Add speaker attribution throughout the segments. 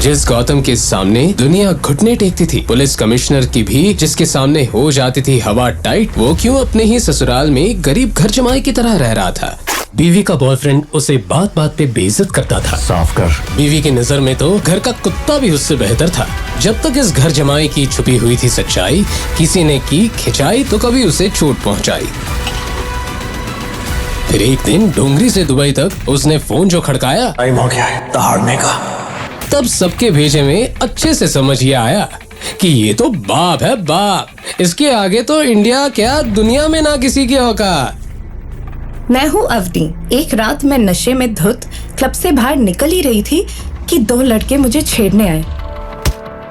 Speaker 1: जिस गौतम के सामने दुनिया घुटने टेकती थी, पुलिस कमिश्नर की भी जिसके सामने हो जाती थी हवा टाइट, वो क्यों अपने ही ससुराल में गरीब घर जमाई की तरह रह रहा था।
Speaker 2: बीवी का बॉयफ्रेंड उसे बात बात पे बेइज्जत करता था।
Speaker 3: साफ कर।
Speaker 1: बीवी की नजर में तो घर का कुत्ता भी उससे बेहतर था। जब तक इस घर जमाई की छुपी हुई थी सच्चाई, किसी ने की खिंचाई तो कभी उसे चोट पहुंचाई। फिर एक दिन डोंगरी से दुबई तक उसने फोन जो खड़काया,
Speaker 3: टाइम हो गया है दहाड़ने का।
Speaker 1: तब सबके भेजे में अच्छे से समझ ये आया कि ये तो बाप है बाप, इसके आगे तो इंडिया क्या दुनिया में ना किसी की औकात।
Speaker 4: मैं हूँ अवनी। एक रात मैं नशे में धुत क्लब से बाहर निकल ही रही थी कि दो लड़के मुझे छेड़ने आए।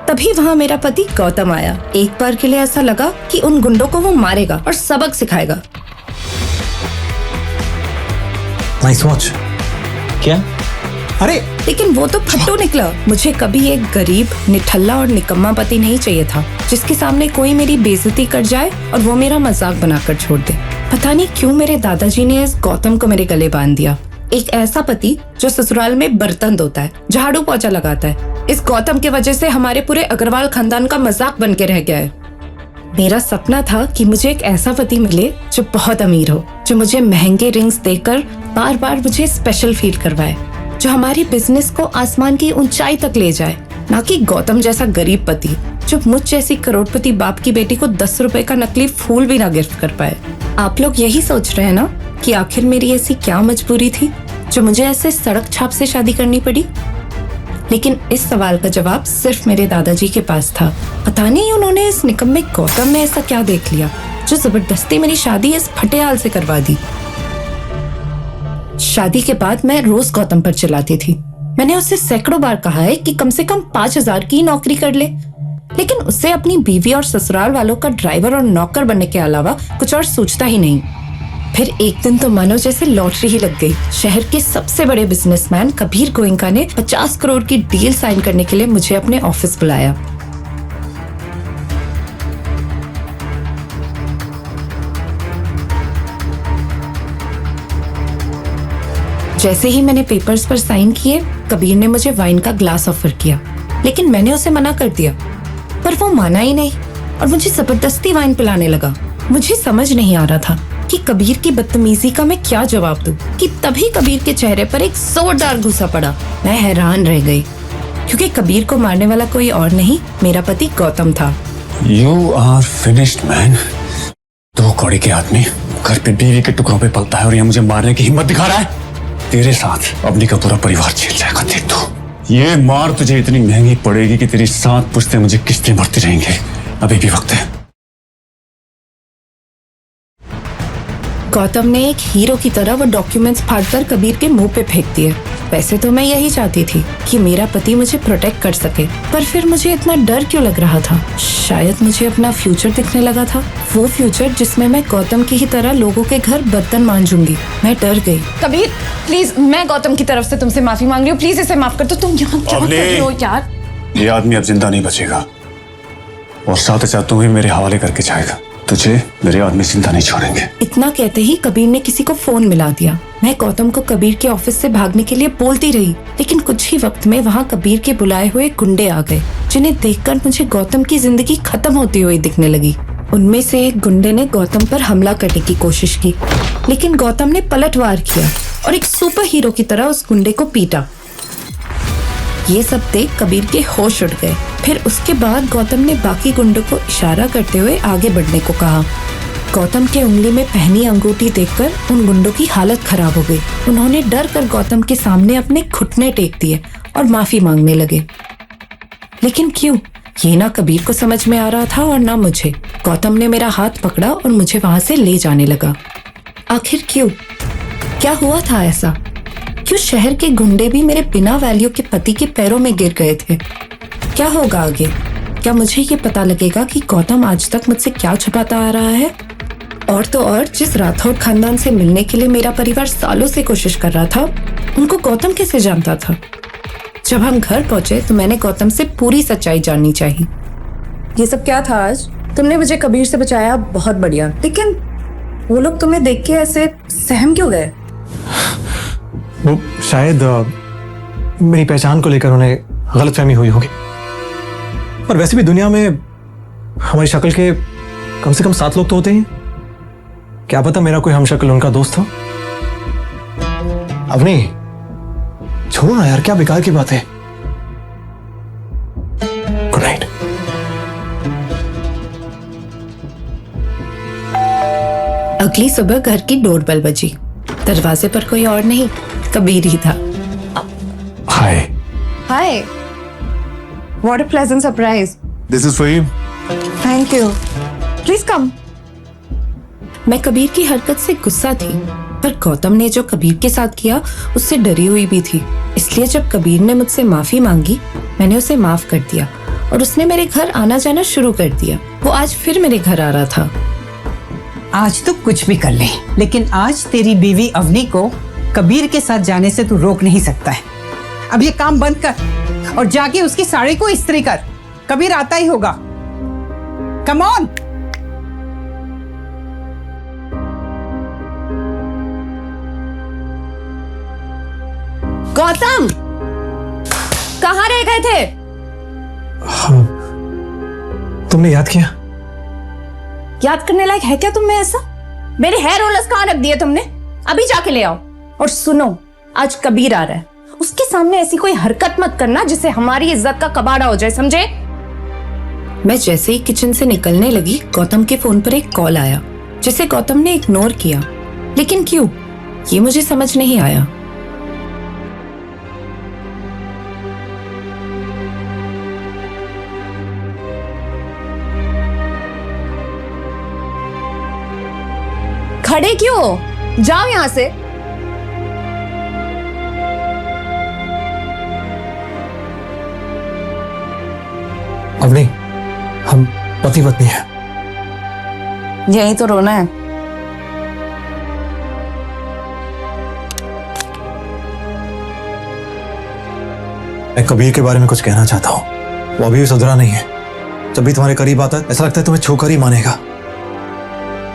Speaker 4: तभी वहाँ मेरा पति गौतम आया। एक बार के लिए ऐसा लगा कि उन गुंडों को वो मारेगा और सबक सिखाएगा।
Speaker 3: Nice watch.
Speaker 5: क्या?
Speaker 3: अरे
Speaker 4: लेकिन वो तो फट्टू निकला। मुझे कभी एक गरीब, निठल्ला और निकम्मा पति नहीं चाहिए था जिसके सामने कोई मेरी बेइज्जती कर जाए और वो मेरा मजाक बनाकर छोड़ दे। पता नहीं क्यों मेरे दादाजी ने इस गौतम को मेरे गले बांध दिया। एक ऐसा पति जो ससुराल में बर्तन धोता है, झाड़ू पोछा लगाता है। इस गौतम की वजह से हमारे पूरे अग्रवाल खानदान का मजाक बन के रह गया है। मेरा सपना था कि मुझे एक ऐसा पति मिले जो बहुत अमीर हो, जो मुझे महंगे रिंग्स देकर बार बार मुझे स्पेशल फील करवाए, जो हमारी बिजनेस को आसमान की ऊंचाई तक ले जाए, ना कि गौतम जैसा गरीब पति जो मुझ जैसी करोड़पति बाप की बेटी को 10 रुपए का नकली फूल भी ना गिफ्ट कर पाए। आप लोग यही सोच रहे हैं ना कि आखिर मेरी ऐसी क्या मजबूरी थी जो मुझे ऐसे सड़क छाप से शादी करनी पड़ी। लेकिन इस सवाल का जवाब सिर्फ मेरे दादाजी के पास था। पता नहीं उन्होंने इस निकम्मे गौतम में ऐसा क्या देख लिया जो जबरदस्ती मेरी शादी इस फटेहाल से करवा दी। शादी के बाद मैं रोज गौतम पर चिल्लाती थी। मैंने उससे सैकड़ों बार कहा है कि कम से कम 5,000 की नौकरी कर ले, लेकिन उससे अपनी बीवी और ससुराल वालों का ड्राइवर और नौकर बनने के अलावा कुछ और सोचता ही नहीं। फिर एक दिन तो मानो जैसे लॉटरी ही लग गई। शहर के सबसे बड़े बिजनेसमैन कबीर गोइंका ने 50 करोड़ की डील साइन करने के लिए मुझे अपने ऑफिस बुलाया। जैसे ही मैंने पेपर्स पर साइन किए, कबीर ने मुझे वाइन का ग्लास ऑफर किया, लेकिन मैंने उसे मना कर दिया। पर वो माना ही नहीं और मुझे जबरदस्ती वाइन पिलाने लगा। मुझे समझ नहीं आ रहा था कि कबीर की बदतमीजी का मैं क्या जवाब दूं कि तभी कबीर के चेहरे पर एक जोरदार गुस्सा पड़ा। मैं हैरान रह गई क्योंकि कबीर को मारने वाला कोई और नहीं, मेरा पति गौतम था।
Speaker 3: You are finished man. 2 कौड़ी के आदमी घर पे बीवी के टुकड़ों पे पलता है और यहाँ मुझे मारने की हिम्मत दिखा रहा है। तेरे साथ अवनी का पूरा परिवार झेल जाएगा। देख तो ये मार तुझे इतनी महंगी पड़ेगी कि तेरी 7 पुश्तें मुझे किस्तें भरती रहेंगे। अभी भी वक्त है।
Speaker 4: गौतम ने एक हीरो की तरह वो डॉक्यूमेंट्स फाड़कर कबीर के मुंह पे फेंक दिए। वैसे तो मैं यही चाहती थी कि मेरा पति मुझे प्रोटेक्ट कर सके, पर फिर मुझे इतना डर क्यों लग रहा था? शायद मुझे अपना फ्यूचर दिखने लगा था, वो फ्यूचर जिसमें मैं गौतम की ही तरह लोगों के घर बर्तन मांजूंगी। मैं डर गई।
Speaker 6: कबीर प्लीज, मैं गौतम की तरफ से तुमसे माफी मांग रही हूँ। प्लीज इसे माफ कर दो। तुम यहाँ क्या कर रही हो यार?
Speaker 3: ये आदमी अब जिंदा नहीं बचेगा और साथ साथ तुम्हें मेरे हवाले करके जाएगा। तुझे मेरे आदमी जिंदा नहीं छोड़ेंगे।
Speaker 4: इतना कहते ही कबीर ने किसी को फोन मिला दिया। मैं गौतम को कबीर के ऑफिस से भागने के लिए बोलती रही, लेकिन कुछ ही वक्त में वहाँ कबीर के बुलाए हुए गुंडे आ गए, जिन्हें देखकर मुझे गौतम की जिंदगी खत्म होती हुई दिखने लगी। उनमें से एक गुंडे ने गौतम पर हमला करने की कोशिश की, लेकिन गौतम ने पलटवार किया और एक सुपर हीरो की तरह उस गुंडे को पीटा। ये सब देख कबीर के होश उड़ गए। फिर उसके बाद गौतम ने बाकी गुंडों को इशारा करते हुए आगे बढ़ने को कहा। गौतम के उंगली में पहनी अंगूठी देखकर उन गुंडों की हालत खराब हो गई। उन्होंने डर कर गौतम के सामने अपने घुटने टेक दिए और माफी मांगने लगे। लेकिन क्यों? ये ना कबीर को समझ में आ रहा था और ना मुझे। गौतम ने मेरा हाथ पकड़ा और मुझे वहां से ले जाने लगा। आखिर क्यों? क्या हुआ था ऐसा? क्यों शहर के गुंडे भी मेरे बिना वैल्यू के पति के पैरों में गिर गए थे? क्या होगा आगे? क्या मुझे ये पता लगेगा कि गौतम आज तक मुझसे क्या छुपाता आ रहा है? और तो और जिस राठौड़ खानदान से मिलने के लिए मेरा परिवार सालों से कोशिश कर रहा था, उनको गौतम कैसे जानता था? जब हम घर पहुंचे तो मैंने गौतम से पूरी सच्चाई जाननी चाहिए।
Speaker 6: ये सब क्या था आज? तुमने मुझे कबीर से बचाया, बहुत बढ़िया। लेकिन वो लोग तुम्हें देख के ऐसे सहम क्यों गए?
Speaker 7: वो शायद मेरी पहचान को लेकर उन्हें
Speaker 5: गलतफहमी हुई होगी। पर वैसे भी दुनिया में हमारी शक्ल के कम से कम 7 लोग तो होते हैं। क्या पता मेरा कोई हमशक्ल उनका दोस्त हो। अवनी, छोड़ो ना यार, क्या बेकार की बात है। Good night.
Speaker 4: अगली सुबह घर की डोरबेल बजी। दरवाजे पर कोई और नहीं, कबीर ही था।
Speaker 3: Hi.
Speaker 6: Hi, what a pleasant surprise.
Speaker 3: This is for you.
Speaker 6: Thank you, please come.
Speaker 4: मैं कबीर की हरकत से गुस्सा थी, पर गौतम ने जो कबीर के साथ किया उससे डरी हुई भी थी। इसलिए जब कबीर ने मुझसे माफी मांगी, मैंने उसे माफ कर दिया और उसने मेरे घर आना जाना शुरू कर दिया। वो आज फिर मेरे घर आ रहा था।
Speaker 7: आज तो कुछ भी कर ले, लेकिन आज तेरी बीवी अवनी को कबीर के साथ जाने से तू रोक नहीं सकता है। अब ये काम बंद कर और जाके उसकी साड़ी को इस्त्री कर। कबीर आता ही होगा। Come on.
Speaker 6: गौतम, कहाँ रह गए थे?
Speaker 5: तुमने याद किया?
Speaker 6: याद करने लायक है क्या तुम में ऐसा? मेरे हेयर रोलर्स कहाँ रख दिए तुमने? अभी जाके ले आओ। और सुनो, आज कबीर आ रहा है, उसके सामने ऐसी कोई हरकत मत करना जिससे हमारी इज्जत का कबाड़ा हो जाए, समझे?
Speaker 4: मैं जैसे ही किचन से निकलने लगी, गौतम के फोन पर एक कॉल आया जिसे गौतम ने इग्नोर किया। लेकिन क्यों, ये मुझे समझ नहीं आया।
Speaker 6: खड़े क्यों हो? जाओ यहां से।
Speaker 5: अवनी, हम पति पत्नी हैं।
Speaker 6: यही तो रोना है।
Speaker 5: मैं कबीर के बारे में कुछ कहना चाहता हूं। वो अभी भी सुधरा नहीं है। जब भी तुम्हारे करीब आता है ऐसा लगता है तुम्हें छोकर ही मानेगा,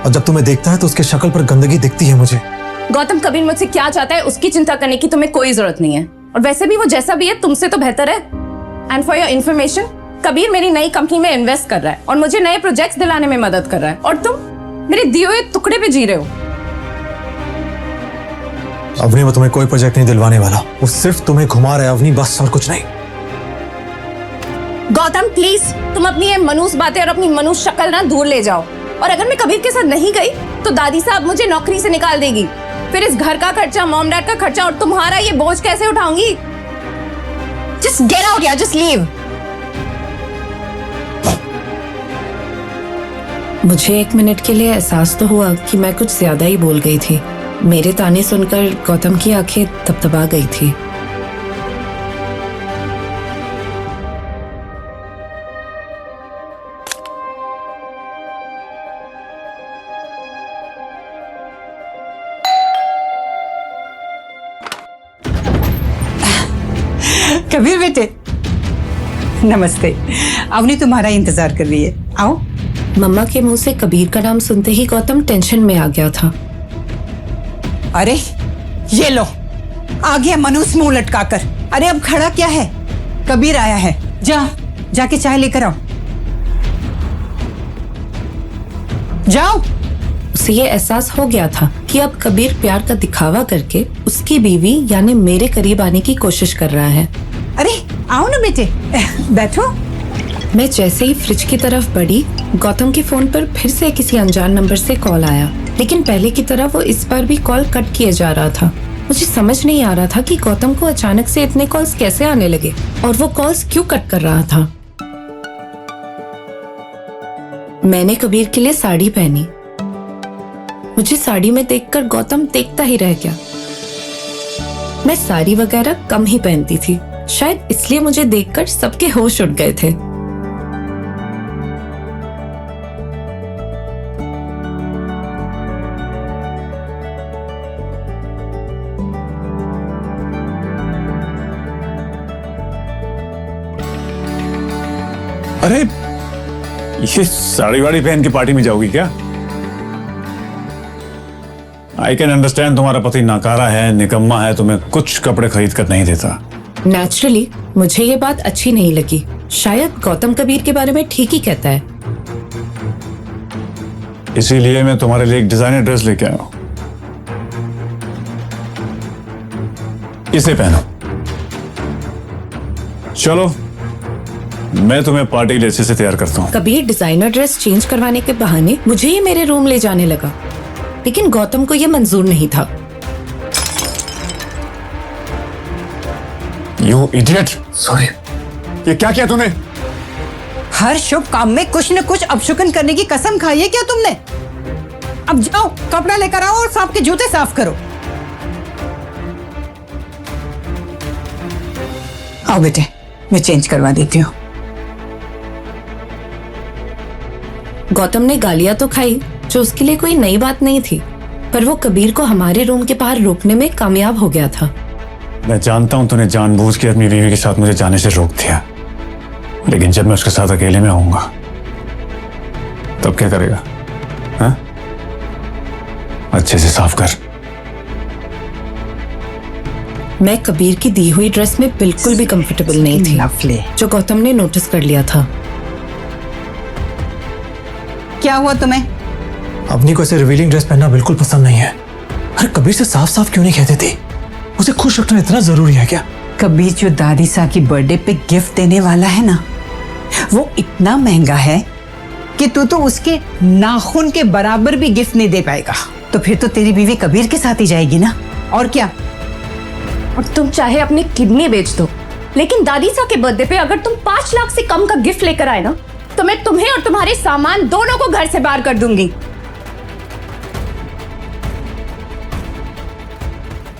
Speaker 5: और जब तुम्हें देखता है तो उसके शक्ल पर गंदगी दिखती है मुझे।
Speaker 6: गौतम, कबीर मुझसे क्या चाहता है उसकी चिंता करने की तुम्हें कोई जरूरत नहीं है। और वैसे भी वो जैसा भी है तुमसे तो बेहतर है। And for your information, Kabir मेरी नई कंपनी में इन्वेस्ट कर रहा है और मुझे नए प्रोजेक्ट्स दिलाने में मदद कर रहा है, और तुम मेरे दिए हुए टुकड़े पे जी रहे हो।
Speaker 5: अवनी, वो तुम्हें कोई प्रोजेक्ट नहीं दिलवाने वाला। वो सिर्फ तुम्हें घुमा रहा है अवनी, बस, और कुछ नहीं।
Speaker 6: गौतम प्लीज, तुम अपनी ये मनूस बातें और अपनी मनूस शक्ल ना दूर ले जाओ। और अगर मैं कबीर के साथ नहीं गई तो दादी साहब मुझे नौकरी से निकाल देगी। फिर इस घर का खर्चा, मॉम डैड का खर्चा और तुम्हारा ये बोझ कैसे उठाऊंगी? जस्ट गेट आउट यार, जस्ट लीव।
Speaker 4: मुझे 1 मिनट के लिए एहसास तो हुआ कि मैं कुछ ज्यादा ही बोल गई थी। मेरे ताने सुनकर गौतम की आंखें थपथपा गई थी।
Speaker 7: कबीर बेटे, नमस्ते। अवनी तुम्हारा इंतजार कर रही है, आओ।
Speaker 4: मम्मा के मुंह से कबीर का नाम सुनते ही गौतम टेंशन में आ गया था।
Speaker 7: अरे ये लो, आ गया मनूस मुंह लटकाकर। अरे अब खड़ा क्या है? कबीर आया है, जाके चाय लेकर आओ। जाओ।
Speaker 4: उसे ये एहसास हो गया था कि अब कबीर प्यार का दिखावा करके उसकी बीवी यानी मेरे करीब आने की कोशिश कर रहा है।
Speaker 7: अरे आओ ना बेटे, बैठो।
Speaker 4: मैं जैसे ही फ्रिज की तरफ बढ़ी, गौतम के फोन पर फिर से किसी अनजान नंबर से कॉल आया। लेकिन पहले की तरह वो इस बार भी कॉल कट किए जा रहा था। मुझे समझ नहीं आ रहा था कि गौतम को अचानक से इतने कॉल्स कैसे आने लगे और वो कॉल्स क्यों कट कर रहा था। मैंने कबीर के लिए साड़ी पहनी। मुझे साड़ी में देखकर गौतम देखता ही रह गया। मैं साड़ी वगैरह कम ही पहनती थी, शायद इसलिए मुझे देखकर सबके होश उड़ गए थे।
Speaker 3: अरे ये साड़ी वाड़ी पहन के पार्टी में जाओगी क्या? आई कैन अंडरस्टैंड, तुम्हारा पति नाकारा है, निकम्मा है, तुम्हें कुछ कपड़े खरीद कर नहीं देता।
Speaker 4: नेचुरली मुझे ये बात अच्छी नहीं लगी। शायद गौतम कबीर के बारे में ठीक ही कहता है।
Speaker 3: इसीलिए मैं तुम्हारे लिए एक डिजाइनर ड्रेस लेके आया हूं। इसे पहनो। चलो मैं तुम्हें पार्टी के लिए अच्छे से तैयार करता हूं।
Speaker 4: कबीर डिजाइनर ड्रेस चेंज करवाने के बहाने मुझे ही मेरे रूम ले जाने लगा, लेकिन गौतम को यह मंजूर नहीं था।
Speaker 3: You idiot, sorry. ये क्या किया तूने?
Speaker 7: हर शुभ काम में कुछ न कुछ अपशुकन करने की कसम खाई है क्या तुमने? अब जाओ कपड़ा लेकर आओ और सांप के जूते साफ करो। आओ बेटे, मैं चेंज करवा देती हूँ।
Speaker 4: गौतम ने गालियां तो खाई, जो उसके लिए कोई नई बात नहीं थी, पर वो कबीर को हमारे रूम के बाहर रोकने में कामयाब हो गया था।
Speaker 3: मैं जानता हूं तूने जानबूझ के अपनी बीवी के साथ मुझे जाने से रोक दिया, लेकिन जब मैं उसके साथ अकेले में आऊंगा तब क्या करेगा? हाँ? अच्छे से साफ कर।
Speaker 4: मैं कबीर की दी हुई ड्रेस में बिल्कुल भी कंफर्टेबल नहीं थी,
Speaker 7: लवली।
Speaker 4: जो गौतम ने नोटिस कर लिया था।
Speaker 7: क्या हुआ तुम्हें?
Speaker 5: अपनी को ऐसे रिवीलिंग ड्रेस पहनना बिल्कुल पसंद नहीं है। अरे कबीर से साफ साफ क्यों नहीं कहते थे? उसे खुश रखना इतना जरूरी है क्या?
Speaker 7: कबीर जो दादी सा की बर्थडे पे गिफ्ट देने वाला है ना, वो इतना महंगा है कि तू तो उसके नाखून के बराबर भी गिफ्ट नहीं दे पाएगा। तो फिर तो तेरी बीवी कबीर के साथ ही जाएगी ना, और क्या?
Speaker 6: और तुम चाहे अपनी किडनी बेच दो, लेकिन दादी सा के बर्थडे पे अगर तुम 5 लाख से कम का गिफ्ट लेकर आए ना, तो मैं तुम्हें और तुम्हारे सामान दोनों को घर से बाहर कर दूंगी।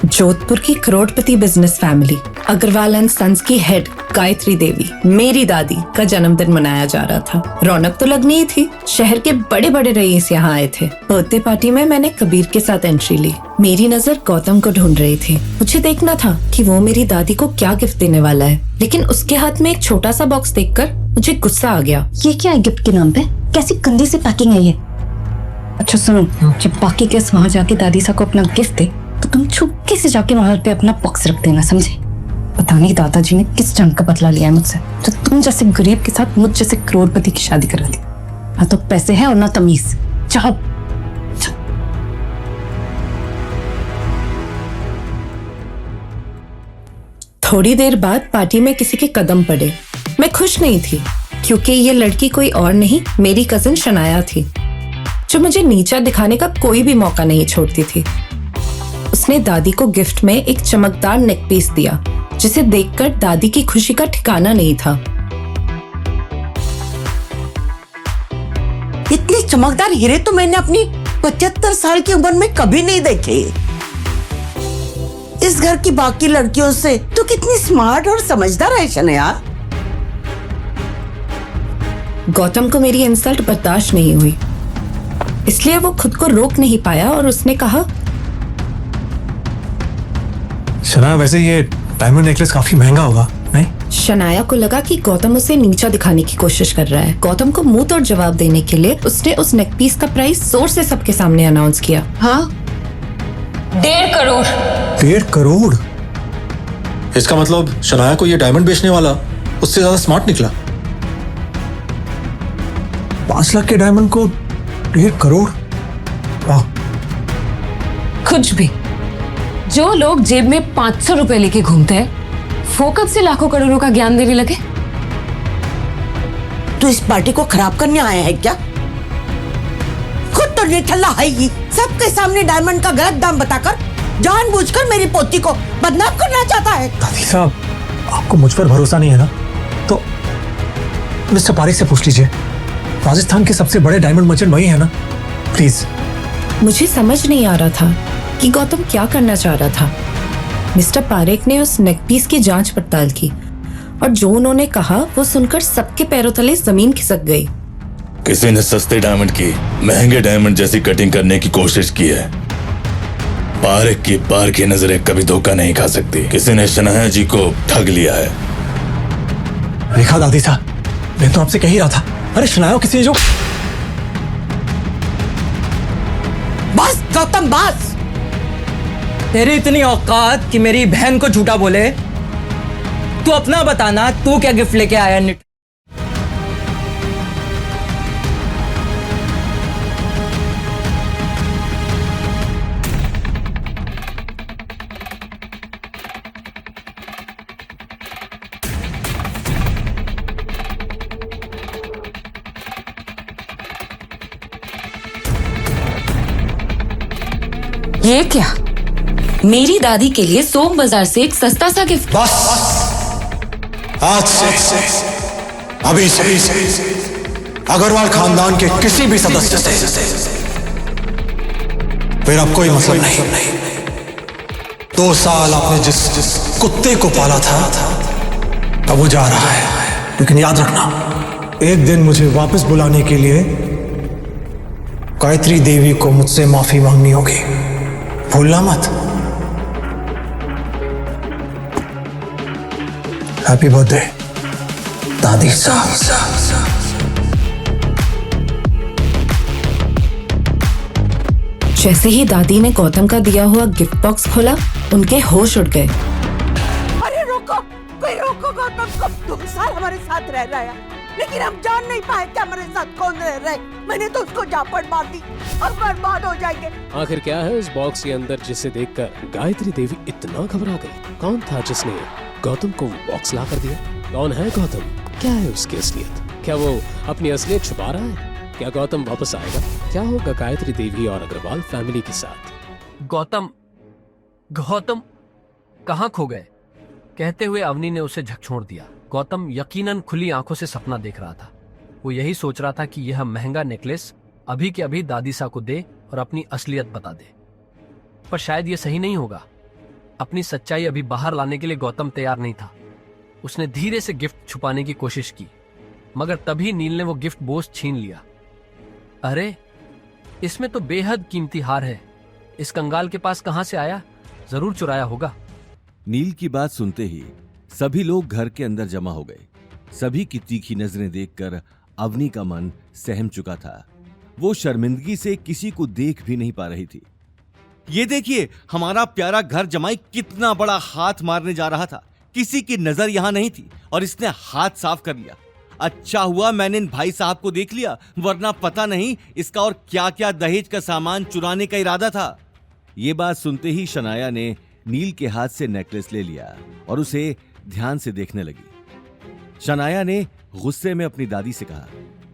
Speaker 4: जोधपुर की करोड़पति business family Agarwal and sons की हेड गायत्री देवी, मेरी दादी का जन्मदिन मनाया जा रहा था। रौनक तो लगनी ही थी। शहर के बड़े बड़े रईस यहाँ आए थे। बर्थडे पार्टी में मैंने कबीर के साथ एंट्री ली। मेरी नजर गौतम को ढूंढ रही थी। मुझे देखना था कि वो मेरी दादी को क्या गिफ्ट देने वाला है, लेकिन उसके हाथ में एक छोटा सा बॉक्स देखकर मुझे गुस्सा आ गया।
Speaker 6: ये क्या है गिफ्ट के नाम पे? कैसी गंदी सी पैकिंग है ये। अच्छा सुनो, जब बाकी गेस्ट वहाँ जाके दादी सा को अपना गिफ्ट दे, तो तुम छुपके से जाके वहां पे अपना बॉक्स रख देना, समझे? पता नहीं दादाजी ने किस जंग का बदला लिया है मुझसे, तो तुम जैसे गरीब के साथ मुझ जैसे करोड़पति की शादी करा दी। ना तो पैसे हैं और ना तमीज। जाओ।
Speaker 4: थोड़ी देर बाद पार्टी में किसी के कदम पड़े। मैं खुश नहीं थी, क्योंकि ये लड़की कोई और नहीं, मेरी कजिन शनाया थी, जो मुझे नीचा दिखाने का कोई भी मौका नहीं छोड़ती थी। उसने दादी को गिफ्ट में एक चमकदार नेक पीस दिया, जिसे देखकर दादी की खुशी का ठिकाना नहीं था।
Speaker 8: इतने चमकदार हीरे तो मैंने अपनी 75 साल की उम्र में कभी नहीं देखे। इस घर की बाकी लड़कियों से तो कितनी स्मार्ट और समझदार है शनया।
Speaker 4: गौतम को मेरी इंसल्ट बर्दाश्त नहीं हुई, इसलिए वो खुद को रोक नहीं पाया और उसने कहा,
Speaker 5: शना, वैसे ये डायमंड नेकलेस काफी महंगा होगा, नहीं?
Speaker 4: शनाया को लगा कि गौतम उसे नीचा दिखाने की कोशिश कर रहा है। गौतम को मुंह तोड़ जवाब देने के लिए उसने उस नेक पीस का प्राइस जोर से सबके सामने अनाउंस किया।
Speaker 8: हाँ,
Speaker 6: 1.5 करोड़।
Speaker 5: 1.5 करोड़? इसका मतलब शनाया को ये डायमंड बेचने वाला उससे ज्यादा स्मार्ट निकला। 5 लाख के डायमंड को 1.5 करोड़? वाह।
Speaker 6: कुछ भी। जो लोग जेब में 500 रुपए लेके घूमते हैं, वो कब से लाखों करोड़ों का ज्ञान देने लगे?
Speaker 8: तू इस पार्टी को खराब करने आया है क्या? खुद तो निठल्ला है ही, सबके सामने डायमंड का गलत दाम बताकर जानबूझकर मेरी पोती को बदनाम करना चाहता है।
Speaker 5: दादी साहब, आपको मुझ पर भरोसा नहीं है ना? तो मिस्टर पारिक से पूछ लीजिए। राजस्थान के सबसे बड़े डायमंड मर्चेंट वही है ना? प्लीज।
Speaker 4: मुझे समझ नहीं आ रहा था कि गौतम क्या करना चाह रहा था। मिस्टर पारेख ने उस नेक पीस की जांच पड़ताल की, और जो उन्होंने कहा वो सुनकर सबके पैरों तले जमीन खिसक गई।
Speaker 9: किसी ने सस्ते डायमंड की महंगे डायमंड जैसी कटिंग करने की कोशिश की है। पारेख की पार की नजरें कभी धोखा नहीं खा सकती। किसी ने शनाया जी को ठग लिया है।
Speaker 5: देखा दादी साहब, मैं तो आपसे कह ही रहा था। अरे शनाया किसी ने जो...
Speaker 8: बस गौतम, बस।
Speaker 10: तेरी इतनी औकात कि मेरी बहन को झूठा बोले? तू अपना बताना, तू क्या गिफ्ट लेके आया निट?
Speaker 4: ये क्या? मेरी दादी के लिए सोम बाजार से एक सस्ता सा गिफ्ट।
Speaker 5: बस आज से अभी से अग्रवाल खानदान के किसी भी सदस्य से फिर अब कोई मतलब नहीं। 2 साल आपने जिस कुत्ते को पाला था अब वो जा रहा है, लेकिन याद रखना एक दिन मुझे वापस बुलाने के लिए गायत्री देवी को मुझसे माफी मांगनी होगी, भूलना मत। हैप्पी बर्थडे दादी साहब।
Speaker 4: जैसे ही दादी ने गौतम का दिया हुआ गिफ्ट बॉक्स खोला, उनके होश उड़ गए।
Speaker 8: अरे रोको, कोई रोको गौतम को। 2 साल हमारे साथ रह रहा है, लेकिन हम जान नहीं पाए कि हमारे साथ कौन रह रहा है। मैंने तो उसको झापड़ मार दी और बर्बाद हो जाएंगे।
Speaker 1: आखिर क्या है उस बॉक्स के अंदर जिसे देखकर गायत्री देवी इतना घबरा गई? कौन था जिसने गौतम को बॉक्स ला कर दिया? कौन है गौतम? क्या है उसकी असलियत? क्या वो अपनी असलियत छुपा रहा है? क्या गौतम वापस आएगा? क्या होगा गायत्री देवी और अग्रवाल फैमिली के साथ?
Speaker 2: गौतम कहाँ खो गए? कहते हुए अवनी ने उसे झकझोर दिया। गौतम यकीनन खुली आंखों से सपना देख रहा था। वो यही सोच रहा था कि यह महंगा नेकलेस अभी के अभी दादीसा को दे और अपनी असलियत बता दे, पर शायद यह सही नहीं होगा। अपनी सच्चाई अभी बाहर लाने के लिए गौतम तैयार नहीं था। उसने धीरे से गिफ्ट छुपाने की कोशिश की, मगर तभी नील ने वो गिफ्ट बोझ छीन लिया। अरे, इसमें तो बेहद कीमती हार है। इस कंगाल के पास कहां से आया? जरूर चुराया होगा।
Speaker 11: नील की बात सुनते ही सभी लोग घर के अंदर जमा हो गए। सभी की तीखी नजरें देखकर अवनी का मन सहम चुका था। वो शर्मिंदगी से किसी को देख भी नहीं पा रही थी। ये देखिए, हमारा प्यारा घर जमाई कितना बड़ा हाथ मारने जा रहा था। किसी की नजर यहां नहीं थी और इसने हाथ साफ कर लिया। अच्छा हुआ मैंने इन भाई साहब को देख लिया, वरना पता नहीं इसका और क्या क्या दहेज का सामान चुराने का इरादा था। ये बात सुनते ही शनाया ने नील के हाथ से नेकलेस ले लिया और उसे ध्यान से देखने लगी। शनाया ने गुस्से में अपनी दादी से कहा,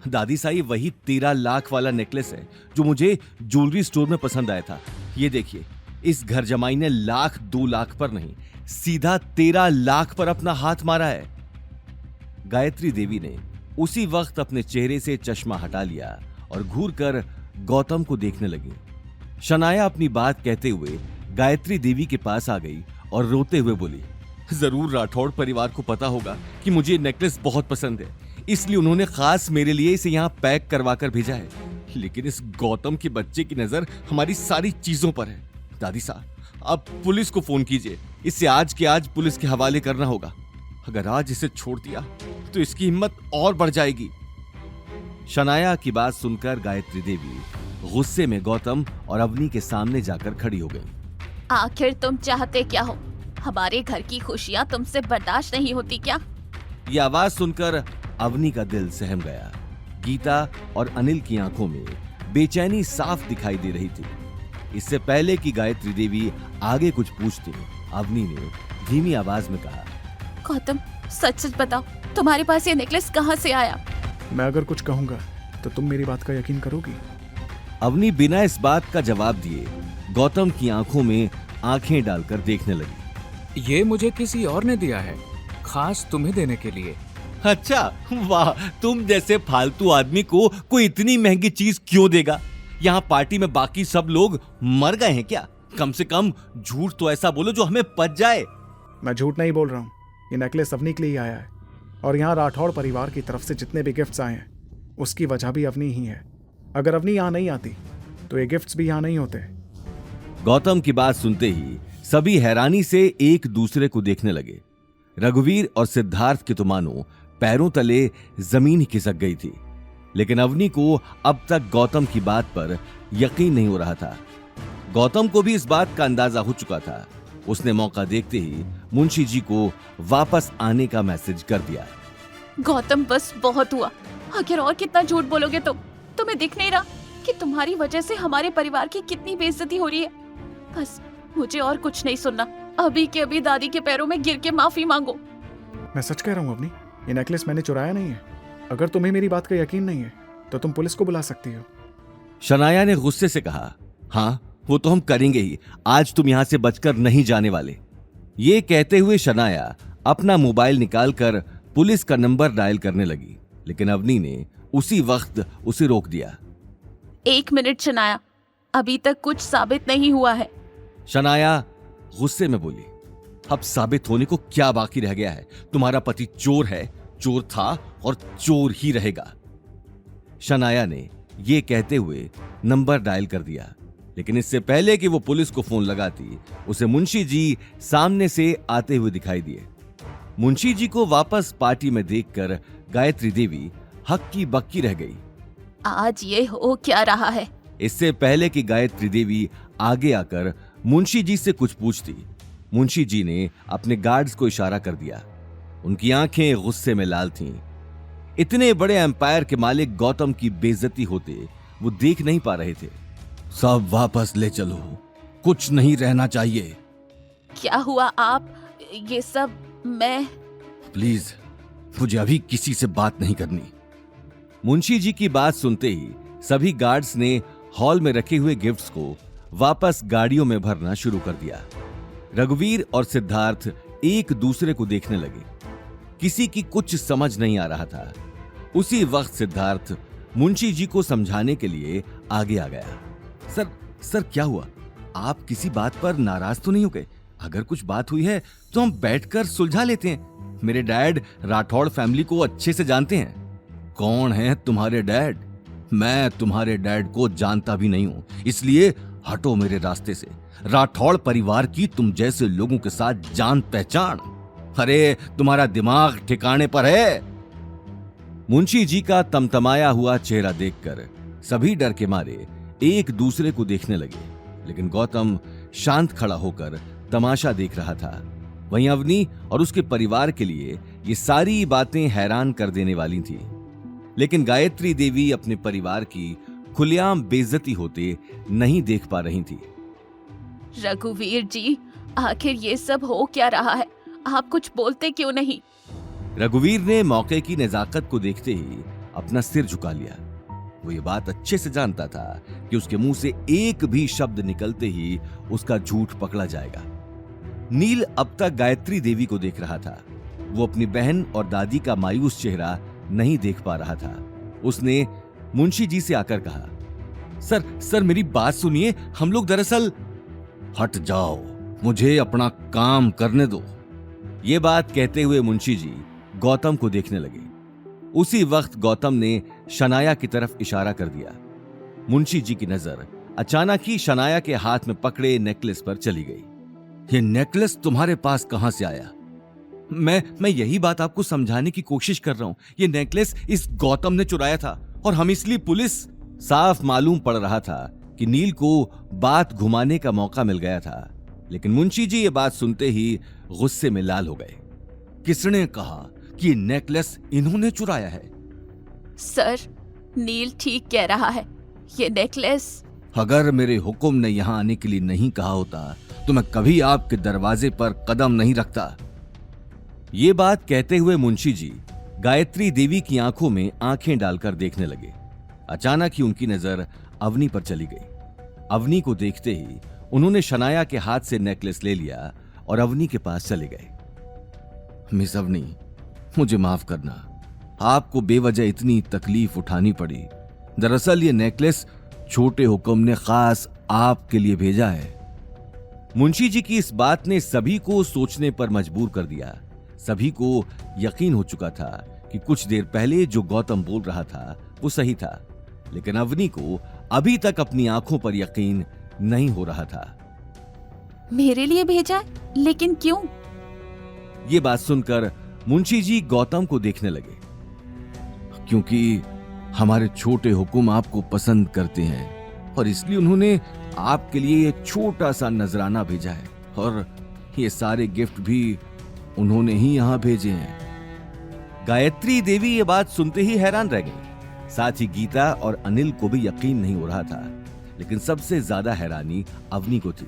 Speaker 11: दादी साई, वही 13 लाख वाला नेकलेस है जो मुझे ज्वेलरी स्टोर में पसंद आया था। ये देखिए, इस घर जमाई ने 1,02 लाख पर नहीं, सीधा 13 लाख पर अपना हाथ मारा है। गायत्री देवी ने उसी वक्त अपने चेहरे से चश्मा हटा लिया और घूरकर गौतम को देखने लगी। शनाया अपनी बात कहते हुए गायत्री देवी के पास आ गई और रोते हुए बोली, जरूर राठौड़ परिवार को पता होगा कि मुझे ये नेकलेस बहुत पसंद है, इसलिए उन्होंने खास मेरे लिए इसे यहाँ पैक करवा कर भेजा है। लेकिन इस गौतम के बच्चे की नजर हमारी सारी चीजों पर है। दादी साहब, आप पुलिस को फोन कीजिए, इसे आज के आज पुलिस के हवाले करना होगा। अगर आज इसे छोड़ दिया तो इसकी हिम्मत और बढ़ जाएगी। शनाया की बात सुनकर गायत्री देवी गुस्से में गौतम और अवनी के सामने जाकर खड़ी हो गई।
Speaker 12: आखिर तुम चाहते क्या हो? हमारे घर की खुशियाँ तुमसे बर्दाश्त नहीं होती क्या?
Speaker 11: ये आवाज सुनकर अवनी का दिल सहम गया। गीता और अनिल की आंखों में बेचैनी साफ दिखाई दे रही थी। इससे पहले कि गायत्री देवी आगे कुछ पूछती, अवनी ने धीमी आवाज में कहा,
Speaker 12: गौतम, सच सच बताओ, तुम्हारे पास ये नेकलेस कहाँ से आया?
Speaker 13: मैं अगर कुछ कहूंगा तो तुम मेरी बात का यकीन करोगी?
Speaker 11: अवनी बिना इस बात का जवाब दिए गौतम की आंखों में आंखें डालकर देखने लगी।
Speaker 13: ये मुझे किसी और ने दिया है, खास तुम्हें देने के लिए।
Speaker 11: अच्छा, वाह, तुम जैसे फालतू आदमी को कोई इतनी महंगी चीज क्यों देगा? यहाँ पार्टी में बाकी सब लोग मर गए हैं क्या? कम से कम झूठ तो ऐसा बोलो जो हमें पच जाए।
Speaker 13: मैं झूठ नहीं बोल रहा हूँ, ये नेकलेस अवनी के लिए आया है और यहाँ राठौड़ परिवार की तरफ से जितने भी गिफ्ट्स आए हैं उसकी वजह भी अवनी ही है। अगर अवनी यहाँ नहीं आती तो ये गिफ्ट्स भी यहाँ नहीं होते।
Speaker 11: गौतम की बात सुनते ही सभी हैरानी से एक दूसरे को देखने लगे। रघुवीर और सिद्धार्थ की तो मानो पैरों तले जमीन ही खिसक गई थी। लेकिन अवनी को अब तक गौतम की बात पर यकीन नहीं हो रहा था। गौतम को भी इस बात का अंदाजा हो चुका था उसने मौका देखते ही मुंशी जी को वापस आने का मैसेज कर दिया।
Speaker 12: गौतम बस बहुत हुआ। आखिर और कितना झूठ बोलोगे तुम? तुम्हें दिख नहीं रहा कि तुम्हारी वजह से हमारे परिवार की कितनी बेइज्जती हो रही है? बस मुझे और कुछ नहीं सुनना। अभी के अभी दादी के पैरों में गिर के माफी मांगो।
Speaker 13: मैं सच कह रहा हूँ अवनी, ये नेकलेस मैंने चुराया नहीं है। अगर तुम्हें मेरी बात का यकीन नहीं है तो तुम पुलिस को बुला सकती हो।
Speaker 11: शनाया ने गुस्से से कहा, हाँ वो तो हम करेंगे ही, आज तुम यहां से बचकर नहीं जाने वाले। ये कहते हुए शनाया अपना मोबाइल निकालकर पुलिस का नंबर डायल करने लगी, लेकिन अवनी ने उसी वक्त उसे रोक दिया।
Speaker 12: 1 मिनट शनाया, अभी तक कुछ साबित नहीं हुआ है।
Speaker 11: शनाया गुस्से में बोली, अब साबित होने को क्या बाकी रह गया है? तुम्हारा पति चोर है, चोर था और चोर ही रहेगा। शनाया ने यह कहते हुए नंबर डायल कर दिया, लेकिन इससे पहले कि वो पुलिस को फोन लगाती, उसे मुंशी जी सामने से आते हुए दिखाई दिए। मुंशी जी को वापस पार्टी में देखकर गायत्री देवी हक्की बक्की रह गई।
Speaker 12: आज ये हो क्या रहा है?
Speaker 11: इससे पहले कि गायत्री देवी आगे आकर मुंशी जी से कुछ पूछती, मुंशी जी ने अपने गार्ड्स को इशारा कर दिया। उनकी आंखें गुस्से में लाल थीं। इतने बड़े एम्पायर के मालिक गौतम की बेइज्जती होते वो देख नहीं पा रहे थे। सब वापस ले चलो, कुछ नहीं रहना चाहिए।
Speaker 12: क्या हुआ आप? ये सब मैं...
Speaker 11: प्लीज, मुझे अभी किसी से बात नहीं करनी। मुंशी जी की बात सुनते ही सभी गार्ड्स ने हॉल में रखे हुए गिफ्ट्स को वापस गाड़ियों में भरना शुरू कर दिया। रघुवीर और सिद्धार्थ एक दूसरे को देखने लगे। किसी की कुछ समझ नहीं आ रहा था। उसी वक्त सिद्धार्थ मुंशी जी को समझाने के लिए आगे आ गया। सर क्या हुआ? आप किसी बात पर नाराज तो नहीं हो गए? अगर कुछ बात हुई है तो हम बैठकर सुलझा लेते हैं। मेरे डैड राठौड़ फैमिली को अच्छे से जानते हैं। कौन है तुम्हारे डैड? मैं तुम्हारे डैड को जानता भी नहीं हूं, इसलिए हटो मेरे रास्ते से। राठौड़ परिवार की तुम जैसे लोगों के साथ जान पहचान। अरे तुम्हारा दिमाग ठिकाने पर है? मुंशी जी का तमतमाया हुआ चेहरा देखकर सभी डर के मारे एक दूसरे को देखने लगे, लेकिन गौतम शांत खड़ा होकर तमाशा देख रहा था। वहीं अवनी और उसके परिवार के लिए ये सारी बातें हैरान कर देने वाली थी, लेकिन गायत्री देवी अपने परिवार की खुलेआम बेइज्जती होते नहीं देख पा रही थी।
Speaker 12: रघुवीर जी, आखिर ये सब हो क्या रहा है? आप कुछ बोलते क्यों नहीं?
Speaker 11: रघुवीर ने मौके की नजाकत को देखते ही अपना सिर झुका लिया। वो ये बात अच्छे से जानता था कि उसके मुंह से एक भी शब्द निकलते ही उसका झूठ पकड़ा जाएगा। नील अब तक गायत्री देवी को देख रहा था। वो अपनी बहन और दादी का मायूस चेहरा नहीं देख पा रहा था। उसने मुंशी जी से आकर कहा, सर मेरी बात सुनिए, हम लोग दरअसल... हट जाओ, मुझे अपना काम करने दो। ये बात कहते हुए मुंशी जी गौतम को देखने लगे। उसी वक्त गौतम ने शनाया की तरफ इशारा कर दिया। मुंशी जी की नजर अचानक ही शनाया के हाथ में पकड़े नेकलेस पर चली गई। ये नेकलेस तुम्हारे पास कहां से आया? मैं यही बात आपको समझाने की कोशिश कर रहा हूं। ये नेकलेस इस गौतम ने चुराया था और हम इसलिए पुलिस... साफ मालूम पड़ रहा था कि नील को बात घुमाने का मौका मिल गया था, लेकिन मुंशी जी ये बात सुनते ही गुस्से में लाल हो गए। किसने कहा कि नेकलेस इन्होंने चुराया है?
Speaker 12: सर, नील ठीक कह रहा है। ये नेकलेस...
Speaker 11: अगर मेरे हुक्म ने यहां आने के लिए नहीं कहा होता तो मैं कभी आपके दरवाजे पर कदम नहीं रखता। ये बात कहते हुए मुंशी जी गायत्री देवी की आंखों में आंखें डालकर देखने लगे। अचानक ही उनकी नजर अवनी पर चली गई। अवनी को देखते ही उन्होंने शनाया के हाथ से नेकलेस ले लिया और अवनी के पास चले गए। मिस अवनी, मुझे माफ करना, आपको बेवजह इतनी तकलीफ उठानी पड़ी। दरअसल ये नेकलेस छोटे हुक्म ने खास आपके लिए भेजा है। मुंशी जी की इस बात ने सभी को सोचने पर मजबूर कर दिया। सभी को यकीन हो चुका था कि कुछ देर पहले जो गौतम बोल रहा था वो सही था, लेकिन अवनी को अभी तक अपनी आंखों पर यकीन नहीं हो रहा था।
Speaker 12: मेरे लिए भेजा? लेकिन क्यों?
Speaker 11: ये बात सुनकर मुंशी जी गौतम को देखने लगे। क्योंकि हमारे छोटे हुक्म आपको पसंद करते हैं और इसलिए उन्होंने आपके लिए एक छोटा सा नजराना भेजा है। ये सारे गिफ्ट भी उन्होंने ही यहां भेजे हैं। गायत्री देवी ये बात सुनते ही हैरान रह गई। साथ ही गीता और अनिल को भी यकीन नहीं हो रहा था, लेकिन सबसे ज्यादा हैरानी अवनी को थी,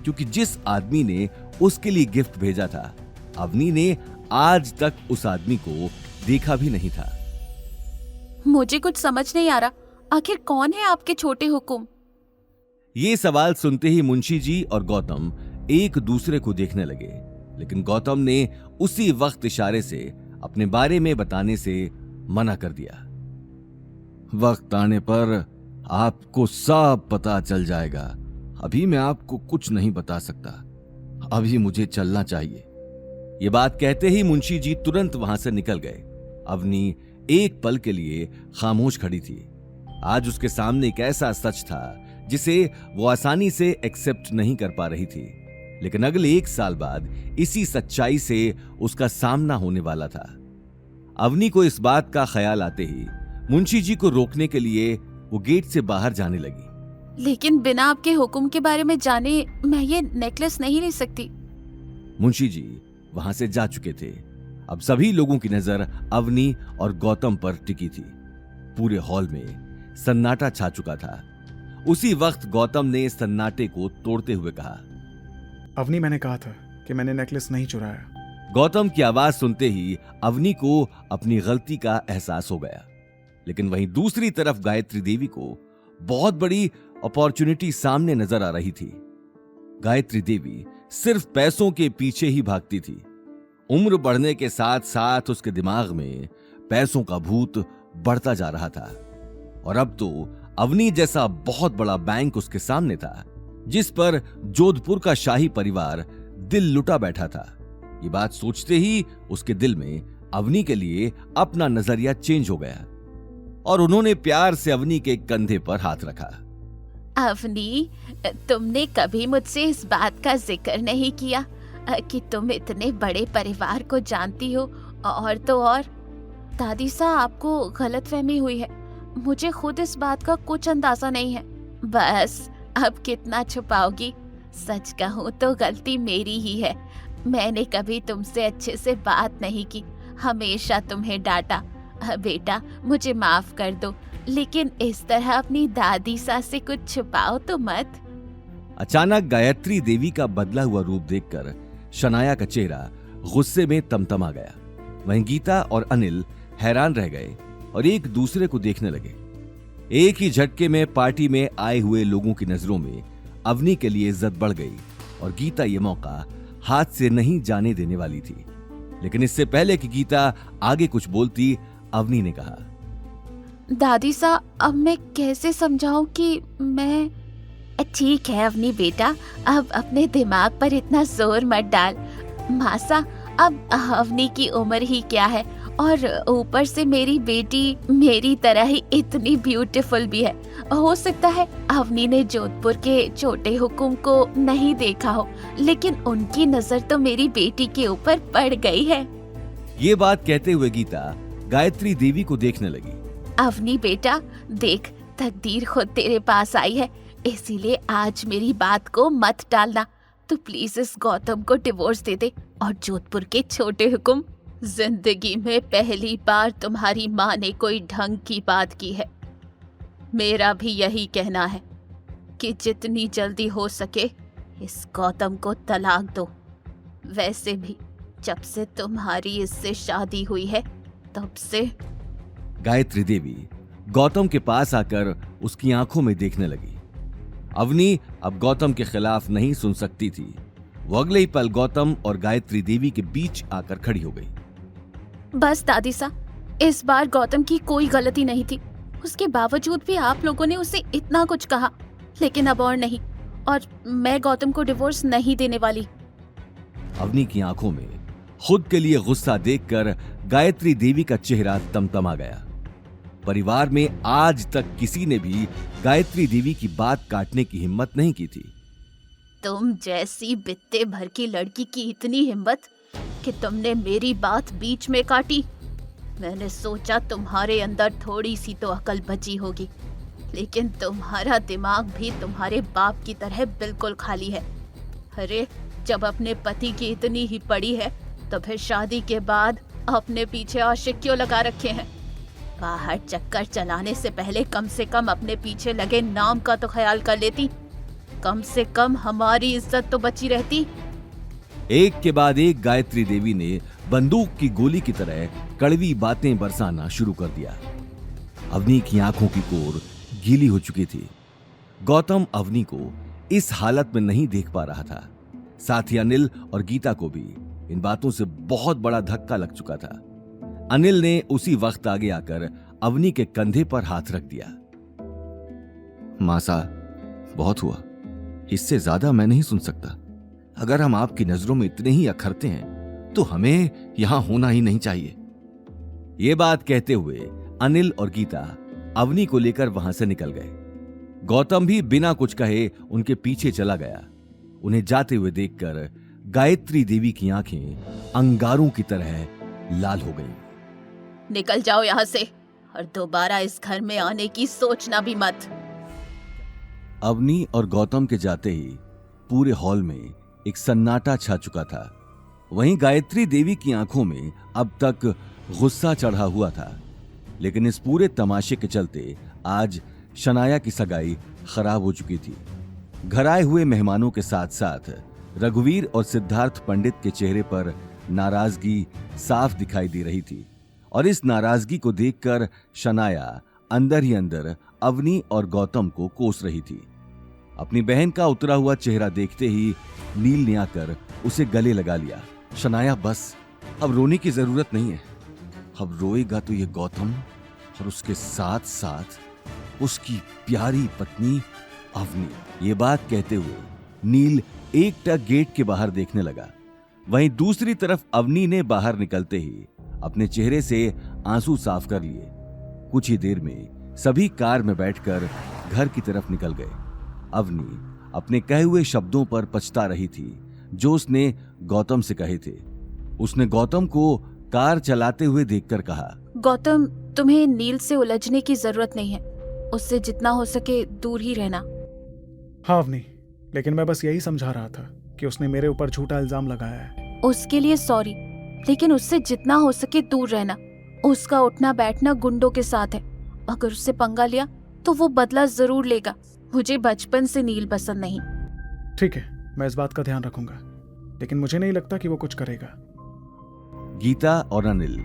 Speaker 11: क्योंकि जिस आदमी ने उसके लिए गिफ्ट भेजा था, अवनी ने आज तक उस आदमी को देखा भी नहीं था।
Speaker 12: मुझे कुछ समझ नहीं आ रहा, आखिर कौन है आपके छोटे हुकुम?
Speaker 11: ये सवाल सुनते ही मुंशी जी और गौतम एक दूसरे को देखने लगे, लेकिन गौतम ने उसी वक्त इशारे से अपने बारे में बताने से मना कर दिया। वक्त आने पर आपको सब पता चल जाएगा, अभी मैं आपको कुछ नहीं बता सकता, अभी मुझे चलना चाहिए। ये बात कहते ही मुंशी जी तुरंत वहां से निकल गए। अवनी एक पल के लिए खामोश खड़ी थी। आज उसके सामने एक ऐसा सच था जिसे वो आसानी से एक्सेप्ट नहीं कर पा रही थी, लेकिन अगले 1 साल बाद इसी सच्चाई से उसका सामना होने वाला था। अवनी को इस बात का ख्याल आते ही मुंशी जी को रोकने के लिए वो गेट से बाहर जाने लगी।
Speaker 12: लेकिन बिना आपके हुक्म के बारे में जाने मैं ये नेकलेस नहीं ले सकती।
Speaker 11: मुंशी जी वहां से जा चुके थे। अब सभी लोगों की नजर अवनी और गौतम पर टिकी थी। पूरे हॉल में सन्नाटा छा चुका था। उसी वक्त गौतम ने सन्नाटे को तोड़ते हुए कहा,
Speaker 13: अवनी, मैंने कहा था कि मैंने नेकलेस नहीं चुराया।
Speaker 11: गौतम की आवाज सुनते ही अवनी को अपनी गलती का एहसास हो गया, लेकिन वहीं दूसरी तरफ गायत्री देवी को बहुत बड़ी अपॉर्चुनिटी सामने नजर आ रही थी। गायत्री देवी सिर्फ पैसों के पीछे ही भागती थी। उम्र बढ़ने के साथ साथ उसके दिमाग में पैसों का भूत बढ़ता जा रहा था, और अब तो अवनी जैसा बहुत बड़ा बैंक उसके सामने था, जिस पर जोधपुर का शाही परिवार दिल लुटा बैठा था। ये बात सोचते ही उसके दिल में अवनी के लिए अपना नजरिया चेंज हो गया, और उन्होंने प्यार से अवनी के कंधे पर हाथ रखा।
Speaker 12: अवनी, तुमने कभी मुझसे इस बात का जिक्र नहीं किया कि तुम इतने बड़े परिवार को जानती हो, और तो और दादी सा आपको गलतफहमी हुई है। मुझे खुद इस बात का कुछ अंदाजा नहीं है। बस अब कितना छुपाओगी? सच कहूँ तो गलती मेरी ही है। मैंने कभी तुमसे अच्छे से बात नहीं की, हमेशा तुम्हें डांटा। बेटा, मुझे माफ कर दो, लेकिन इस तरह अपनी दादी सा से कुछ छुपाओ तो मत।
Speaker 11: अचानक गायत्री देवी का बदला हुआ रूप देखकर शनाया का चेहरा गुस्से में तमतमा गया। वहीं गीता और अनिल हैरान रह गए और एक दूसरे को देखने लगे। एक ही झटके में पार्टी में आए हुए लोगों की नजरों में अवनी के लिए इज्जत बढ़ गई, और गीता ये मौका हाथ से नहीं जाने देने वाली थी। लेकिन इससे पहले कि गीता आगे कुछ बोलती, अवनी ने कहा,
Speaker 12: दादी सा, अब मैं कैसे समझाऊं कि मैं... ठीक है अवनी बेटा, अब अपने दिमाग पर इतना जोर मत डाल। मासा, अब अवनी की उम्र ही क्या है, और ऊपर से मेरी बेटी मेरी तरह ही इतनी ब्यूटीफुल भी है। हो सकता है अवनी ने जोधपुर के छोटे हुकुम को नहीं देखा हो, लेकिन उनकी नजर तो मेरी बेटी के ऊपर पड़ गई है।
Speaker 11: ये बात कहते हुए गीता गायत्री देवी को देखने लगी।
Speaker 12: अवनी बेटा, देख, तकदीर खुद तेरे पास आई है, इसीलिए आज मेरी बात को मत टालना। तो प्लीज इस गौतम को डिवोर्स दे दे, और जोधपुर के छोटे हुकुम, जिंदगी में पहली बार तुम्हारी माँ ने कोई ढंग की बात की है। मेरा भी यही कहना है कि जितनी जल्दी हो सके इस गौतम को तलाक दो। वैसे भी जब से तुम्हारी इससे शादी हुई है तब से...
Speaker 11: गायत्री देवी गौतम के पास आकर उसकी आंखों में देखने लगी। अवनी अब गौतम के खिलाफ नहीं सुन सकती थी। वो अगले ही पल गौतम और गायत्री देवी के बीच आकर खड़ी हो गई।
Speaker 12: बस दादी सा, इस बार गौतम की कोई गलती नहीं थी। उसके बावजूद भी आप लोगों ने उसे इतना कुछ कहा, लेकिन अब और नहीं, और मैं गौतम को डिवोर्स नहीं देने वाली।
Speaker 11: अवनी की आंखों में खुद के लिए गुस्सा देखकर गायत्री देवी का चेहरा तमतमा गया। परिवार में आज तक किसी ने भी गायत्री देवी की बात काटने की हिम्मत नहीं की थी।
Speaker 12: तुम जैसी बित्ते भर की लड़की की इतनी हिम्मत कि तुमने मेरी बात बीच में काटी। मैंने सोचा तुम्हारे अंदर थोड़ी सी तो अकल बची होगी, लेकिन तुम्हारा दिमाग भी तुम्हारे बाप की तरह बिल्कुल खाली है। अरे जब अपने पति की इतनी ही पड़ी है तो फिर शादी के बाद अपने पीछे आशिक क्यों लगा रखे हैं? बाहर चक्कर चलाने से पहले कम से कम अपने पीछे लगे नाम का तो ख्याल कर लेती। कम से कम हमारी इज्जत तो बची रहती।
Speaker 11: एक के बाद एक गायत्री देवी ने बंदूक की गोली की तरह कड़वी बातें बरसाना शुरू कर दिया। अवनी की आंखों की कोर गीली हो चुकी थी। गौतम अवनी को इस हालत में नहीं देख पा रहा था। साथ ही अनिल और गीता को भी इन बातों से बहुत बड़ा धक्का लग चुका था। अनिल ने उसी वक्त आगे आकर अवनी के कंधे पर हाथ रख दिया। मासा, बहुत हुआ, इससे ज्यादा मैं नहीं सुन सकता। अगर हम आपकी नजरों में इतने ही अखरते हैं तो हमें यहां होना ही नहीं चाहिए। ये बात कहते हुए अनिल और गीता अवनी को लेकर वहां से निकल गए। गौतम भी बिना कुछ कहे उनके पीछे चला गया। उन्हें जाते हुए देखकर गायत्री देवी की आंखें अंगारों की तरह लाल हो गईं।
Speaker 12: निकल जाओ यहाँ से और दोबारा इस घर में आने की सोचना भी मत।
Speaker 11: अवनी और गौतम के जाते ही पूरे हॉल में एक सन्नाटा छा चुका था। वहीं गायत्री देवी की आंखों में अब तक गुस्सा चढ़ा हुआ था, लेकिन इस पूरे तमाशे के चलते आज शनाया की सगाई खराब हो चुकी थी। घर आए हुए मेहमानों के साथ साथ रघुवीर और सिद्धार्थ पंडित के चेहरे पर नाराजगी साफ दिखाई दे रही थी और इस नाराजगी को देखकर शनाया अंदर ही अंदर अवनी और गौतम को कोस रही थी। अपनी बहन का उतरा हुआ चेहरा देखते ही नील ने आकर उसे गले लगा लिया। शनाया, बस, अब रोने की जरूरत नहीं है। अब रोएगा तो ये गौतम और उसके साथ साथ उसकी प्यारी पत्नी अवनी। ये बात कहते हुए नील एकटक गेट के बाहर देखने लगा। वहीं दूसरी तरफ अवनी ने बाहर निकलते ही अपने चेहरे से आंसू साफ कर लिए। कुछ ही देर में सभी कार में बैठकर घर की तरफ निकल गए। अवनी अपने कहे हुए शब्दों पर पछता रही थी जो उसने गौतम से कहे थे। उसने गौतम को कार चलाते हुए देखकर कहा,
Speaker 12: गौतम, तुम्हें नील से उलझने की जरूरत नहीं है। उससे जितना हो सके दूर ही रहना।
Speaker 13: हाँ अवनी, लेकिन मैं बस यही समझा रहा था कि उसने मेरे ऊपर झूठा इल्जाम लगाया है।
Speaker 12: उसके लिए सॉरी, लेकिन उससे जितना हो सके दूर रहना। उसका उठना बैठना गुंडों के साथ है। अगर उससे पंगा लिया तो वो बदला जरूर लेगा। मुझे बचपन से नील पसंद नहीं।
Speaker 13: ठीक है, मैं इस बात का ध्यान रखूंगा, लेकिन मुझे नहीं लगता कि वो कुछ करेगा।
Speaker 11: गीता और अनिल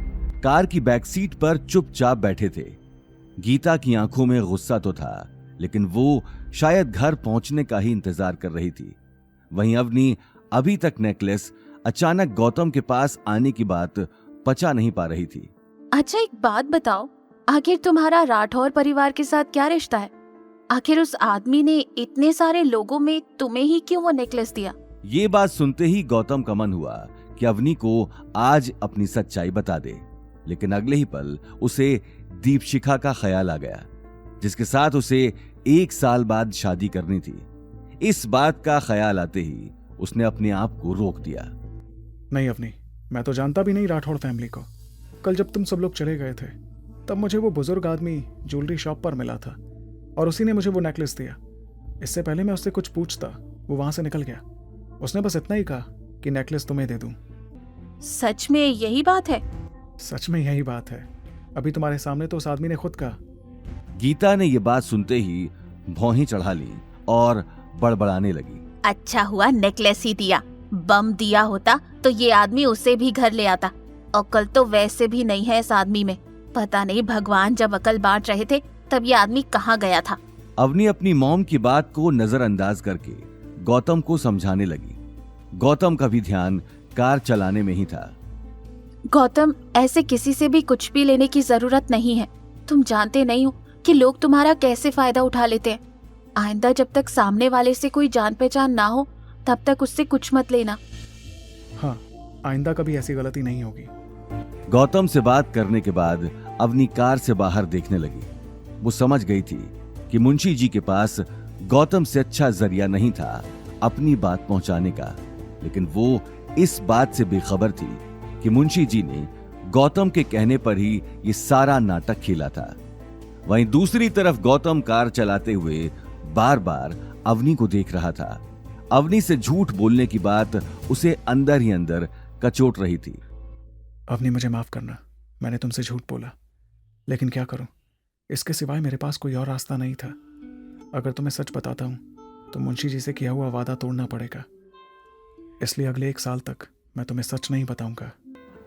Speaker 11: कार की बैक सीट पर चुपचाप बैठे थे। गीता की आंखों में गुस्सा तो था, लेकिन वो शायद घर पहुंचने का ही इंतजार कर रही थी। वहीं अवनी अभी तक नेकलेस अचानक गौतम के पास आने की बात पचा नहीं पा रही थी।
Speaker 12: अच्छा, एक बात बताओ, आखिर तुम्हारा राठौर परिवार के साथ क्या रिश्ता है? आखिर उस आदमी ने इतने सारे लोगों में तुम्हें ही क्यों वो नेकलेस दिया?
Speaker 11: ये बात सुनते ही गौतम का मन हुआ कि अवनी को आज अपनी सच्चाई बता दे, लेकिन अगले ही पल उसे दीपशिखा का ख्याल आ गया, जिसके साथ उसे 1 साल बाद शादी करनी थी। इस बात का ख्याल आते ही उसने अपने आप को रोक दिया।
Speaker 13: नहीं अवनी, मैं तो जानता भी नहीं राठौड़ फैमिली को। कल जब तुम सब लोग चले गए थे तब मुझे वो बुजुर्ग आदमी ज्वेलरी शॉप पर मिला था और उसी ने मुझे वो नेकलेस दिया। इससे पहले मैं उससे कुछ पूछता, वो वहां से निकल गया। उसने बस इतना ही कहा कि नेकलेस तुम्हें दे दूं।
Speaker 12: सच में यही बात है?
Speaker 13: सच में यही बात है। अभी तुम्हारे सामने तो उस आदमी ने खुद कहा।
Speaker 11: गीता ने ये बात सुनते ही भौहें चढ़ा ली और बड़बड़ाने लगी।
Speaker 12: अच्छा हुआ नेकलेस ही दिया। बम दिया होता तो ये आदमी उसे भी घर ले आता। अकल तो वैसे भी नहीं है इस आदमी में। पता नहीं भगवान जब अकल बांट रहे थे तब ये आदमी कहाँ गया था।
Speaker 11: अवनी अपनी मॉम की बात को नजरअंदाज करके गौतम को समझाने लगी। गौतम का भी ध्यान कार चलाने में ही था।
Speaker 12: गौतम, ऐसे किसी से भी कुछ भी लेने की जरूरत नहीं है। तुम जानते नहीं हो कि लोग तुम्हारा कैसे फायदा उठा लेते हैं। आइंदा जब तक सामने वाले से कोई जान पहचान ना हो तब तक उससे कुछ मत लेना।
Speaker 13: हाँ, आइंदा कभी ऐसी गलती नहीं होगी।
Speaker 11: गौतम से बात करने के बाद अवनी कार से बाहर देखने लगी। वो समझ गई थी कि मुंशी जी के पास गौतम से अच्छा जरिया नहीं था अपनी बात पहुंचाने का, लेकिन वो इस बात से बेखबर थी कि मुंशी जी ने गौतम के कहने पर ही ये सारा नाटक खेला था। वहीं दूसरी तरफ गौतम कार चलाते हुए बार बार अवनी को देख रहा था अवनी से झूठ बोलने की बात उसे अंदर ही अंदर कचोट रही थी।
Speaker 13: अवनी, मुझे माफ करना, मैंने तुमसे झूठ बोला, लेकिन क्या करूं, इसके सिवाय मेरे पास कोई और रास्ता नहीं था। अगर तुम्हें सच बताता हूं तो मुंशी जी से किया हुआ वादा तोड़ना पड़ेगा, इसलिए अगले 1 साल तक मैं तुम्हें सच नहीं बताऊंगा।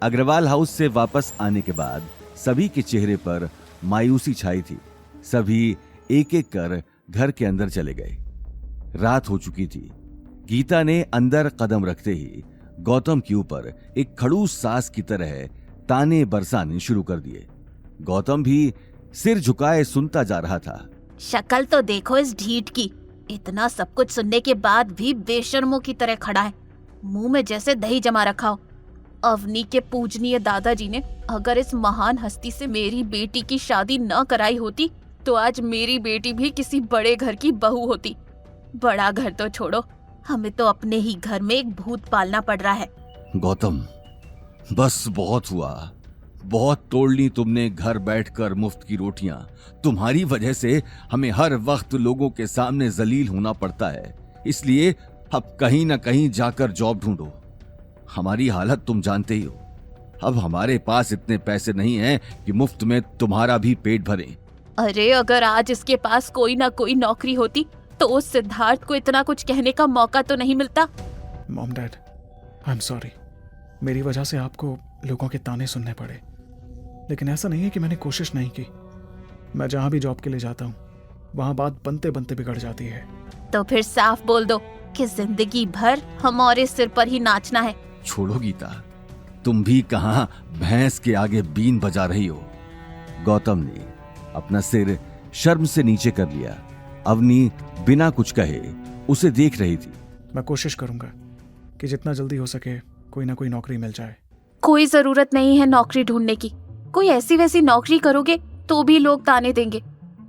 Speaker 11: अग्रवाल हाउस से वापस आने के बाद सभी के चेहरे पर मायूसी छाई थी। सभी एक एक कर घर के अंदर चले गए। रात हो चुकी थी। गीता ने अंदर कदम रखते ही गौतम के ऊपर एक खड़ूस सास की तरह ताने बरसाने शुरू कर दिए। गौतम भी सिर झुकाए सुनता जा रहा था।
Speaker 12: शक्ल तो देखो इस ढीठ की, इतना सब कुछ सुनने के बाद भी बेशर्मों की तरह खड़ा है, मुंह में जैसे दही जमा रखा हो। अवनी के पूजनीय दादाजी ने अगर इस महान हस्ती से मेरी बेटी की शादी न कराई होती तो आज मेरी बेटी भी किसी बड़े घर की बहू होती। बड़ा घर तो छोड़ो, हमें तो अपने ही घर में एक भूत पालना पड़ रहा है।
Speaker 11: गौतम, बस बहुत हुआ, बहुत तोड़ ली तुमने घर बैठकर मुफ्त की रोटियां। तुम्हारी वजह से हमें हर वक्त लोगों के सामने जलील होना पड़ता है, इसलिए अब कहीं ना कहीं जाकर जॉब ढूंढो। हमारी हालत तुम जानते ही हो। अब हमारे पास इतने पैसे नहीं हैं कि मुफ्त में तुम्हारा भी पेट भरे।
Speaker 12: अरे अगर आज इसके पास कोई ना कोई नौकरी होती तो उस सिद्धार्थ को इतना कुछ कहने का मौका तो नहीं मिलता।
Speaker 13: Mom dad, I am sorry, मेरी वजह से आपको लोगों के ताने सुनने पड़े, लेकिन ऐसा नहीं है कि मैंने कोशिश नहीं की। मैं जहां भी जॉब के लिए जाता हूं वहां बात बनते बनते बिगड़ जाती है।
Speaker 12: तो फिर साफ बोल दो कि जिंदगी भर हमारे सिर पर ही नाचना है।
Speaker 11: छोड़ो गीता, तुम भी कहां भैंस के आगे बीन बजा रही हो। गौतम ने अपना सिर शर्म से नीचे कर लिया। अवनी बिना कुछ कहे उसे देख रही थी।
Speaker 13: मैं कोशिश करूंगा कि जितना जल्दी हो सके कोई ना कोई नौकरी मिल जाए।
Speaker 12: कोई जरूरत नहीं है नौकरी ढूंढने की, कोई ऐसी वैसी नौकरी करोगे तो भी लोग ताने देंगे,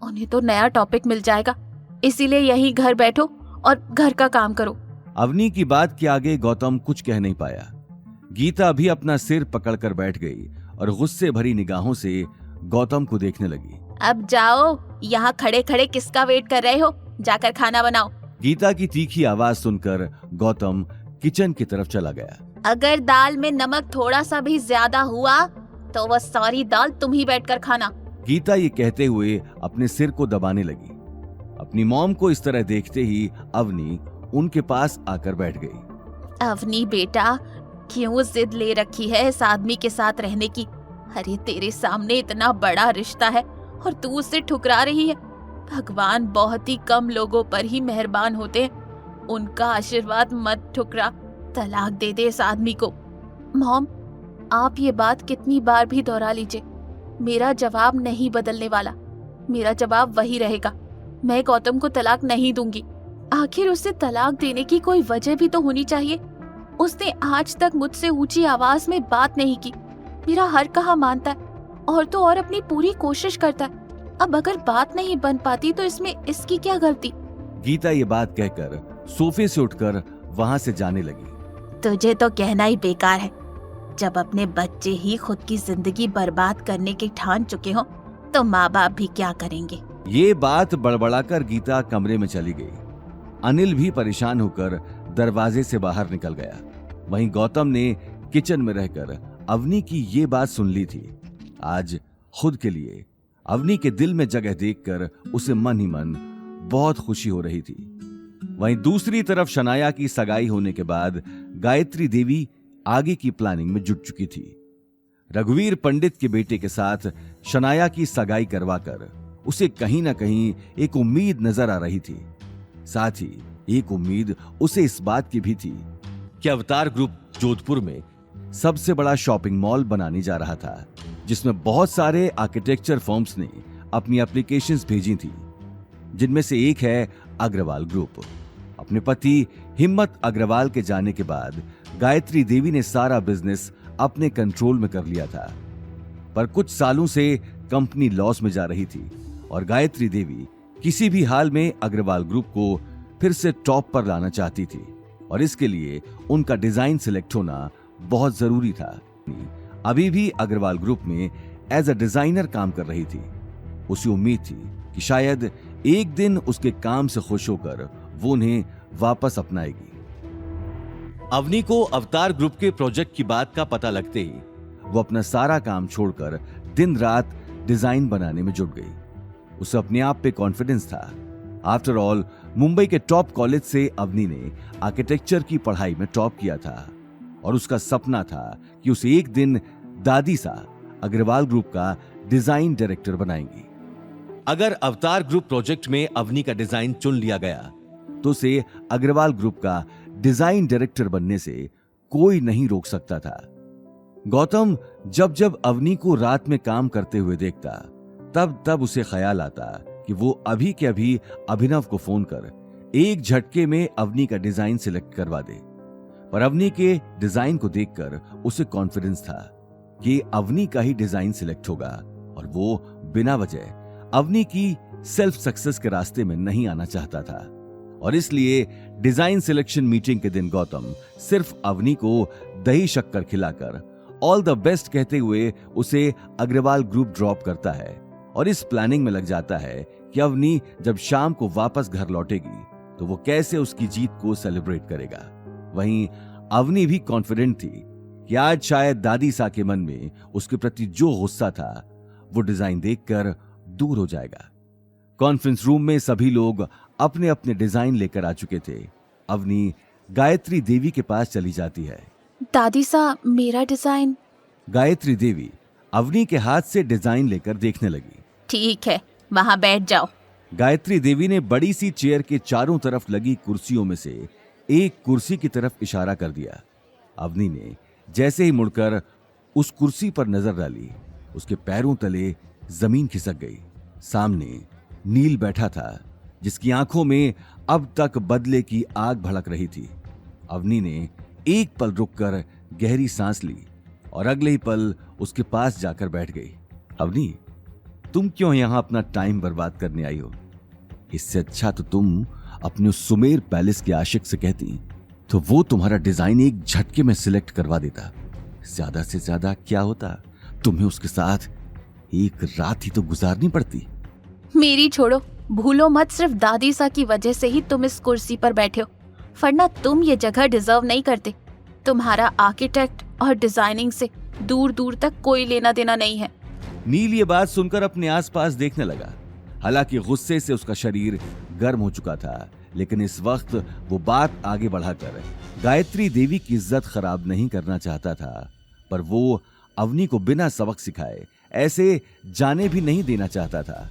Speaker 12: उन्हें तो नया टॉपिक मिल जाएगा। इसीलिए यहीं घर बैठो और घर का काम करो।
Speaker 11: अवनी की बात के आगे गौतम कुछ कह नहीं पाया। गीता भी अपना सिर पकड़कर बैठ गई और गुस्से भरी निगाहों से गौतम को देखने लगी।
Speaker 12: अब जाओ, यहाँ खड़े खड़े किसका वेट कर रहे हो, जाकर खाना बनाओ।
Speaker 11: गीता की तीखी आवाज सुनकर गौतम किचन की तरफ चला गया।
Speaker 12: अगर दाल में नमक थोड़ा सा भी ज्यादा हुआ तो वह सारी दाल तुम ही बैठकर खाना।
Speaker 11: गीता ये कहते हुए अपने सिर को दबाने लगी। अपनी मॉम को इस तरह देखते ही अवनी उनके पास आकर बैठ गई।
Speaker 12: अवनी बेटा, क्यों जिद ले रखी है इस आदमी के साथ रहने की? अरे तेरे सामने इतना बड़ा रिश्ता है और तू उसे ठुकरा रही है। भगवान बहुत ही कम लोगों पर ही मेहरबान होते हैं, उनका आशीर्वाद मत ठुकरा। तलाक दे दे इस आदमी को। मॉम, आप ये बात कितनी बार भी दोहरा लीजिए, मेरा जवाब नहीं बदलने वाला। मेरा जवाब वही रहेगा, मैं गौतम को तलाक नहीं दूंगी। आखिर उसे तलाक देने की कोई वजह भी तो होनी चाहिए। उसने आज तक मुझसे ऊंची आवाज में बात नहीं की, मेरा हर कहा मानता है और तो और अपनी पूरी कोशिश करता है। अब अगर बात नहीं बन पाती तो इसमें इसकी क्या गलती?
Speaker 11: गीता ये बात कहकर सोफे से उठकर वहां से जाने लगी।
Speaker 12: तुझे तो कहना ही बेकार है, जब अपने बच्चे ही खुद की जिंदगी बर्बाद करने के ठान चुके हो तो माँ बाप भी क्या करेंगे।
Speaker 11: ये बात बड़बड़ाकर गीता कमरे में चली गई। अनिल भी परेशान होकर दरवाजे से बाहर निकल गया। वहीं गौतम ने किचन में रहकर अवनी की ये बात सुन ली थी। आज खुद के लिए अवनी के दिल में जगह देखकर उसे मन ही मन बहुत खुशी हो रही थी। वहीं दूसरी तरफ शनाया की सगाई होने के बाद गायत्री देवी आगे की प्लानिंग में जुट चुकी थी। रघुवीर पंडित के बेटे के साथ शनाया की सगाई करवाकर उसे कहीं ना कहीं एक उम्मीद नजर आ रही थी। साथ ही एक उम्मीद उसे इस बात की भी थी कि अवतार ग्रुप जोधपुर में सबसे बड़ा शॉपिंग मॉल बनाने जा रहा था, जिसमें बहुत सारे आर्किटेक्चर फर्म्स ने अपनी एप्लीकेशंस भेजी थी, जिनमें से एक है अग्रवाल ग्रुप। अपने पति हिम्मत अग्रवाल के जाने के बाद गायत्री देवी ने सारा बिजनेस अपने कंट्रोल में कर लिया था, पर कुछ सालों से कंपनी लॉस में जा रही थी और गायत्री देवी किसी भी हाल में अग्रवाल ग्रुप को फिर से टॉप पर लाना चाहती थी और इसके लिए उनका डिजाइन सिलेक्ट होना बहुत जरूरी था। अभी भी अग्रवाल ग्रुप में एज अ डिजाइनर काम कर रही थी। उसे उम्मीद थी कि शायद एक दिन उसके काम से खुश होकर वो उन्हें वापस अपनाएगी। अवनी को अवतार ग्रुप के प्रोजेक्ट की बात का पता लगते ही वो अपना सारा काम छोड़कर दिन रात डिजाइन बनाने में जुट गई। उसे अपने आप पे कॉन्फिडेंस था। आफ्टर ऑल मुंबई के टॉप कॉलेज से अवनी ने आर्किटेक्चर की पढ़ाई में टॉप किया था और उसका सपना था कि उसे एक दिन दादी सा अग्रवाल ग्रुप का डिजाइन डायरेक्टर बनाएंगी। अगर अवतार ग्रुप प्रोजेक्ट में अवनी का डिजाइन चुन लिया गया तो उसे अग्रवाल ग्रुप का डिजाइन डायरेक्टर बनने से कोई नहीं रोक सकता था। गौतम जब जब अवनी को रात में काम करते हुए देखता तब तब उसे ख्याल आता कि वो अभी के अभी अभिनव को फोन कर एक झटके में अवनी का डिजाइन सिलेक्ट करवा दे। पर अवनी के डिजाइन को देखकर उसे कॉन्फिडेंस था कि अवनी का ही डिजाइन सिलेक्ट होगा और वो बिना वजह अवनी की सेल्फ सक्सेस के रास्ते में नहीं आना चाहता था। और इसलिए डिजाइन सिलेक्शन मीटिंग के दिन गौतम सिर्फ अवनी को दही शक्कर खिलाकर ऑल द बेस्ट कहते हुए उसे अग्रवाल ग्रुप ड्रॉप करता है और इस प्लानिंग में लग जाता है कि अवनी जब शाम को वापस घर लौटेगी तो वो कैसे उसकी जीत को सेलिब्रेट करेगा। वहीं अवनी भी कॉन्फिडेंट थी कि आज शायद दादी सा के मन में उसके प्रति जो गुस्सा था वो डिजाइन देखकर दूर हो जाएगा। कॉन्फ्रेंस रूम में सभी लोग अपने अपने डिजाइन लेकर आ चुके थे। अवनी गायत्री देवी के पास चली जाती है।
Speaker 12: दादी सा मेरा डिजाइन।
Speaker 11: गायत्री देवी अवनी के हाथ से डिजाइन लेकर देखने लगी।
Speaker 12: ठीक है, वहां बैठ जाओ।
Speaker 11: गायत्री देवी ने बड़ी सी चेयर के चारों तरफ लगी कुर्सियों में से एक कुर्सी की तरफ इशारा कर दिया। अवनी ने जैसे ही मुड़कर उस कुर्सी पर नजर डाली उसके पैरों तले जमीन खिसक गई। सामने नील बैठा था जिसकी आंखों में अब तक बदले की आग भड़क रही थी। अवनी ने एक पल रुककर गहरी सांस ली और अगले ही पल उसके पास जाकर बैठ गई। अवनी, तुम क्यों यहां अपना टाइम बर्बाद करने आई हो? इससे अच्छा तो तुम अपने उस सुमेर पैलेस के आशिक से कहती तो वो तुम्हारा डिजाइन एक झटके में सिलेक्ट करवा देता। ज्यादा से ज्यादा क्या होता, तुम्हें उसके साथ एक रात ही तो गुजारनी पड़ती।
Speaker 12: मेरी छोड़ो, भूलो मत सिर्फ दादी सा की वजह से ही तुम इस कुर्सी पर बैठे हो, वरना तुम ये जगह डिजर्व नहीं करते। तुम्हारा आर्किटेक्ट और डिजाइनिंग से दूर दूर तक कोई लेना देना नहीं है।
Speaker 11: नील ये बात सुनकर अपने आसपास देखने लगा। हालांकि गुस्से से उसका शरीर गर्म हो चुका था, लेकिन इस वक्त वो बात आगे बढ़ाकर गायत्री देवी की इज्जत खराब नहीं करना चाहता था, पर वो अवनी को बिना सबक सिखाए ऐसे जाने भी नहीं देना चाहता था।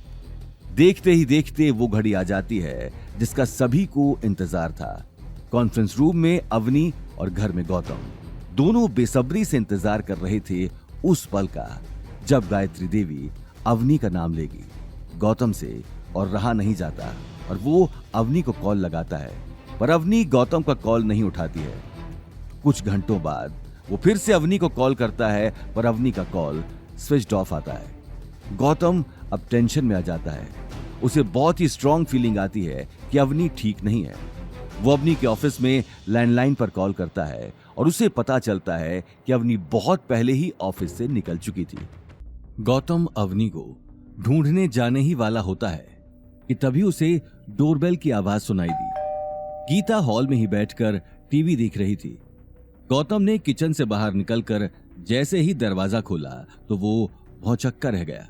Speaker 11: देखते ही देखते वो घड़ी आ जाती है जिसका सभी को इंतजार था। कॉन्फ्रेंस रूम में अवनी और घर में गौतम दोनों बेसब्री से इंतजार कर रहे थे उस पल का जब गायत्री देवी अवनी का नाम लेगी। गौतम से और रहा नहीं जाता और वो अवनी को कॉल लगाता है, पर अवनी गौतम का कॉल नहीं उठाती है। कुछ घंटों बाद वो फिर से अवनी को कॉल करता है, पर अवनी का कॉल स्विच्ड ऑफ आता है। गौतम अब टेंशन में आ जाता है। उसे बहुत ही स्ट्रांग फीलिंग आती है कि अवनी ठीक नहीं है। वो अवनी के ऑफिस में लैंडलाइन पर कॉल करता है और उसे पता चलता है कि अवनी बहुत पहले ही ऑफिस से निकल चुकी थी। गौतम अवनी को ढूंढने जाने ही वाला होता है कि तभी उसे डोरबेल की आवाज सुनाई दी। गीता हॉल में ही बैठकर टीवी देख रही थी। गौतम ने किचन से बाहर निकलकर जैसे ही दरवाजा खोला तो वो भौचक्का रह गया।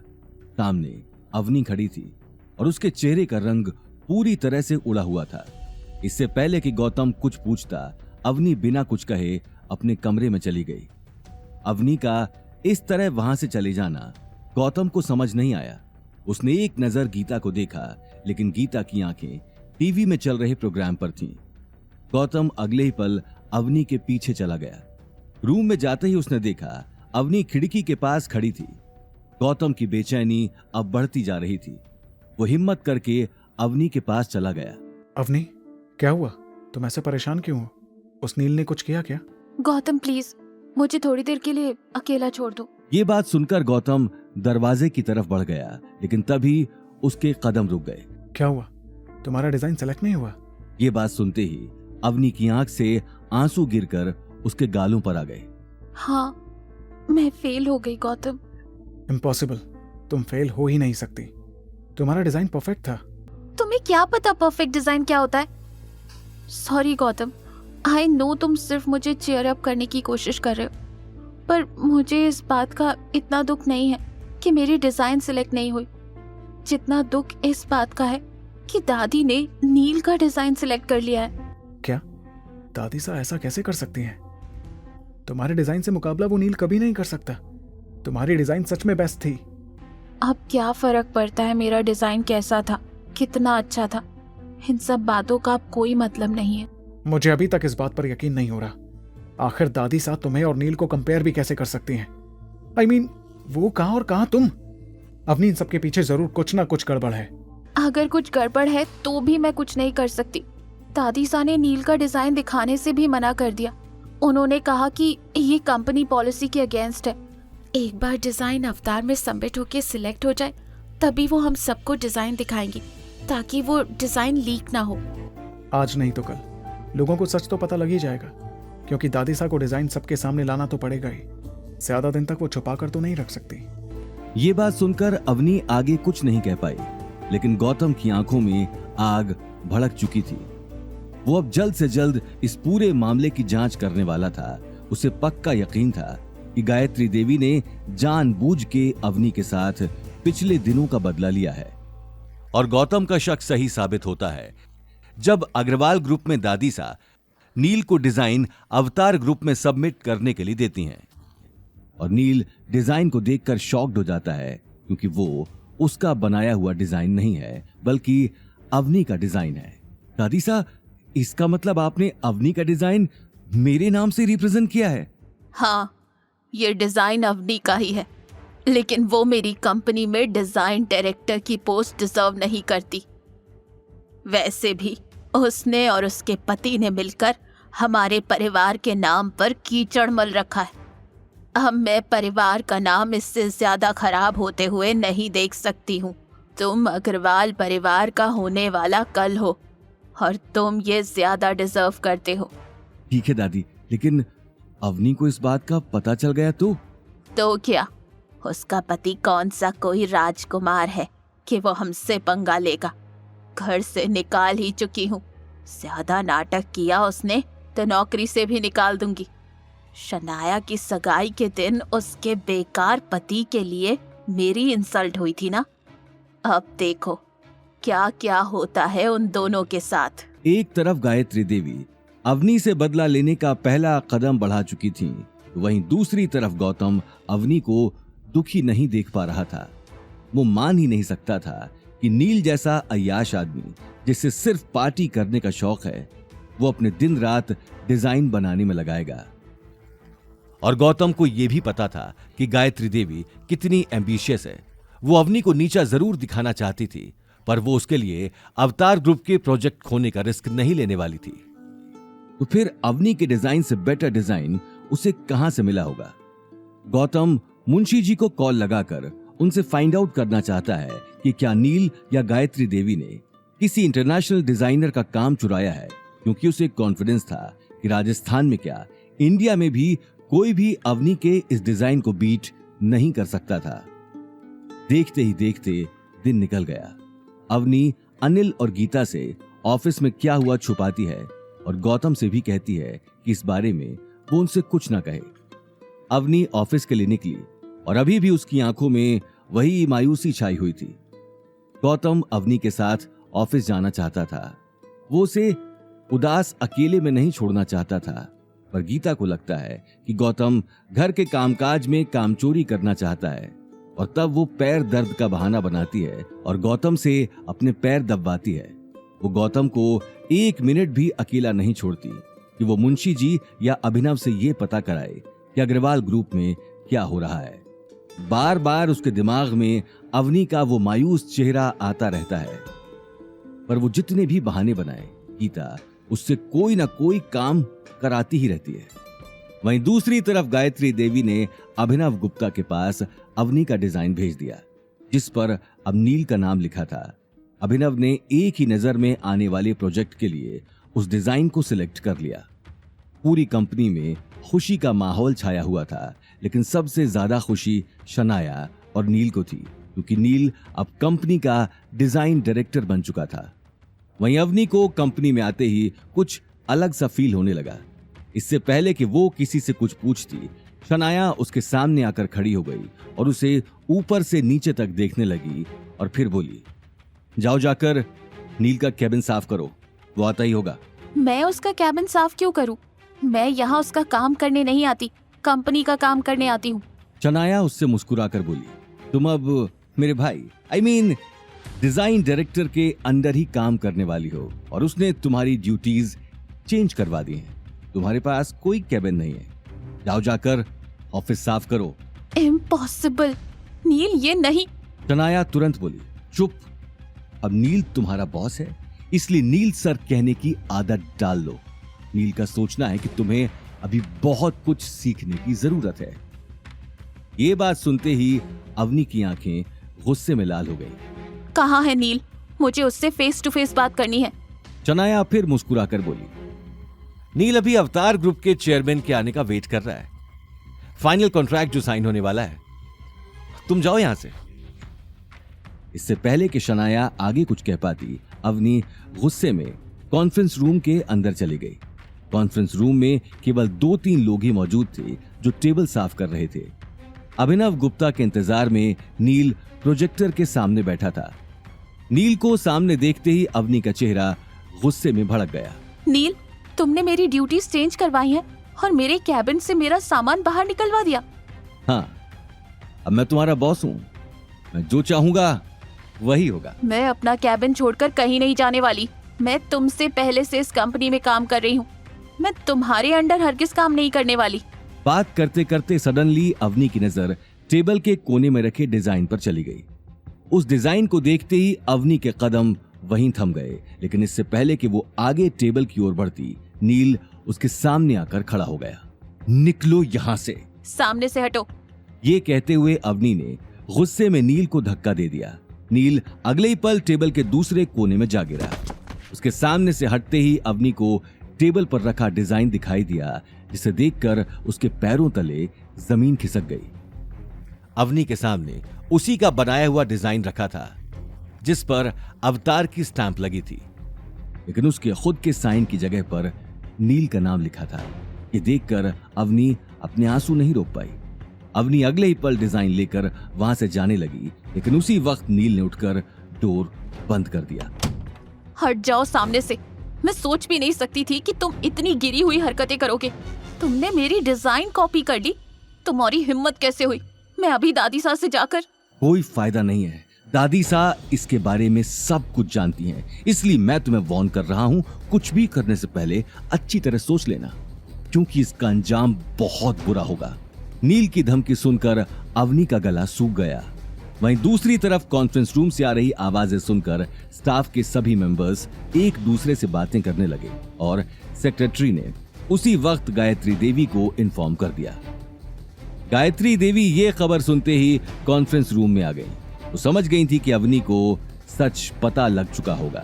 Speaker 11: सामने अवनी खड़ी थी और उसके चेहरे का रंग पूरी तरह से उड़ा हुआ था। इससे पहले कि गौतम कुछ पूछता, अवनी बिना कुछ कहे अपने कमरे में चली गई। अवनी का इस तरह वहां से चले जाना गौतम को समझ नहीं आया। उसने एक नजर गीता को देखा, लेकिन गीता की आंखें टीवी में चल रहे प्रोग्राम पर थीं। गौतम अगले ही पल अवनी के पीछे चला गया। रूम में जाते ही उसने देखा अवनी खिड़की के पास खड़ी थी। गौतम की बेचैनी अब बढ़ती जा रही थी। वो हिम्मत करके अवनी के पास चला गया।
Speaker 13: अवनी, क्या हुआ? तुम ऐसे परेशान क्यों हो? उस नील ने कुछ किया क्या?
Speaker 12: गौतम प्लीज मुझे थोड़ी देर के लिए अकेला छोड़ दो।
Speaker 11: ये बात सुनकर गौतम दरवाजे की तरफ बढ़ गया, लेकिन तभी उसके कदम रुक गए।
Speaker 13: क्या हुआ? तुम्हारा डिजाइन सेलेक्ट नहीं हुआ?
Speaker 11: ये बात सुनते ही अवनी की आंख से आंसू गिरकर उसके गालों पर आ गए।
Speaker 12: हाँ, मैं फेल हो गई गौतम।
Speaker 13: इम्पॉसिबल, तुम फेल हो ही नहीं सकती। तुम्हारा डिजाइन परफेक्ट था।
Speaker 12: तुम्हें क्या पता परफेक्ट डिजाइन क्या होता है? सॉरी गौतम, आई नो तुम सिर्फ मुझे चीयर अप करने की कोशिश कर रहे हो, पर मुझे इस बात का इतना दुख नहीं है कि मेरी डिजाइन सिलेक्ट नहीं हुई, जितना दुख इस बात का है कि दादी ने नील का डिजाइन सिलेक्ट कर लिया है।
Speaker 13: क्या दादी सा ऐसा कैसे कर सकती हैं? तुम्हारे डिजाइन से मुकाबला वो नील कभी नहीं कर सकता। तुम्हारी डिजाइन सच में बेस्ट थी।
Speaker 12: अब क्या फर्क पड़ता है मेरा डिजाइन कैसा था, कितना अच्छा था? इन सब बातों का अब कोई मतलब नहीं है।
Speaker 13: मुझे अभी तक इस बात पर यकीन नहीं हो रहा। आखिर दादी साहब तुम्हें और नील को कंपेयर भी कैसे कर सकती हैं? I mean, वो कहां और कहां तुम? अवनी, इन सबके पीछे जरूर कुछ ना कुछ गड़बड़ है।
Speaker 12: अगर कुछ गड़बड़ है तो भी मैं कुछ नहीं कर सकती। दादी सा ने नील का डिजाइन दिखाने से भी मना कर दिया। उन्होंने कहा कि ये कंपनी पॉलिसी के अगेंस्ट है। एक बार डिजाइन अवतार में सबमिट होके सिलेक्ट हो जाए तभी वो हम सबको डिजाइन दिखाएंगी, ताकि वो डिजाइन लीक ना हो।
Speaker 13: आज नहीं तो कल लोगों को सच तो पता लग ही जाएगा, क्योंकि दादी सा को डिजाइन सबके सामने लाना तो पड़ेगा ही। ज्यादा दिन तक वो छुपा कर तो नहीं रख सकती।
Speaker 11: ये बात सुनकर अवनी आगे कुछ नहीं कह पाई, लेकिन गौतम की आंखों में आग भड़क चुकी थी। वो अब जल्द से जल्द इस पूरे मामले की जांच करने वाला था। उसे पक्का यकीन था कि गायत्री देवी ने जानबूझ के अवनी के साथ पिछले दिनों का बदला लिया है। और गौतम का शक सही साबित होता है जब अग्रवाल ग्रुप में दादी सा नील को डिजाइन अवतार ग्रुप में सबमिट करने के लिए देती हैं। और नील डिजाइन को देखकर शॉक्ड हो जाता है, क्योंकि वो उसका बनाया हुआ डिजाइन नहीं है, बल्कि अवनी का डिजाइन है। दादी सा, इसका मतलब आपने अवनी का डिजाइन मेरे नाम से रिप्रेजेंट किया है?
Speaker 12: हाँ, ये डिजाइन अवनी का ही है, लेकिन वो मेरी कंपनी में डिजाइन डायरेक्टर की पोस्ट डिजर्व नहीं करती। वैसे भी उसने और उसके पति ने मिलकर हमारे परिवार के नाम पर कीचड़ मल रखा है। अब मैं परिवार का नाम इससे ज्यादा खराब होते हुए नहीं देख सकती हूँ। तुम अग्रवाल परिवार का होने वाला कल हो और तुम ये ज्यादा डिजर्व करते हो।
Speaker 11: ठीक है दादी, लेकिन अवनी को इस बात का पता चल गया तो
Speaker 12: क्या? उसका पति कौन सा कोई राजकुमार है कि वो हमसे पंगा लेगा? घर से निकाल ही चुकी हूँ। ज्यादा नाटक किया उसने तो नौकरी से भी निकाल दूंगी। शनाया की सगाई के दिन उसके बेकार पति के लिए मेरी इंसल्ट हुई थी ना। अब देखो क्या क्या होता है उन दोनों के साथ।
Speaker 11: एक तरफ गायत्री देवी अवनी से बदला लेने का पहला कदम बढ़ा चुकी थी, वहीं दूसरी तरफ गौतम अवनी को दुखी नहीं देख पा रहा था। वो मान ही नहीं सकता था कि नील जैसा अय्याश आदमी, जिसे सिर्फ पार्टी करने का शौक है, वो अपने दिन रात डिजाइन बनाने में लगाएगा। और गौतम को यह भी पता था कि गायत्री देवी कितनी एम्बिशियस है। वो अवनी को नीचा जरूर दिखाना चाहती थी, पर वो उसके लिए अवतार ग्रुप के प्रोजेक्ट खोने का रिस्क नहीं लेने वाली थी। तो फिर अवनी के डिजाइन से बेटर डिजाइन उसे कहां से मिला होगा? गौतम मुंशी जी को कॉल लगाकर उनसे फाइंड आउट करना चाहता है कि क्या नील या गायत्री देवी ने किसी इंटरनेशनल डिजाइनर का काम चुराया है, क्योंकि उसे कॉन्फिडेंस था कि राजस्थान में क्या इंडिया में भी कोई भी अवनी के इस डिजाइन को बीट नहीं कर सकता था। देखते ही देखते दिन निकल गया। अवनी अनिल और गीता से ऑफिस में क्या हुआ छुपाती है और गौतम से भी कहती है कि इस बारे में वो उनसे कुछ ना कहे। अवनी ऑफिस के लिए निकली और अभी भी उसकी आंखों में वही मायूसी छाई हुई थी। गौतम अवनी के साथ ऑफिस जाना चाहता था। वो उसे उदास अकेले में नहीं छोड़ना चाहता था, पर गीता को लगता है कि गौतम घर के कामकाज में कामचोरी करना चाहता है, और तब वो पैर दर्द का बहाना बनाती है और गौतम से अपने पैर दबवाती है। वो गौतम को 1 मिनट भी अकेला नहीं छोड़ती कि वो मुंशी जी या अभिनव से ये पता कराए कि अग्रवाल ग्रुप में क्या हो रहा है। बार बार उसके दिमाग में अवनी का वो मायूस चेहरा आता रहता है, पर वो जितने भी बहाने बनाए, गीता उससे कोई ना कोई काम कराती ही रहती है। वहीं दूसरी तरफ गायत्री देवी ने अभिनव गुप्ता के पास अवनी का डिजाइन भेज दिया, जिस पर अब नील का नाम लिखा था। अभिनव ने एक ही नजर में आने वाले प्रोजेक्ट के लिए उस डिजाइन को सिलेक्ट कर लिया। पूरी कंपनी में खुशी का माहौल छाया हुआ था, लेकिन सबसे ज्यादा खुशी शनाया और नील को थी, क्योंकि नील अब कंपनी का डिजाइन डायरेक्टर बन चुका था। वहीं अवनी को कंपनी में आते ही कुछ अलग सा फील होने लगा। इससे पहले कि वो किसी से कुछ पूछती, शनाया उसके सामने आकर खड़ी हो गई और उसे ऊपर से नीचे तक देखने लगी और फिर बोली, जाओ जाकर नील का कैबिन साफ करो, वो आता ही होगा।
Speaker 12: मैं उसका कैबिन साफ क्यों करूं? मैं यहाँ उसका काम करने नहीं आती, कंपनी का काम करने आती हूँ।
Speaker 11: शनाया उससे मुस्कुराकर बोली, तुम अब मेरे भाई डिजाइन डायरेक्टर के अंडर ही काम करने वाली हो और उसने तुम्हारी ड्यूटीज चेंज करवा दी हैं। तुम्हारे पास कोई कैबिन नहीं है, जाओ जाकर ऑफिस साफ करो।
Speaker 12: इम्पॉसिबल नील, ये नहीं।
Speaker 11: शनाया तुरंत बोली, चुप, अब नील तुम्हारा बॉस है, इसलिए नील सर कहने की आदत डाल लो। नील का सोचना है कि तुम्हें अभी बहुत कुछ सीखने की जरूरत है। ये बात सुनते ही अवनी की आंखें गुस्से में लाल हो गई।
Speaker 12: कहाँ है नील? मुझे उससे फेस टू फेस बात करनी है।
Speaker 11: शनाया फिर मुस्कुराकर बोली,
Speaker 14: नील अभी अवतार ग्रुप के चेयरमैन के आने का वेट कर रहा है। फाइनल कॉन्ट्रैक्ट जो साइन होने वाला है, तुम जाओ यहां से।
Speaker 11: इससे पहले कि शनाया आगे कुछ कह पाती, अवनी गुस्से में कॉन्फ्रेंस रूम के अंदर चली गई। कॉन्फ्रेंस रूम में केवल 2-3 लोग ही मौजूद थे जो टेबल साफ कर रहे थे। अभिनव गुप्ता के इंतजार में नील प्रोजेक्टर के सामने बैठा था। नील को सामने देखते ही अवनी का चेहरा गुस्से में भड़क गया।
Speaker 12: नील, तुमने मेरी ड्यूटीज चेंज करवाई हैं और मेरे कैबिन से मेरा सामान बाहर निकलवा दिया।
Speaker 11: हाँ, अब मैं तुम्हारा बॉस हूँ, मैं जो चाहूंगा वही होगा।
Speaker 12: मैं अपना कैबिन छोड़कर कहीं नहीं जाने वाली। मैं तुमसे पहले से इस कंपनी में काम कर रही हूँ। मैं तुम्हारे अंडर हरगिज काम नहीं करने वाली।
Speaker 11: बात करते करते सडनली अवनी की नजर टेबल के कोने में रखे डिजाइन पर चली गई। उस डिजाइन को देखते ही अवनी के कदम वहीं थम गए, लेकिन इससे पहले कि वो आगे टेबल की ओर बढ़ती, नील उसके सामने आकर खड़ा हो गया। निकलो यहां से,
Speaker 12: सामने से हटो।
Speaker 11: ये कहते हुए अवनी ने गुस्से में नील को धक्का दे दिया। नील अगले ही पल टेबल के दूसरे कोने में जा गिरा। उसके सामने से हटते ही अवनी को टेबल पर रखा डिजाइन दिखाई दिया, जिसे देखकर उसके पैरों तले जमीन खिसक गई।
Speaker 14: अवनी के सामने उसी का बनाया हुआ डिजाइन रखा था जिस पर अवतार की स्टैंप लगी थी,
Speaker 11: लेकिन उसके खुद के साइन की जगह पर नील का नाम लिखा था। ये देखकर अवनी अपने आंसू नहीं रोक पाई। अवनी अगले ही पल डिजाइन लेकर वहां से जाने लगी, लेकिन उसी वक्त नील ने उठकर डोर बंद कर दिया।
Speaker 12: हट जाओ सामने से। मैं सोच भी नहीं सकती थी कि तुम इतनी गिरी हुई हरकतें करोगे। तुमने मेरी डिजाइन कॉपी कर ली। तुम्हारी हिम्मत कैसे हुई? मैं अभी दादी सा से जाकर।
Speaker 11: कोई फायदा नहीं है, दादी सा इसके बारे में सब कुछ जानती हैं, इसलिए मैं तुम्हें वार्न कर रहा हूं, कुछ भी करने से पहले अच्छी तरह सोच लेना, क्योंकि इसका अंजाम बहुत बुरा होगा। नील की धमकी सुनकर अवनी का गला सूख गया। वहीं दूसरी तरफ कॉन्फ्रेंस रूम से आ रही आवाजें सुनकर स्टाफ के सभी मेंबर्स एक दूसरे से बातें करने लगे और सेक्रेटरी ने उसी वक्त गायत्री देवी को इन्फॉर्म कर दिया। गायत्री देवी ये खबर सुनते ही कॉन्फ्रेंस रूम में आ गई। वो समझ गई थी कि अवनी को सच पता लग चुका होगा।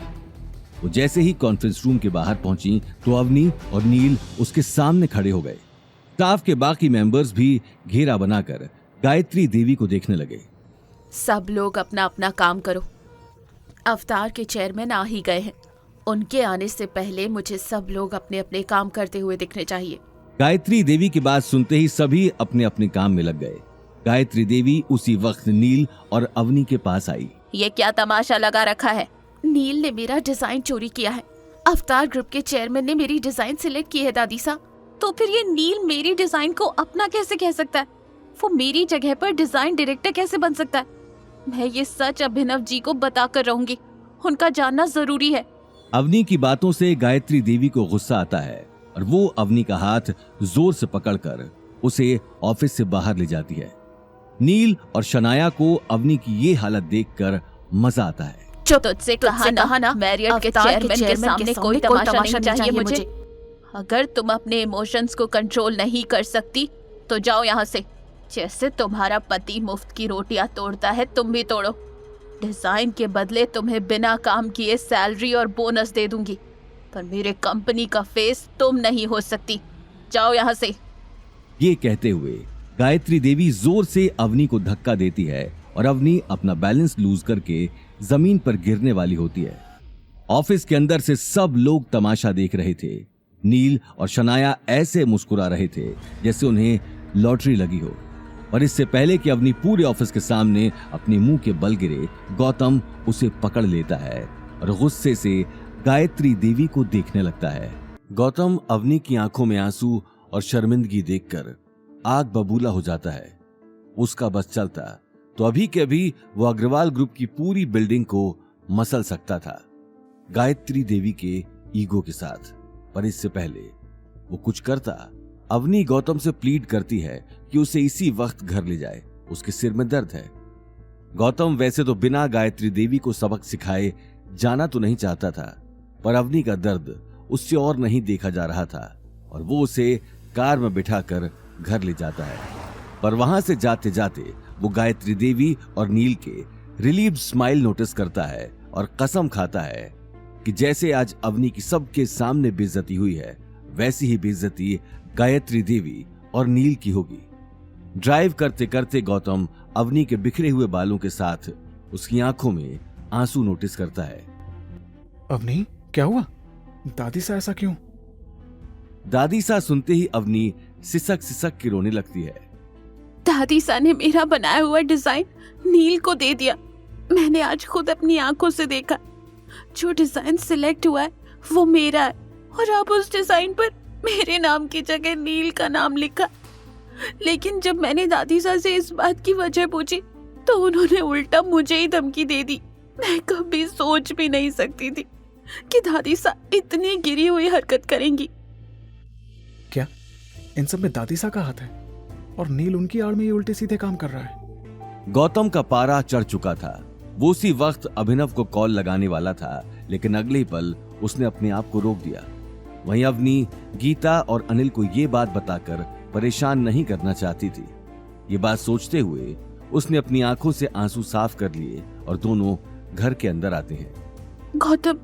Speaker 11: वो जैसे ही कॉन्फ्रेंस रूम के बाहर पहुंची तो अवनी और नील उसके सामने खड़े हो गए। स्टाफ के बाकी मेंबर्स भी घेरा बनाकर गायत्री देवी को देखने लगे।
Speaker 12: सब लोग अपना अपना काम करो। अवतार के चेयरमैन आ ही गए हैं। उनके आने से पहले मुझे सब लोग अपने अपने काम करते हुए दिखने चाहिए।
Speaker 11: गायत्री देवी की बात सुनते ही सभी अपने अपने काम में लग गए। गायत्री देवी उसी वक्त नील और अवनी के पास आई।
Speaker 12: ये क्या तमाशा लगा रखा है? नील ने मेरा डिजाइन चोरी किया है। अवतार ग्रुप के चेयरमैन ने मेरी डिजाइन सिलेक्ट की है दादी सा। तो फिर ये नील मेरी डिजाइन को अपना कैसे कह सकता है? वो मेरी जगह पर डिजाइन डायरेक्टर कैसे बन सकता है? मैं ये सच अभिनव जी को बताकर रहूंगी। उनका जानना जरूरी है।
Speaker 11: अवनी की बातों से गायत्री देवी को गुस्सा आता है और वो अवनी का हाथ जोर से पकड़कर उसे ऑफिस से बाहर ले जाती है। नील और शनाया को अवनी की ये हालत देखकर मजा आता है।
Speaker 12: तुझसे कहा ना मैरियट के चेयरमैन के सामने कोई तमाशा नहीं चाहिए मुझे। अगर तुम अपने इमोशंस को कंट्रोल नहीं कर सकती तो जाओ यहाँ से। जैसे तुम्हारा पति मुफ्त की रोटियां तोड़ता है तुम भी तोड़ो। डिजाइन के बदले तुम्हें बिना काम किए सैलरी और बोनस दे दूंगी, पर मेरे कंपनी का फेस तुम नहीं हो सकती। जाओ यहाँ से।
Speaker 11: ये कहते हुए गायत्री देवी जोर से अवनी को धक्का देती है और अवनी अपना बैलेंस लूज करके जमीन पर गिरने वाली होती है। ऑफिस के अंदर से सब लोग तमाशा देख रहे थे। नील और शनाया ऐसे मुस्कुरा रहे थे जैसे उन्हें लॉटरी लगी हो। और इससे पहले कि अवनी पूरे ऑफिस के सामने अपने मुंह के बल गिरे, गौतम उसे पकड़ लेता है और गुस्से से गायत्री देवी को देखने लगता है। गौतम अवनी की आंखों में आंसू और शर्मिंदगी देखकर आग बबूला हो जाता है। उसका बस चलता तो अभी के अभी वो अग्रवाल ग्रुप की पूरी बिल्डिंग को मसल सकता था, गायत्री देवी के ईगो के साथ। पर इससे पहले वो कुछ करता, अवनी गौतम से प्लीड करती है कि उसे इसी वक्त घर ले जाए, उसके सिर में दर्द है। गौतम वैसे तो बिना गायत्री देवी को सबक सिखाए जाना तो नहीं चाहता था, पर अवनी का दर्द उससे और नहीं देखा जा रहा था और वो उसे कार में बिठाकर घर ले जाता है। पर वहां से जाते जाते वो गायत्री देवी और नील के रिलीव्ड स्माइल नोटिस करता है और कसम खाता है कि जैसे आज अवनी की सबके सामने बेइज्जती हुई है, वैसी ही बेइज्जती गायत्री देवी और नील की होगी। ड्राइव करते करते गौतम अवनी के बिखरे हुए बालों के साथ उसकी आंखों में आंसू नोटिस करता है।
Speaker 13: अवनी, क्या हुआ? दादी सा ऐसा क्यों?
Speaker 11: दादी सा सुनते ही अवनी सिसक सिसक के रोने लगती है।
Speaker 12: दादी सा ने मेरा बनाया हुआ डिजाइन नील को दे दिया। मैंने आज खुद अपनी आंखों से देखा। जो डिजाइन सिलेक्ट हुआ है वो मेरा है और अब उस डिजाइन पर मेरे नाम की जगह नील का नाम लिखा। लेकिन जब मैंने दादी सा से इस बात की वजह पूछी तो उन्होंने उल्टा मुझे ही धमकी दे दी। मैं कभी सोच भी नहीं सकती थी कि दादी सा इतनी गिरी हुई हरकत करेंगी।
Speaker 13: क्या इन सब में दादी सा का हाथ है? और नील उनकी आड़ में ये उल्टे सीधे काम कर रहा है।
Speaker 11: गौतम का पारा चढ़ चुका था। वो उसी वक्त अभिनव को कॉल लगाने वाला था, लेकिन अगले ही पल उसने अपने आप को रोक दिया। वहीं अवनी गीता और अनिल को ये बात बताकर परेशान नहीं करना चाहती थी। ये बात सोचते हुए उसने अपनी आंखों से आंसू साफ कर लिए और दोनों घर के अंदर आते हैं।
Speaker 12: गौतम,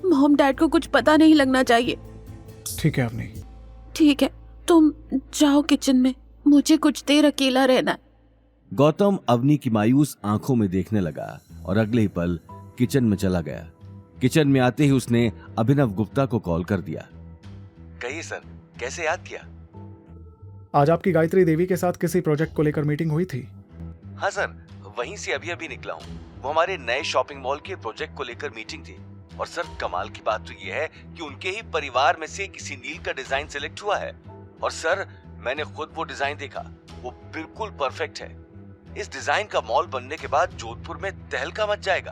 Speaker 12: मॉम डैड को कुछ पता नहीं लगना चाहिए।
Speaker 13: ठीक है अवनी।
Speaker 12: ठीक है, तुम जाओ किचन में, मुझे कुछ देर अकेला रहना है।
Speaker 11: गौतम अवनी की मायूस आंखों में देखने लगा और अगले ही पल किचन में चला गया। किचन में आते ही उसने अभिनव गुप्ता को कॉल कर दिया।
Speaker 14: कहिए सर, कैसे याद किया?
Speaker 13: आज आपकी गायत्री देवी के साथ किसी प्रोजेक्ट को लेकर मीटिंग हुई थी?
Speaker 14: हाँ सर, वहीं से अभी निकला हूँ। वो हमारे नए शॉपिंग मॉल के प्रोजेक्ट को लेकर मीटिंग थी। और सर, कमाल की बात तो ये है कि उनके ही परिवार में से किसी नील का डिजाइन सिलेक्ट हुआ है। और सर, मैंने खुद वो डिजाइन देखा, वो बिल्कुल परफेक्ट है। इस डिजाइन का मॉल बनने के बाद जोधपुर में तहलका मच जाएगा।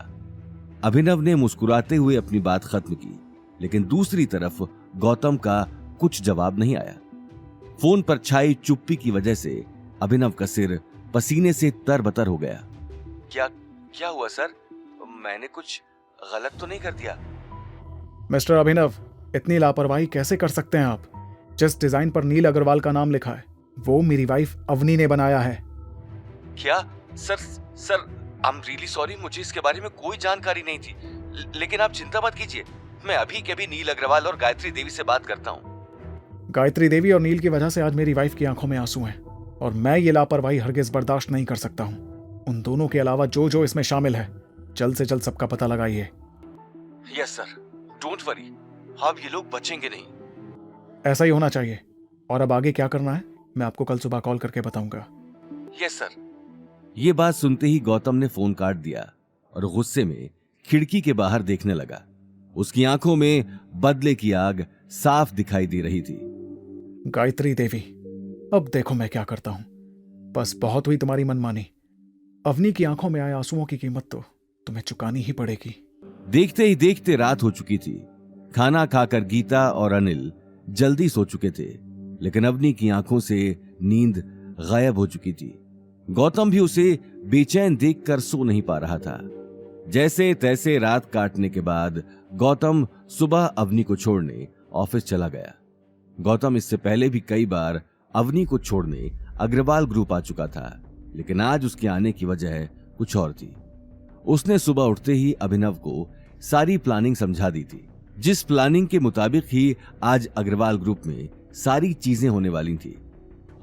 Speaker 11: अभिनव ने मुस्कुराते हुए अपनी बात खत्म की, लेकिन दूसरी तरफ गौतम का कुछ जवाब नहीं आया। फोन पर छाई चुप्पी की वजह से अभिनव का सिर पसीने से तरबतर हो गया।
Speaker 14: क्या हुआ सर? मैंने कुछ गलत तो नहीं कर दिया?
Speaker 13: मिस्टर अभिनव, इतनी लापरवाही कैसे कर सकते हैं आप? जिस डिजाइन पर नील अग्रवाल का नाम लिखा है वो मेरी वाइफ अवनी ने बनाया है।
Speaker 14: क्या? Sir, I am really sorry, मुझे इसके बारे में कोई जानकारी नहीं थी। लेकिन आप चिंता मत कीजिए, मैं अभी के अभी नील अग्रवाल और गायत्री देवी से बात करता हूँ।
Speaker 13: गायत्री देवी और नील की वजह से आज मेरी वाइफ की आंखों में आंसू हैं और मैं ये लापरवाही हरगिज बर्दाश्त नहीं कर सकता हूँ। उन दोनों के अलावा जो जो इसमें शामिल है, जल्द से जल्द सबका पता लगाइए।
Speaker 14: यस सर, डोंट वरी, अब ये लोग बचेंगे नहीं।
Speaker 13: ऐसा ही होना चाहिए। और अब आगे क्या करना है मैं आपको कल सुबह कॉल करके बताऊंगा।
Speaker 14: Yes sir.
Speaker 11: ये बात सुनते ही गौतम ने फोन काट दिया और गुस्से में खिड़की के बाहर देखने लगा। उसकी आंखों में बदले की आग साफ दिखाई दे रही थी।
Speaker 13: गायत्री देवी, अब देखो मैं क्या करता हूं। बस बहुत हुई तुम्हारी मनमानी। अवनी की आंखों में आए आंसुओं की कीमत तो तुम्हें चुकानी ही पड़ेगी।
Speaker 11: देखते ही देखते रात हो चुकी थी। खाना खाकर गीता और अनिल जल्दी सो चुके थे, लेकिन अवनी की आंखों से नींद गायब हो चुकी थी। गौतम भी उसे बेचैन देखकर सो नहीं पा रहा था। जैसे तैसे रात काटने के बाद गौतम सुबह अवनी को छोड़ने ऑफिस चला गया। गौतम इससे पहले भी कई बार अवनी को छोड़ने अग्रवाल ग्रुप आ चुका था, लेकिन आज उसके आने की वजह कुछ और थी। उसने सुबह उठते ही अभिनव को सारी प्लानिंग समझा दी थी। जिस प्लानिंग के मुताबिक ही आज अग्रवाल ग्रुप में सारी चीजें होने वाली थी।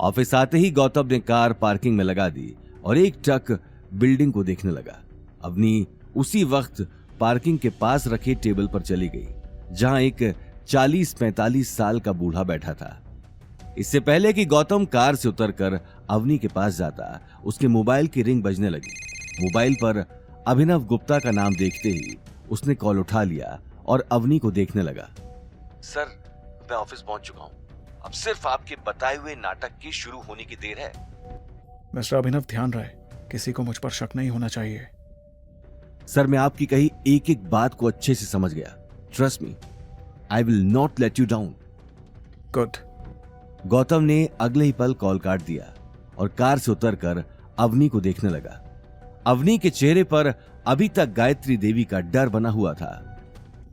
Speaker 11: ऑफिस आते ही गौतम ने कार पार्किंग में लगा दी और एक टक बिल्डिंग को देखने लगा। अवनी उसी वक्त पार्किंग के पास रखे टेबल पर चली गई, जहां एक 40-45 साल का बूढ़ा बैठा था। इससे पहले कि गौतम कार से उतरकर अवनी के पास जाता, उसके मोबाइल की रिंग बजने लगी। मोबाइल पर अभिनव गुप्ता का नाम देखते ही उसने कॉल उठा लिया और अवनी को देखने लगा।
Speaker 14: सर, मैं ऑफिस पहुंच चुका हूं। अब सिर्फ आपके बताए हुए नाटक की शुरू होने की देर है।
Speaker 13: मिस्टर अभिनव, ध्यान रहे, किसी को मुझ पर शक नहीं होना चाहिए।
Speaker 11: सर, मैं आपकी कही एक एक बात को अच्छे से समझ गया। Trust me, I will not let you down.
Speaker 13: Good.
Speaker 11: Gautam ने अगले ही पल कॉल काट दिया और कार से उतरकर अवनी को देखने लगा। अवनी के चेहरे पर अभी तक गायत्री देवी का डर बना हुआ था।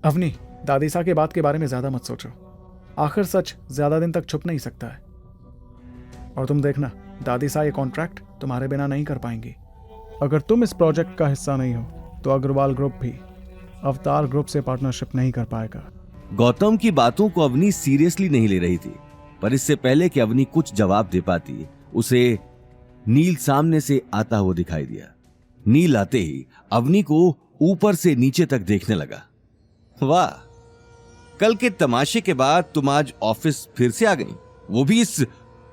Speaker 13: अवनी, दादीसा के बात के बारे में ज्यादा मत सोचो। आखिर सच ज्यादा दिन तक छुप नहीं सकता है। और तुम देखना, दादीसा ये कॉन्ट्रैक्ट तुम्हारे बिना नहीं कर पाएंगी। अगर तुम इस प्रोजेक्ट का हिस्सा नहीं हो तो अग्रवाल ग्रुप भी अवतार ग्रुप से पार्टनरशिप नहीं कर पाएगा।
Speaker 11: गौतम की बातों को अवनी सीरियसली नहीं ले रही थी, पर इससे पहले कि अवनी कुछ जवाब दे पाती, उसे नील सामने से आता हुआ दिखाई दिया। नील आते ही अवनी को ऊपर से नीचे तक देखने लगा। वाह, कल के तमाशे के बाद तुम आज ऑफिस फिर से आ गई, वो भी इस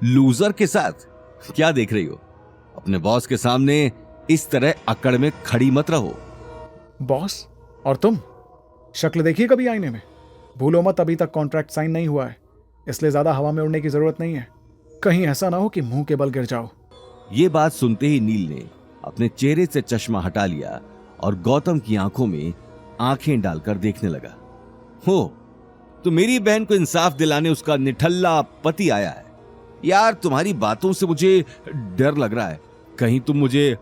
Speaker 11: लूजर के साथ। क्या देख रही हो? अपने बॉस के सामने इस तरह अकड़ में खड़ी मत रहो।
Speaker 13: बॉस? और तुम? शक्ल देखिए कभी आईने में। भूलो मत, अभी तक कॉन्ट्रैक्ट साइन नहीं हुआ है, इसलिए ज्यादा हवा में उड़ने की जरूरत नहीं है। कहीं ऐसा ना हो कि मुंह के बल गिर जाओ।
Speaker 11: ये बात सुनते ही नील ने अपने चेहरे से चश्मा हटा लिया और गौतम की आंखों में आंखें डालकर देखने लगा। हो, तो मेरी बहन को इंसाफ दिलाने उसका निठल्ला पति आया है। यार, तुम्हारी बातों से मुझे डर लग रहा है, कहीं तुम मुझे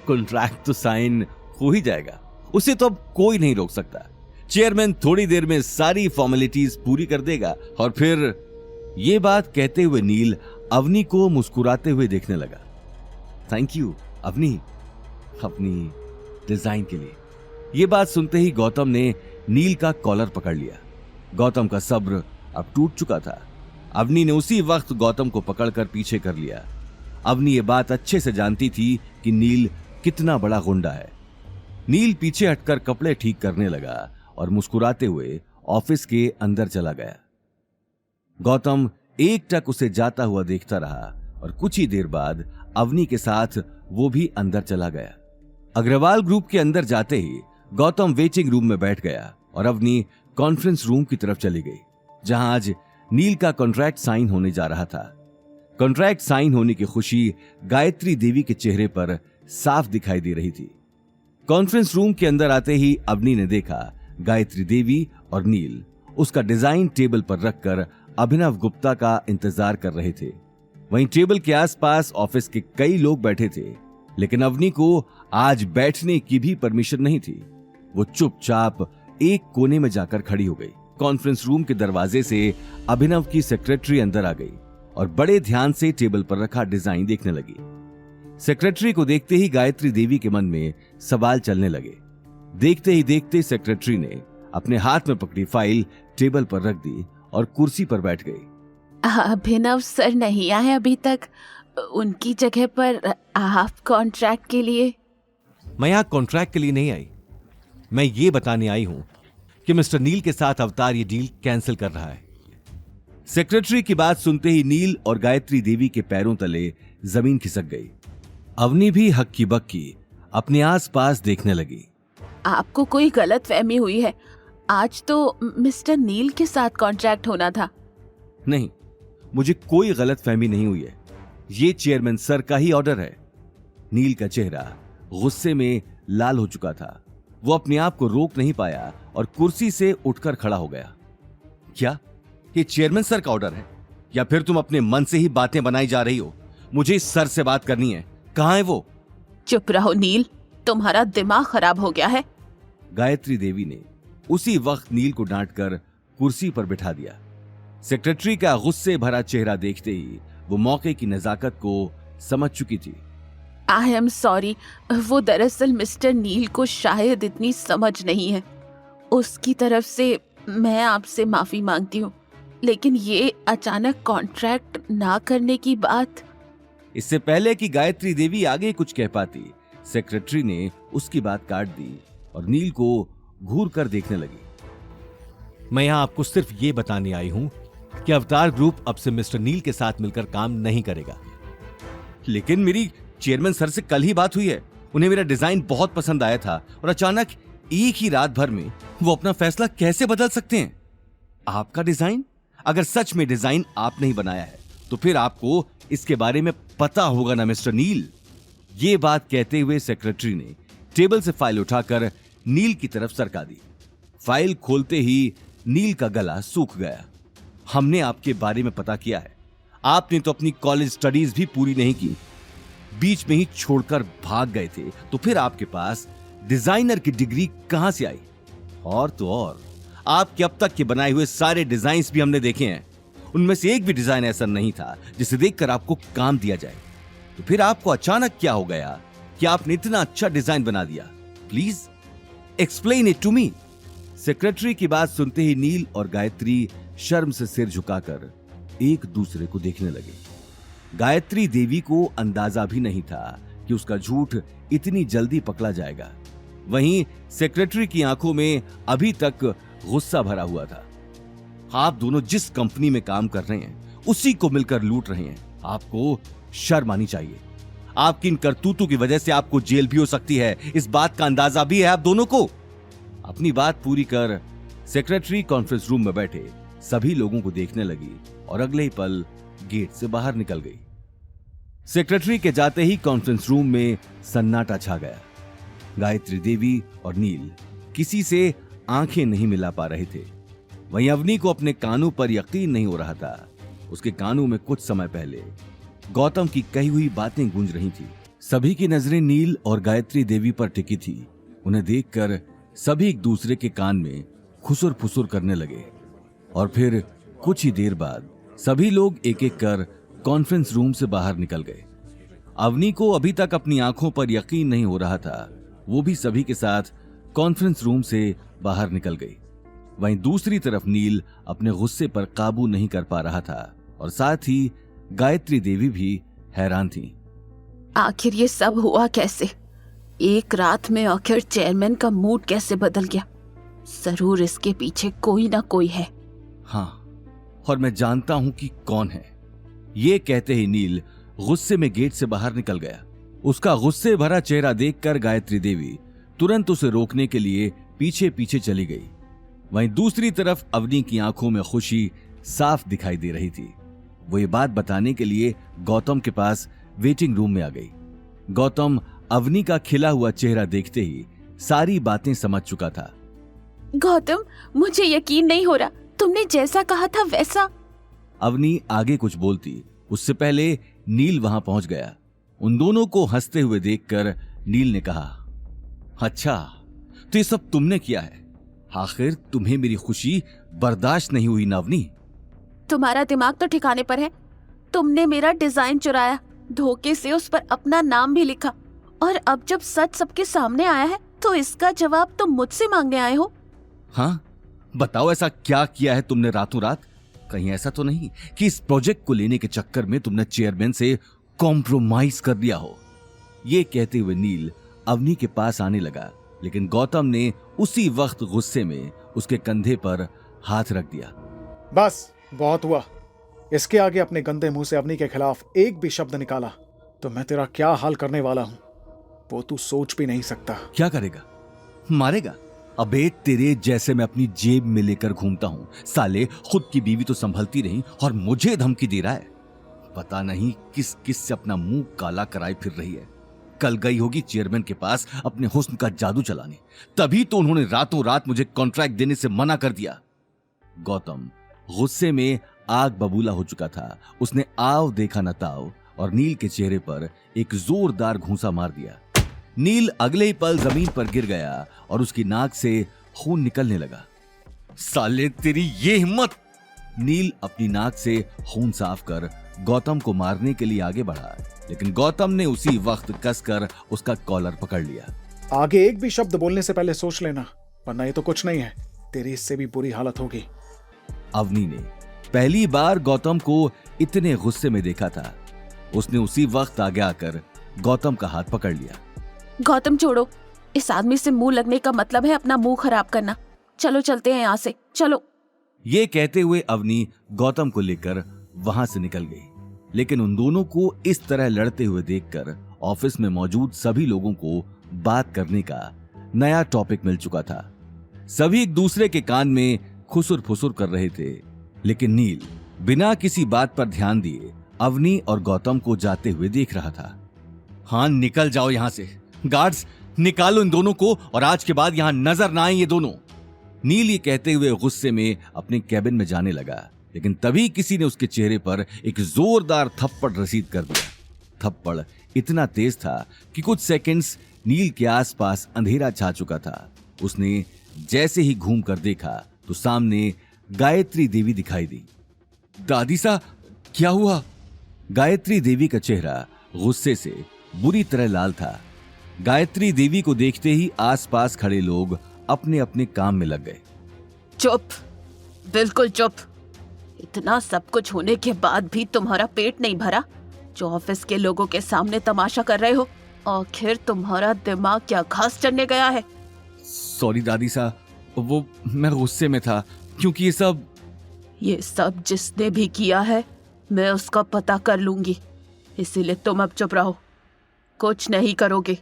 Speaker 11: कॉन्ट्रैक्ट तो साइन हो ही जाएगा, उसे तो अब कोई नहीं रोक सकता। चेयरमैन थोड़ी देर में सारी फॉर्मेलिटीज पूरी कर देगा और फिर। ये बात कहते हुए नील अवनी को मुस्कुराते हुए देखने लगा। थैंक यू अवनी, अपनी डिजाइन के लिए। ये बात सुनते ही गौतम ने नील का कॉलर पकड़ लिया। गौतम का सब्र अब टूट चुका था। अवनी ने उसी वक्त गौतम को पकड़कर पीछे कर लिया। अवनी ये बात अच्छे से जानती थी कि नील कितना बड़ा गुंडा है। नील पीछे हटकर कपड़े ठीक करने लगा और मुस्कुराते हुए ऑफिस के अंदर चला गया। गौतम एकटक उसे जाता हुआ देखता रहा और कुछ ही देर बाद अवनी के साथ वो भी अंदर चला गया। अग्रवाल ग्रुप के अंदर जाते ही गौतम वेटिंग रूम में बैठ गया और अवनी कॉन्फ्रेंस रूम की तरफ चली गई, जहां आज नील का कॉन्ट्रैक्ट साइन होने जा रहा था। कॉन्ट्रैक्ट साइन होने की खुशी गायत्री देवी के चेहरे पर साफ दिखाई दे रही थी। कॉन्फ्रेंस रूम के अंदर आते ही अवनी ने देखा गायत्री देवी और नील उसका डिजाइन टेबल पर रखकर अभिनव गुप्ता का इंतजार कर रहे थे। वहीं टेबल के आसपास ऑफिस के कई लोग बैठे थे, लेकिन अवनी को आज बैठने की भी परमिशन नहीं थी। वो चुपचाप एक कोने में जाकर खड़ी हो गई। कॉन्फ्रेंस रूम के दरवाजे से अभिनव की सेक्रेटरी अंदर आ गई और बड़े ध्यान से टेबल पर रखा डिजाइन देखने लगी। सेक्रेटरी को देखते ही गायत्री देवी के मन में सवाल चलने लगे। देखते ही देखते सेक्रेटरी ने अपने हाथ में पकड़ी फाइल टेबल पर रख दी और कुर्सी पर बैठ गई।
Speaker 12: अभिनव सर नहीं आए अभी तक, उनकी जगह पर आप कॉन्ट्रैक्ट के लिए।
Speaker 11: मैं यहाँ कॉन्ट्रैक्ट के लिए नहीं आई, मैं ये बताने आई हूं कि मिस्टर नील के साथ अवतार ये डील कैंसिल कर रहा है। सेक्रेटरी की बात सुनते ही नील और गायत्री देवी के पैरों तले जमीन खिसक गई। अवनी भी हक्की बक्की अपने आसपास देखने लगी।
Speaker 12: आपको कोई गलतफहमी हुई है, आज तो मिस्टर नील के साथ कॉन्ट्रैक्ट होना था।
Speaker 11: नहीं, मुझे कोई गलतफहमी नहीं हुई है, ये चेयरमैन सर का ही ऑर्डर है। नील का चेहरा गुस्से में लाल हो चुका था। वो अपने आप को रोक नहीं पाया और कुर्सी से उठकर खड़ा हो गया। क्या ये चेयरमैन सर का ऑर्डर है या फिर तुम अपने मन से ही बातें बनाई जा रही हो? मुझे इस सर से बात करनी है, कहां है वो?
Speaker 12: चुप रहो नील, तुम्हारा दिमाग खराब हो गया है।
Speaker 11: गायत्री देवी ने उसी वक्त नील को डांटकर कुर्सी पर बिठा दिया। सेक्रेटरी का गुस्से भरा चेहरा देखते ही वो मौके की नजाकत को समझ चुकी थी।
Speaker 12: आई एम सॉरी, वो दरअसल मिस्टर नील को शायद इतनी समझ नहीं है, उसकी तरफ से मैं आपसे माफी मांगती हूँ, लेकिन ये अचानक कॉन्ट्रैक्ट ना करने की बात।
Speaker 11: इससे पहले कि गायत्री देवी आगे कुछ कह पाती, सेक्रेटरी ने उसकी बात काट दी और नील को घूर कर देखने लगी।
Speaker 15: मैं यहां आपको सिर्फ ये बताने आई हूं कि अवतार ग्रुप अब से मिस्टर नील के साथ मिलकर काम नहीं करेगा।
Speaker 11: लेकिन मेरी चेयरमैन सर से कल ही बात हुई है। उन्हें मेरा डिजाइन बहुत पसंद आया था और अचानक एक ही रात भर में वो अपना फैसला कैसे बदल सकते हैं? आपका डिजाइन? अगर सच में डिजाइन आपने ही बनाया है तो फिर आपको इसके बारे में पता होगा ना मिस्टर नील। ये बात कहते हुए सेक्रेटरी ने टेबल से फाइल उठाकर नील की तरफ सरका दी। फाइल खोलते ही नील का गला सूख गया। हमने आपके बारे में पता किया है। आपने तो अपनी कॉलेज स्टडीज भी पूरी नहीं की, बीच में ही छोड़कर भाग गए थे, तो फिर आपके पास डिजाइनर की डिग्री कहां से आई? और तो और आपके अब तक के बनाए हुए सारे डिजाइन्स भी हमने देखे हैं, उनमें से एक भी डिजाइन ऐसा नहीं था जिसे देखकर आपको काम दिया जाए। तो फिर आपको अचानक क्या हो गया कि आपने इतना अच्छा डिजाइन बना दिया? Please explain it to me. Secretary की बात सुनते ही नील और गायत्री शर्म से सिर झुकाकर एक दूसरे को देखने लगे। गायत्री देवी को अंदाजा भी नहीं था कि उसका झूठ इतनी जल्दी पकड़ा जाएगा। वहीं सेक्रेटरी की आंखों में अभी तक गुस्सा भरा हुआ था। आप दोनों जिस कंपनी में काम कर रहे हैं उसी को मिलकर लूट रहे हैं। आपको शर्म आनी चाहिए। आपकी इन करतूतों की वजह से आपको जेल भी हो सकती है, इस बात का अंदाजा भी है आप दोनों को। अपनी बात पूरी कर सेक्रेटरी कॉन्फ्रेंस रूम में बैठे सभी लोगों को देखने लगी और अगले ही पल गेट से बाहर निकल गई। सेक्रेटरी के जाते ही कॉन्फ्रेंस रूम में सन्नाटा छा गया। गायत्री देवी और नील किसी से आंखें नहीं मिला पा रहे थे। वहीं अवनी को अपने कानों पर यकीन नहीं हो रहा था। उसके कानों में कुछ समय पहले गौतम की कही हुई बातें गूंज रही थी। सभी की नजरें नील और गायत्री देवी पर टिकी थी। उन्हें देखकर सभी एक दूसरे के कान में खुसुर फुसुर करने लगे और फिर कुछ ही देर बाद सभी लोग एक एक कर कॉन्फ्रेंस रूम से बाहर निकल गए। अवनी को अभी तक अपनी आंखों पर यकीन नहीं हो रहा था। वो भी सभी के साथ कॉन्फ्रेंस रूम से बाहर निकल गई। वहीं दूसरी तरफ नील अपने गुस्से पर काबू नहीं कर पा रहा था और साथ ही गायत्री देवी भी हैरान थी।
Speaker 12: आखिर ये सब हुआ कैसे? एक रात में आखिर चेयरमैन का मूड कैसे बदल गया? जरूर इसके पीछे कोई ना कोई है।
Speaker 11: हाँ, और मैं जानता हूं कि कौन है। ये कहते ही नील गुस्से में गेट से बाहर निकल गया। उसका गुस्से भरा चेहरा देखकर गायत्री देवी तुरंत उसे रोकने के लिए पीछे पीछे चली गई। वहीं दूसरी तरफ अवनी की आंखों में खुशी साफ दिखाई दे रही थी। वो ये बात बताने के लिए गौतम के पास वेटिंग रूम में आ गई। गौतम अवनी का खिला हुआ चेहरा देखते ही सारी बातें समझ चुका था।
Speaker 12: गौतम, मुझे यकीन नहीं हो रहा, तुमने जैसा कहा था वैसा।
Speaker 11: अवनी आगे कुछ बोलती उससे पहले नील वहां पहुंच गया। उन दोनों को हंसते हुए देखकर नील ने कहा, अच्छा तो ये सब तुमने किया है? आखिर तुम्हें मेरी खुशी बर्दाश्त नहीं हुई ना अवनी?
Speaker 12: तुम्हारा दिमाग तो ठिकाने पर है। तुमने मेरा डिजाइन चुराया, धोखे से उस पर अपना नाम भी लिखा, और अब जब सच सबके सामने आया है तो इसका जवाब तुम मुझसे मांगने आए हो।
Speaker 11: हाँ, बताओ ऐसा क्या किया है तुमने रातों रात? कहीं ऐसा तो नहीं कि इस प्रोजेक्ट को लेने के चक्कर में तुमने चेयरमैन से कॉम्प्रोमाइज कर दिया हो? ये कहते हुए नील अवनी के पास आने लगा, लेकिन गौतम ने उसी वक्त गुस्से में उसके कंधे पर हाथ रख दिया।
Speaker 13: बस बहुत हुआ। इसके आगे अपने गंदे मुंह से अवनी के खिलाफ एक भी शब्द निकाला तो मैं तेरा क्या हाल करने वाला हूं वो तू सोच भी नहीं सकता।
Speaker 11: क्या करेगा? मारेगा? अबे तेरे जैसे मैं अपनी जेब में लेकर घूमता हूं। साले खुद की बीवी तो संभलती नहीं और मुझे धमकी दे रहा है। पता नहीं किस किस से अपना मुंह काला कराए फिर रही है। कल गई होगी चेयरमैन के पास अपने हुस्न का जादू चलाने, तभी तो उन्होंने रातों रात मुझे कॉन्ट्रैक्ट देने से मना कर दिया। गौतम गुस्से में आग बबूला हो चुका था। उसने आव देखा न ताव और नील के चेहरे पर एक जोरदार घूंसा मार दिया। नील अगले ही पल जमीन पर गिर गया और उसकी नाक से खून निकलने लगा। साले तेरी ये हिम्मत! नील अपनी नाक से खून साफ कर गौतम को मारने के लिए आगे बढ़ा, लेकिन गौतम ने उसी वक्त कसकर उसका कॉलर पकड़ लिया।
Speaker 13: आगे एक भी शब्द बोलने से पहले सोच लेना, वरना ये तो कुछ नहीं है, तेरी इससे भी बुरी हालत होगी।
Speaker 11: अवनी ने पहली बार गौतम को इतने गुस्से में देखा था। उसने उसी वक्त आगे आकर गौतम का हाथ पकड़ लिया।
Speaker 12: गौतम छोड़ो, इस आदमी से मुंह लगने का मतलब है अपना मुंह खराब करना। चलो चलते हैं यहाँ से, चलो।
Speaker 11: ये कहते हुए अवनी गौतम को लेकर वहां से निकल गई, लेकिन उन दोनों को इस तरह लड़ते हुए देखकर ऑफिस में मौजूद सभी लोगों को बात करने का नया टॉपिक मिल चुका था। सभी एक दूसरे के कान में खुसुर फुसुर कर रहे थे, लेकिन नील बिना किसी बात पर ध्यान दिए अवनी और गौतम को जाते हुए देख रहा था।
Speaker 15: हाँ, निकल जाओ यहां से। गार्ड्स, निकालो इन दोनों को और आज के बाद यहां नजर ना आए ये दोनों।
Speaker 11: नील ये कहते हुए गुस्से में अपने कैबिन में जाने लगा, लेकिन तभी किसी ने उसके चेहरे पर एक जोरदार थप्पड़ रसीद कर दिया। थप्पड़ इतना तेज था कि कुछ सेकंड्स नील के आसपास अंधेरा छा चुका था। उसने जैसे ही घूम कर देखा तो सामने गायत्री देवी दिखाई दी।
Speaker 15: दादी सा, क्या हुआ?
Speaker 11: गायत्री देवी का चेहरा गुस्से से बुरी तरह लाल था। गायत्री देवी को देखते ही आसपास खड़े लोग अपने अपने काम में लग गए।
Speaker 12: चुप, बिल्कुल चुप। इतना सब कुछ होने के बाद भी तुम्हारा पेट नहीं भरा जो ऑफिस के लोगों के सामने तमाशा कर रहे हो? आखिर तुम्हारा दिमाग क्या घास चढ़ने गया है?
Speaker 15: सॉरी दादी सा, वो मैं गुस्से में था क्योंकि ये सब
Speaker 12: जिसने भी किया है मैं उसका पता कर लूंगी, इसीलिए तुम अब चुप रहो, कुछ नहीं करोगे।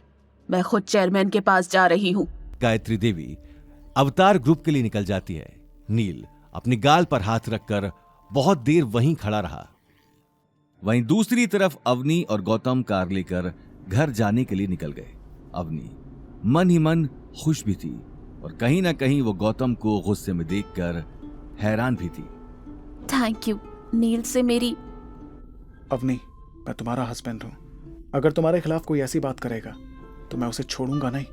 Speaker 12: मैं खुद चेयरमैन के पास जा रही हूँ।
Speaker 15: गायत्री देवी अवतार ग्रुप के लिए निकल जाती है। नील अपनी गाल पर हाथ रखकर बहुत देर वहीं खड़ा रहा। वहीं दूसरी तरफ अवनी और गौतम कार लेकर घर जाने के लिए निकल गए। अवनी मन ही मन खुश भी थी और कहीं ना कहीं वो गौतम को गुस्से में देखकर हैरान भी थी।
Speaker 12: थैंक यू नील से मेरी।
Speaker 13: अवनी, मैं तुम्हारा हस्बैंड हूँ। अगर तुम्हारे खिलाफ कोई ऐसी बात करेगा तो मैं उसे छोड़ूंगा नहीं,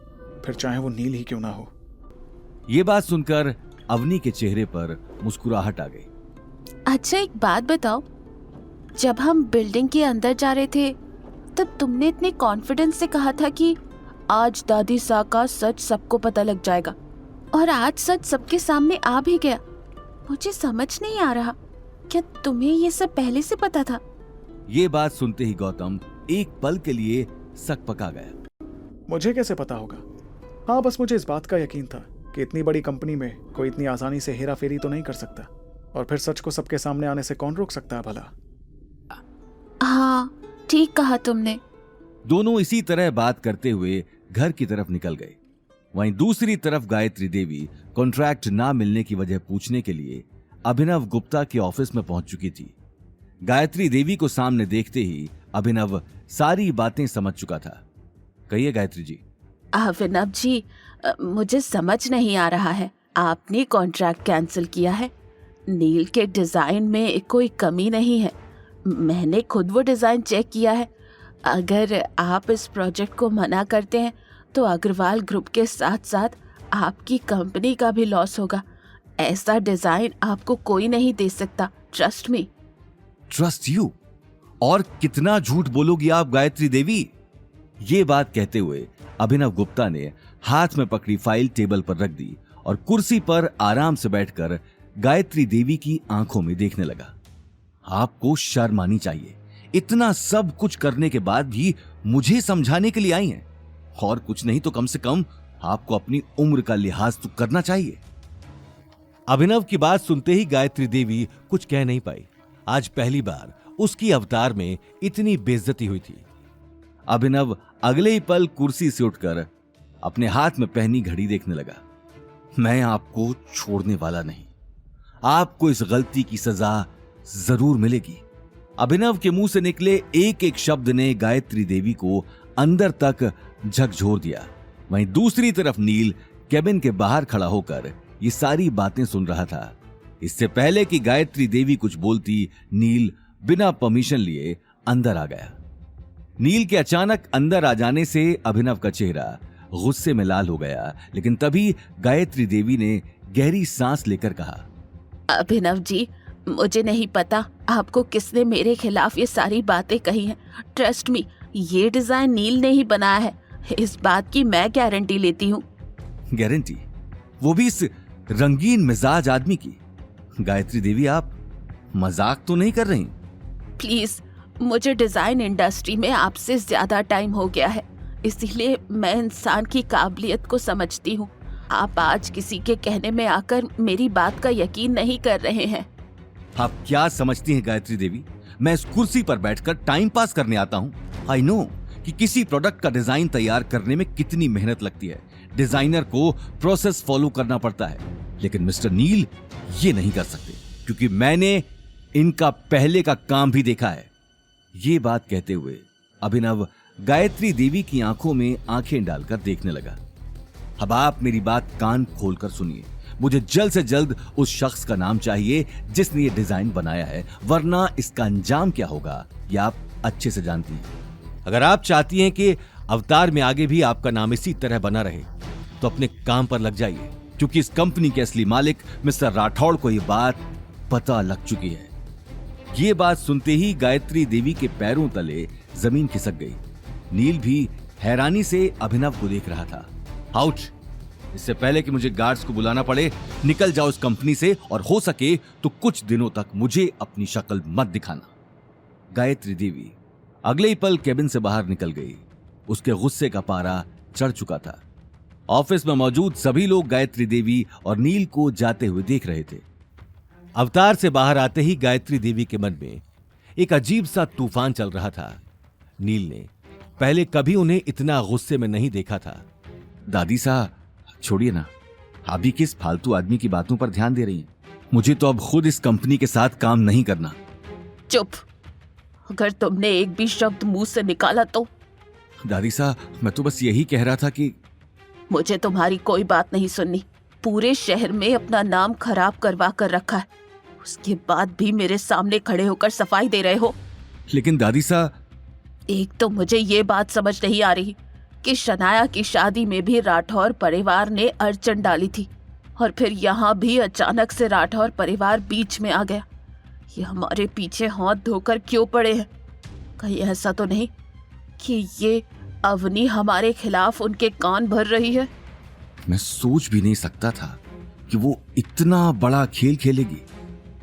Speaker 13: फिर चाहे वो नील ही क्यों ना हो।
Speaker 11: ये बात सुनकर अवनी के चेहरे पर मुस्कुराहट आ गई।
Speaker 12: अच्छा एक बात बताओ, जब हम बिल्डिंग के अंदर जा रहे थे तब तुमने इतने कॉन्फिडेंस से कहा था कि आज दादी सा का सच सबको पता लग जाएगा, और आज सच सबके सामने आ भी गया। मुझे समझ नहीं आ रहा, क्या तुम्हें ये सब पहले से पता था?
Speaker 11: ये बात सुनते ही गौतम एक पल के लिए सक पका गया।
Speaker 13: मुझे कैसे पता होगा? हाँ, बस मुझे इस बात का यकीन था कि इतनी बड़ी कंपनी में कोई इतनी आसानी से हेरा फेरी तो नहीं कर सकता, और फिर सच को सबके सामने आने से कौन रोक सकता है भला?
Speaker 12: हाँ, ठीक कहा तुमने।
Speaker 11: दोनों इसी तरह बात करते हुए घर की तरफ निकल गए। वहीं दूसरी तरफ गायत्री देवी कॉन्ट्रैक्ट ना मिलने की वजह पूछने के लिए अभिनव गुप्ता के ऑफिस में पहुंच चुकी थी। गायत्री देवी को सामने देखते ही अभिनव सारी बातें समझ चुका था। कहिए गायत्री जी।
Speaker 12: अभिनव जी, मुझे समझ नहीं आ रहा है, आपने कॉन्ट्रैक्ट कैंसिल किया है। नील के डिजाइन में कोई कमी नहीं है, मैंने खुद वो डिजाइन चेक किया है। अगर आप इस प्रोजेक्ट को मना करते हैं तो अग्रवाल ग्रुप के साथ साथ आपकी कंपनी का भी लॉस होगा। ऐसा डिजाइन आपको कोई नहीं दे सकता, ट्रस्ट मी।
Speaker 11: Trust you? और कितना झूठ बोलोगी आप गायत्री देवी? ये बात कहते हुए अभिनव गुप्ता ने हाथ में पकड़ी फाइल टेबल पर रख दी और कुर्सी पर आराम से बैठकर गायत्री देवी की आंखों में देखने लगा। आपको शर्म आनी चाहिए, इतना सब कुछ करने के बाद भी मुझे समझाने के लिए आई हैं, और कुछ नहीं तो कम से कम आपको अपनी उम्र का लिहाज तो करना चाहिए।
Speaker 15: अभिनव की बात सुनते ही गायत्री देवी कुछ कह नहीं पाई। आज पहली बार उसकी अवतार में इतनी बेइज्जती हुई थी।
Speaker 11: अभिनव अगले ही पल कुर्सी से उठकर अपने हाथ में पहनी घड़ी देखने लगा। मैं आपको छोड़ने वाला नहीं, आपको इस गलती की सजा जरूर मिलेगी। अभिनव के मुंह से निकले एक एक शब्द ने गायत्री देवी को अंदर तक झकझोर दिया। वहीं दूसरी तरफ नील केबिन के बाहर खड़ा होकर ये सारी बातें सुन रहा था। इससे पहले कि गायत्री देवी कुछ बोलती, नील बिना परमिशन लिए अंदर आ गया। नील के अचानक अंदर आ जाने से अभिनव का चेहरा गुस्से में लाल हो गया, लेकिन तभी गायत्री देवी ने गहरी सांस लेकर कहा,
Speaker 12: अभिनव जी, मुझे नहीं पता आपको किसने मेरे खिलाफ ये सारी बातें कही हैं। ट्रस्ट मी, ये डिजाइन नील ने ही बनाया है, इस बात की मैं गारंटी लेती हूँ।
Speaker 11: गारंटी? वो भी इस रंगीन मिजाज आदमी की? गायत्री देवी, आप मजाक तो नहीं कर रही?
Speaker 12: प्लीज, मुझे डिजाइन इंडस्ट्री में आपसे ज्यादा टाइम हो गया है, इसीलिए मैं इंसान की काबिलियत को समझती हूँ। आप आज किसी के कहने में आकर मेरी बात का यकीन नहीं कर रहे हैं।
Speaker 15: आप क्या समझती हैं गायत्री देवी, मैं इस कुर्सी पर बैठकर टाइम पास करने आता हूँ? आई नो कि किसी प्रोडक्ट का डिजाइन तैयार करने में कितनी मेहनत लगती है। डिजाइनर को प्रोसेस फॉलो करना पड़ता है, लेकिन मिस्टर नील ये नहीं कर सकते क्योंकि मैंने इनका पहले का काम भी देखा है। ये बात कहते हुए अभिनव गायत्री देवी की आंखों में आंखें डालकर देखने लगा। अब आप मेरी बात कान खोलकर सुनिए। मुझे जल्द से जल्द उस शख्स का नाम चाहिए जिसने ये डिजाइन बनाया है, वरना इसका अंजाम क्या होगा ये आप अच्छे से जानती हैं। अगर आप चाहती हैं कि अवतार में आगे भी आपका नाम इसी तरह बना रहे तो अपने काम पर लग जाइए, क्योंकि इस कंपनी के असली मालिक मिस्टर राठौड़ को ये बात पता लग चुकी है। ये बात सुनते ही गायत्री देवी के पैरों तले जमीन खिसक गई। नील भी हैरानी से अभिनव को देख रहा था। आउट! इससे पहले कि मुझे गार्ड्स को बुलाना पड़े, निकल जाओ इस कंपनी से, और हो सके तो कुछ दिनों तक मुझे अपनी शक्ल मत दिखाना। गायत्री देवी अगले ही पल केबिन से बाहर निकल गई। उसके गुस्से का पारा चढ़ चुका था। ऑफिस में मौजूद सभी लोग गायत्री देवी और नील को जाते हुए देख रहे थे। अवतार से बाहर आते ही गायत्री देवी के मन में एक अजीब सा तूफान चल रहा था। नील ने पहले कभी उन्हें इतना गुस्से में नहीं देखा था। दादी साहब छोड़िए ना, अभी किस फालतू आदमी की बातों पर ध्यान दे रही हैं? मुझे तो अब खुद इस कंपनी के साथ काम नहीं करना।
Speaker 12: चुप! अगर तुमने एक भी शब्द मुंह से निकाला तो।
Speaker 15: दादी साहब मैं तो बस यही कह रहा था कि
Speaker 12: मुझे तुम्हारी कोई बात नहीं सुननी। पूरे शहर में अपना नाम खराब करवा कर रखा है, उसके बाद भी मेरे सामने खड़े होकर सफाई दे रहे हो।
Speaker 15: लेकिन दादी साहब,
Speaker 12: एक तो मुझे ये बात समझ नहीं आ रही कि शनाया की शादी में भी राठौर परिवार ने अड़चन डाली थी, और फिर यहाँ भी अचानक से राठौर परिवार बीच में आ गया। ये हमारे पीछे हाथ धोकर क्यों पड़े हैं? कहीं ऐसा तो नहीं कि ये अवनी हमारे खिलाफ उनके कान भर रही है?
Speaker 15: मैं सोच भी नहीं सकता था कि वो इतना बड़ा खेल खेलेगी।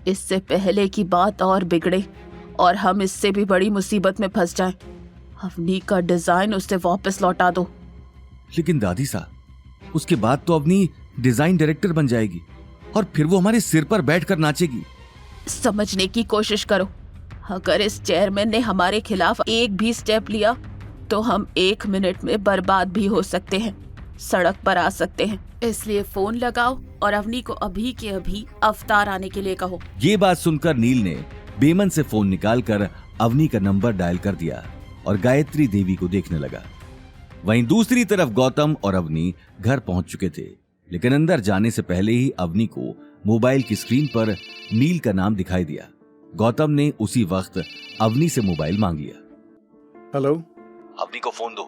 Speaker 12: इससे पहले की बात और बिगड़े और हम इससे भी बड़ी मुसीबत में फंस जाएं। अवनी का डिजाइन उसे वापस लौटा दो।
Speaker 15: लेकिन दादी साहब, उसके बाद तो अवनी डिजाइन डायरेक्टर बन जाएगी और फिर वो हमारे सिर पर बैठकर नाचेगी।
Speaker 12: समझने की कोशिश करो। अगर इस चेयरमैन ने हमारे खिलाफ एक भी स्टेप लिया तो हम 1 मिनट में बर्बाद भी हो सकते हैं, सड़क पर आ सकते हैं। इसलिए फोन लगाओ और अवनी को अभी के अभी अवतार आने के लिए कहो।
Speaker 15: ये बात सुनकर नील ने बेमन से फोन निकालकर अवनी का नंबर डायल कर दिया और गायत्री देवी को देखने लगा। वहीं दूसरी तरफ गौतम और अवनी घर पहुंच चुके थे, लेकिन अंदर जाने से पहले ही अवनी को मोबाइल की स्क्रीन पर नील का नाम दिखाई दिया। गौतम ने उसी वक्त अवनी से मोबाइल मांग लिया।
Speaker 13: हेलो?
Speaker 14: अवनी को फोन दो,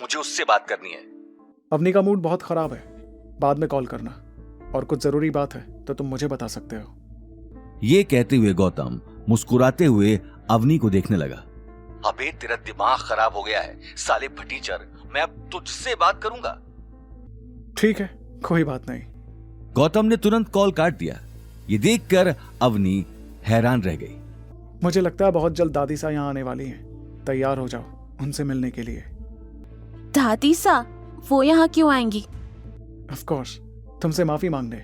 Speaker 14: मुझे उससे बात करनी है।
Speaker 13: अवनी का मूड बहुत खराब है, बाद में कॉल करना, और कुछ जरूरी बात है तो तुम मुझे बता सकते हो।
Speaker 15: ये कहते हुए गौतम मुस्कुराते हुए अवनी को देखने लगा।
Speaker 14: अबे तेरा दिमाग खराब हो गया है साले फटीचर, मैं अब तुझसे बात करूंगा।
Speaker 13: ठीक है, कोई बात नहीं।
Speaker 15: गौतम ने तुरंत कॉल काट दिया। ये देखकर अवनी हैरान रह गई।
Speaker 13: मुझे लगता है बहुत जल्द दादी सा यहाँ आने वाली हैं। तैयार हो जाओ उनसे मिलने के लिए।
Speaker 12: दादी सा? वो यहाँ क्यों आएंगी?
Speaker 13: ऑफ कोर्स, तुमसे माफी मांगने।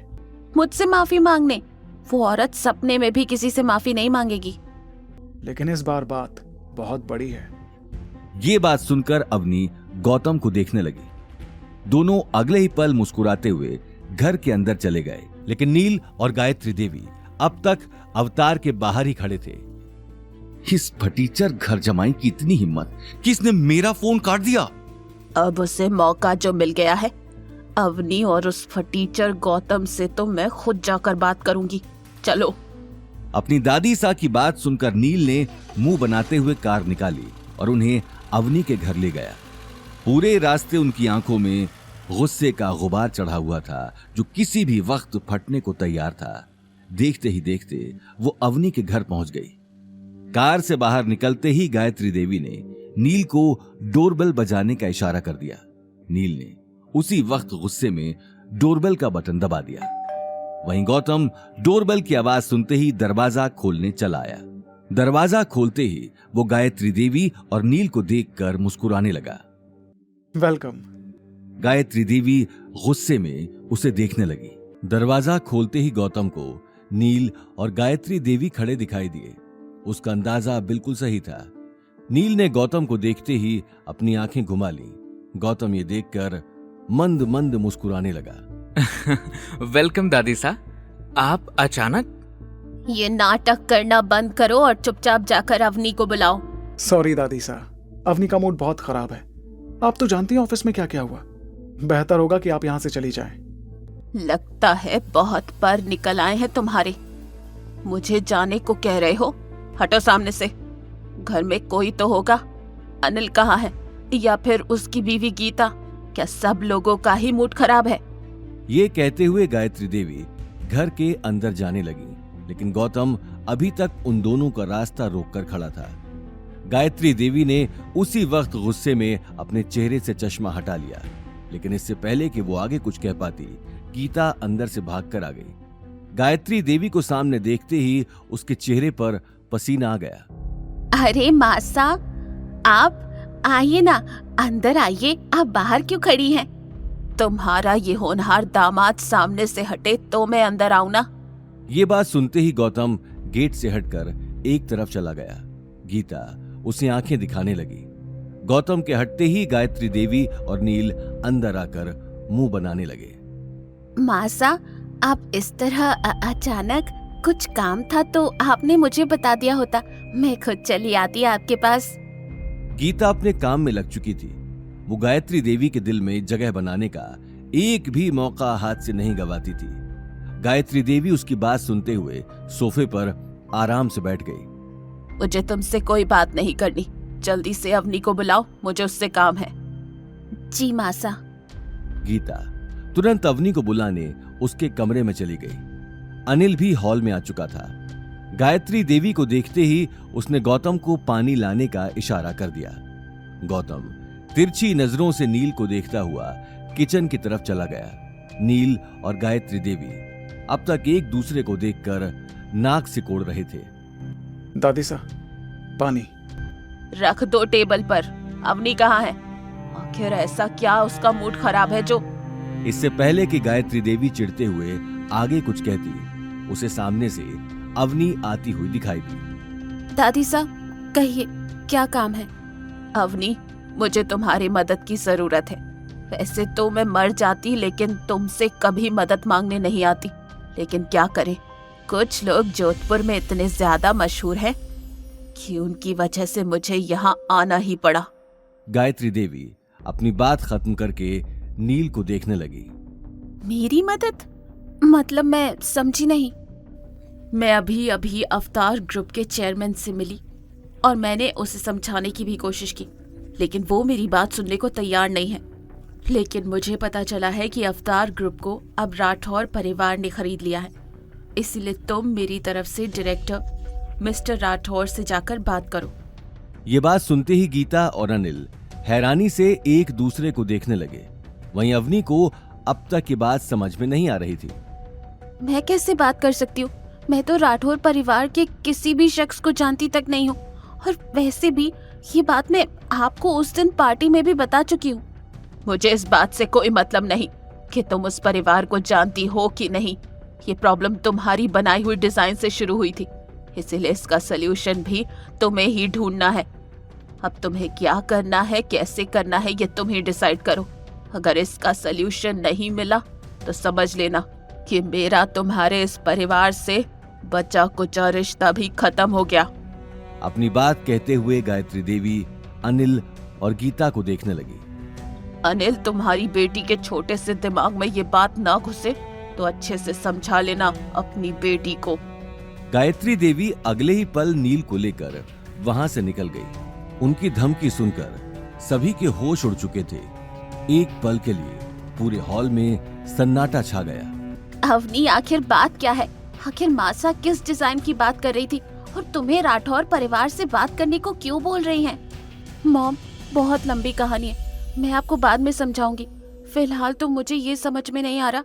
Speaker 12: मुझसे माफी मांगने? वो औरत सपने में भी किसी से माफी नहीं मांगेगी।
Speaker 13: लेकिन इस बार बात बहुत बड़ी है।
Speaker 15: ये बात सुनकर अवनी गौतम को देखने लगी। दोनों अगले ही पल मुस्कुराते हुए घर के अंदर चले गए, लेकिन नील और गायत्री देवी अब तक अवतार के बाहर ही खड़े थे। इस फटीचर घर जमाई की इतनी हिम्मत कि इसने मेरा फोन काट दिया।
Speaker 12: अब उसे मौका जो मिल गया है, अवनी और उस फटीचर गौतम से तो मैं खुद जाकर बात करूंगी। चलो।
Speaker 15: अपनी दादी सा की बात सुनकर नील ने मुंह बनाते हुए कार निकाली और उन्हें अवनी के घर ले गया। पूरे रास्ते उनकी आंखों में गुस्से का गुबार चढ़ा हुआ था, जो किसी भी वक्त फटने को तैयार था। देखते ही देखते वो अवनी के घर पहुंच गई। कार से बाहर निकलते ही गायत्री देवी ने नील को डोरबेल बजाने का इशारा कर दिया। नील ने उसी वक्त गुस्से में डोरबेल का बटन दबा दिया। वहीं गौतम डोरबेल की आवाज सुनते ही दरवाजा खोलने चला आया। दरवाजा खोलते ही वो गायत्री देवी और नील को देखकर मुस्कुराने लगा।
Speaker 13: वेलकम।
Speaker 15: गायत्री देवी गुस्से में उसे देखने लगी। दरवाजा खोलते ही गौतम को नील और गायत्री देवी खड़े दिखाई दिए। उसका अंदाजा बिल्कुल सही था। नील ने गौतम को देखते ही अपनी आंखें घुमा ली। गौतम ये देखकर मंद मंद मुस्कुराने लगा।
Speaker 16: वेलकम दादी सा। आप अचानक?
Speaker 12: ये नाटक करना बंद करो और चुपचाप जाकर अवनी को बुलाओ।
Speaker 13: सॉरी दादी सा, अवनी का मूड बहुत खराब है। आप तो जानती हैं ऑफिस में क्या क्या हुआ। बेहतर होगा कि आप यहाँ से चली जाएं।
Speaker 12: लगता है बहुत पर निकल आए हैं तुम्हारे। मुझे जाने को कह रहे हो? हटो सामने से। घर में कोई तो होगा। अनिल कहाँ है? या फिर उसकी बीवी गीता? क्या सब लोगों का ही मूड खराब है?
Speaker 15: ये कहते हुए गायत्री देवी घर के अंदर जाने लगी, लेकिन गौतम अभी तक उन दोनों का रास्ता रोककर खड़ा था। गायत्री देवी ने उसी वक्त गुस्से में अपने चेहरे से चश्मा हटा लिया, लेकिन इससे पहले कि वो आगे कुछ कह पाती, गीता अंदर से भागकर आ गई। गायत्री देवी को सामने देखते ही उसके चेहरे पर पसीना आ गया।
Speaker 12: अरे मासा, आप आइए ना, अंदर आइए। आप बाहर क्यों खड़ी हैं? तुम्हारा ये होनहार दामाद सामने से हटे तो मैं अंदर आऊं ना।
Speaker 15: ये बात सुनते ही गौतम गेट से हटकर एक तरफ चला गया। गीता उसे आंखें दिखाने लगी। गौतम के हटते ही गायत्री देवी और नील अंदर आकर मुंह बनाने लगे।
Speaker 12: मासा, आप इस तरह अचानक? कुछ काम था तो आपने मुझे बता दिया होता, मैं खुद चली आती आपके पास।
Speaker 15: गीता अपने काम में लग चुकी थी। वो गायत्री देवी के दिल में जगह बनाने का एक भी मौका हाथ से नहीं गंवाती थी। गायत्री देवी उसकी बात सुनते हुए सोफे पर आराम से बैठ गई।
Speaker 12: मुझे तुमसे कोई बात नहीं करनी। जल्दी से अवनी को बुलाओ, मुझे उससे काम है। जी मासा।
Speaker 15: गीता तुरंत अवनी को बुलाने उसके कमरे में चली गई। अनिल भी हॉल में आ चुका था। गायत्री देवी को देखते ही उसने गौतम को पानी लाने का इशारा कर दिया। गौतम तिरछी नजरों से नील को देखता हुआ किचन की तरफ चला गया। नील और गायत्री देवी अब तक एक दूसरे को देखकर नाक सिकोड़ रहे थे।
Speaker 13: दादी सा, पानी
Speaker 12: रख दो टेबल पर। अवनी कहाँ है? आखिर ऐसा क्या उसका मूड खराब है जो?
Speaker 15: इससे पहले कि गायत्री देवी चिढ़ते हुए आगे कुछ कहती, उसे सामने से अवनी आती हुई दिखाई दी।
Speaker 12: दादी सा, कहिए क्या काम है? अवनी, मुझे तुम्हारी मदद की जरूरत है। वैसे तो मैं मर जाती, लेकिन तुमसे कभी मदद मांगने नहीं आती। लेकिन क्या करें, कुछ लोग जोधपुर में इतने ज्यादा मशहूर हैं कि उनकी वजह से मुझे यहाँ आना ही पड़ा।
Speaker 15: गायत्री देवी अपनी बात खत्म करके नील को देखने लगी।
Speaker 12: मेरी मदद? मतलब मैं समझी नहीं। मैं अभी अभी अवतार ग्रुप के चेयरमैन से मिली और मैंने उसे समझाने की भी कोशिश की, लेकिन वो मेरी बात सुनने को तैयार नहीं है। लेकिन मुझे पता चला है कि अवतार ग्रुप को अब राठौर परिवार ने खरीद लिया है। इसलिए तुम मेरी तरफ से डायरेक्टर मिस्टर राठौर से जाकर बात करो।
Speaker 15: ये बात सुनते ही गीता और अनिल हैरानी से एक दूसरे को देखने लगे। वहीं अवनी को अब तक की बात समझ में नहीं आ रही थी।
Speaker 12: मैं कैसे बात कर सकती हूँ? मैं तो राठौर परिवार के किसी भी शख्स को जानती तक नहीं हूँ। और वैसे भी ये बात मैं आपको उस दिन पार्टी में भी बता चुकी हूँ। मुझे इस बात से कोई मतलब नहीं कि तुम उस परिवार को जानती हो कि नहीं। ये प्रॉब्लम तुम्हारी बनाई हुई डिजाइन से शुरू हुई थी, इसीलिए इसका सलूशन भी तुम्हें ही ढूंढना है। अब तुम्हें क्या करना है, कैसे करना है, ये तुम ही डिसाइड करो। अगर इसका सलूशन नहीं मिला तो समझ लेना कि मेरा तुम्हारे इस परिवार से बचा कुचा रिश्ता भी खत्म हो गया।
Speaker 15: अपनी बात कहते हुए गायत्री देवी अनिल और गीता को देखने लगी।
Speaker 12: अनिल, तुम्हारी बेटी के छोटे से दिमाग में ये बात ना घुसे तो अच्छे से समझा लेना अपनी बेटी को।
Speaker 15: गायत्री देवी अगले ही पल नील को लेकर वहां से निकल गई। उनकी धमकी सुनकर सभी के होश उड़ चुके थे। एक पल के लिए पूरे हॉल में सन्नाटा छा गया।
Speaker 12: अवनी, आखिर बात क्या है? आखिर मासा किस डिजाइन की बात कर रही थी और तुम्हें राठौर परिवार से बात करने को क्यों बोल रही हैं? मॉम, बहुत लंबी कहानी है, मैं आपको बाद में समझाऊंगी। फिलहाल तो मुझे ये समझ में नहीं आ रहा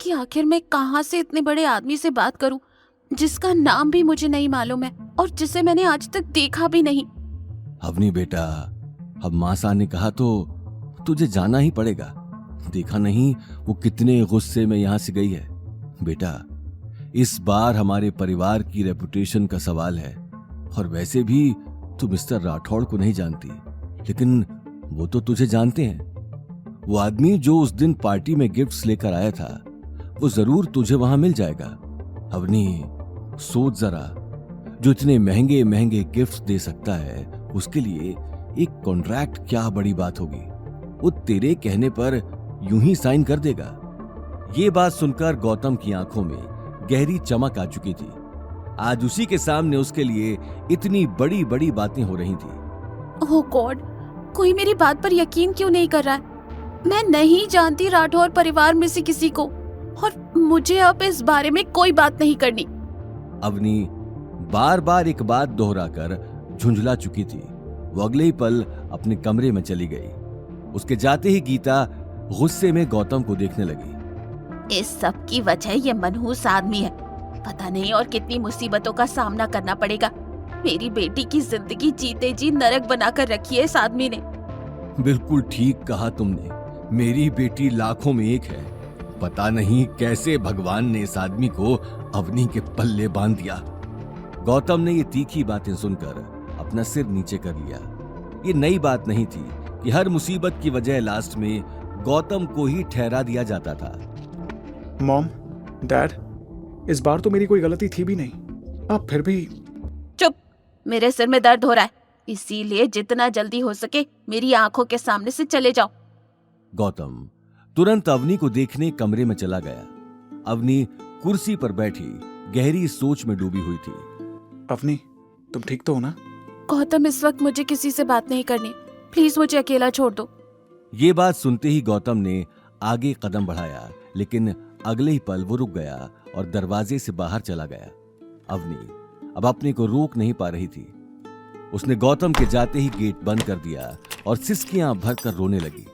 Speaker 12: कि आखिर मैं कहाँ से इतने बड़े आदमी से बात करूं जिसका नाम भी मुझे नहीं मालूम है और जिसे मैंने आज तक देखा भी नहीं।
Speaker 15: अवनी बेटा, अब मासा ने कहा तो
Speaker 11: तुझे जाना ही पड़ेगा। देखा नहीं वो कितने गुस्से में यहां से गई है। बेटा, इस बार हमारे परिवार की रेपुटेशन का सवाल है, और वैसे भी तू मिस्टर राठौड़ को नहीं जानती, लेकिन वो तो तुझे जानते हैं। वो आदमी जो उस दिन पार्टी में गिफ्ट्स लेकर आया था, वो जरूर तुझे वहां मिल जाएगा। अवनी, सोच जरा, जो इतने महंगे महंगे गिफ्ट्स दे सकता है, उसके लिए एक कॉन्ट्रैक्ट क्या बड़ी बात होगी। वो तेरे कहने पर यूं ही साइन कर देगा। ये बात सुनकर गौतम की आंखों में गहरी चमक आ चुकी थी। आज उसी के सामने उसके लिए इतनी बड़ी बड़ी बातें हो रही थी।
Speaker 12: ओह गॉड, कोई मेरी बात पर यकीन क्यों नहीं कर रहा है? मैं नहीं जानती राठौर परिवार में से किसी को, और मुझे अब इस बारे में कोई बात नहीं करनी।
Speaker 11: अवनी बार बार एक बात दोहराकर झुंझला चुकी थी। वो अगले ही पल अपने कमरे में चली गई। उसके जाते ही गीता गुस्से में गौतम को देखने लगी।
Speaker 12: इस सब की वजह ये मनहूस आदमी है। पता नहीं और कितनी मुसीबतों का सामना करना पड़ेगा। मेरी बेटी की जिंदगी जीते जी नरक बनाकर रखी है इस आदमी ने।
Speaker 11: बिल्कुल ठीक कहा तुमने। मेरी बेटी लाखों में एक है। पता नहीं कैसे भगवान ने इस आदमी को अवनी के पल्ले बांध दिया। गौतम ने ये तीखी बातें सुनकर अपना सिर नीचे कर लिया। ये नई बात नहीं थी कि हर मुसीबत की वजह लास्ट में गौतम को ही ठहरा दिया जाता था।
Speaker 13: मॉम, डैड, इस बार तो मेरी कोई गलती थी भी नहीं, आप फिर भी।
Speaker 12: चुप, मेरे सिर में दर्द हो रहा है, इसीलिए जितना जल्दी हो सके मेरी आंखों के सामने से चले जाओ।
Speaker 11: गौतम तुरंत अवनी को देखने कमरे में चला गया। अवनी कुर्सी पर बैठी गहरी सोच में डूबी हुई थी।
Speaker 13: अवनी, तुम ठीक तो हो ना?
Speaker 12: गौतम, इस वक्त मुझे किसी से बात नहीं करनी, प्लीज मुझे अकेला छोड़ दो।
Speaker 11: ये बात सुनते ही गौतम ने आगे कदम बढ़ाया, लेकिन अगले ही पल वो रुक गया और दरवाजे से बाहर चला गया। अवनी अब अपने को रोक नहीं पा रही थी। उसने गौतम के जाते ही गेट बंद कर दिया और सिसकियां भरकर रोने लगी।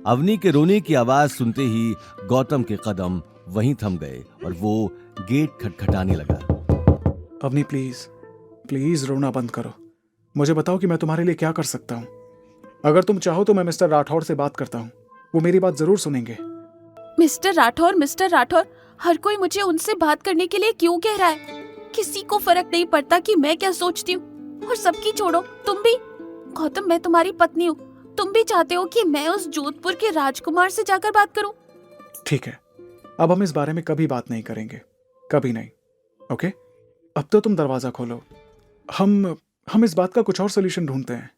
Speaker 11: अवनी के रोने की आवाज सुनते ही गौतम के कदम वहीं थम गए और वो गेट खटखटाने लगा।
Speaker 13: अवनी, प्लीज प्लीज रोना बंद करो। मुझे बताओ कि मैं तुम्हारे लिए क्या कर सकता हूँ। अगर तुम चाहो तो मैं मिस्टर राठौर से बात करता हूँ, वो मेरी बात जरूर सुनेंगे।
Speaker 12: मिस्टर राठौर, हर कोई मुझे उनसे बात करने के लिए क्यों कह रहा है? किसी को फर्क नहीं पड़ता कि मैं क्या सोचती हूँ। और सबकी छोड़ो, तुम भी। गौतम, मैं तुम्हारी पत्नी हूँ, तुम भी चाहते हो कि मैं उस जोधपुर के राजकुमार से जाकर बात करूं?
Speaker 13: ठीक है, अब हम इस बारे में कभी बात नहीं करेंगे, कभी नहीं। ओके, अब तो तुम दरवाजा खोलो, हम इस बात का कुछ और सोल्यूशन ढूंढते हैं।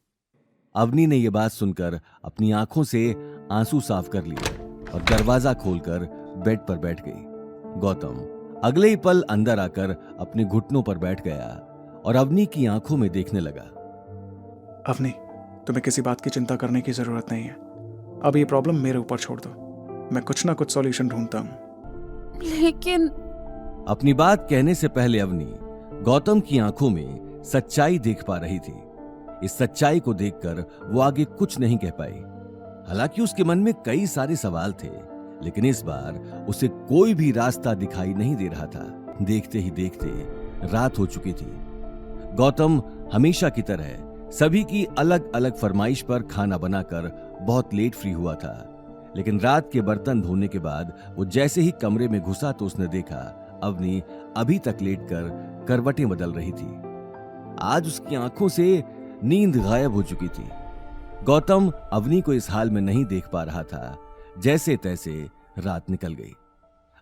Speaker 11: अवनी ने यह बात सुनकर अपनी आंखों से आंसू साफ कर लिए और दरवाजा खोलकर बेड पर बैठ गई। गौतम अगले ही पल अंदर आकर अपने घुटनों पर बैठ गया और अवनी की आंखों में देखने लगा।
Speaker 13: अवनी, तुम्हें किसी बात की चिंता करने की जरूरत नहीं है। अब ये प्रॉब्लम मेरे ऊपर छोड़ दो, मैं कुछ ना कुछ सॉल्यूशन ढूंढता हूं।
Speaker 12: लेकिन
Speaker 11: अपनी बात कहने से पहले अवनी गौतम की आंखों में सच्चाई देख पा रही थी। इस सच्चाई को देखकर वो आगे कुछ नहीं कह पाई। हालांकि उसके मन में कई सारे सवाल थे, लेकिन इस बार उसे कोई भी रास्ता दिखाई नहीं दे रहा था। देखते ही देखते रात हो चुकी थी। गौतम हमेशा की तरह सभी की अलग अलग फरमाइश पर खाना बनाकर बहुत लेट फ्री हुआ था, लेकिन रात के बर्तन धोने के बाद वो जैसे ही कमरे में घुसा तो उसने देखा अवनी अभी तक लेटकर करवटें बदल रही थी। आज उसकी आंखों से नींद गायब हो चुकी थी। गौतम अवनी को इस हाल में नहीं देख पा रहा था। जैसे तैसे रात निकल गई।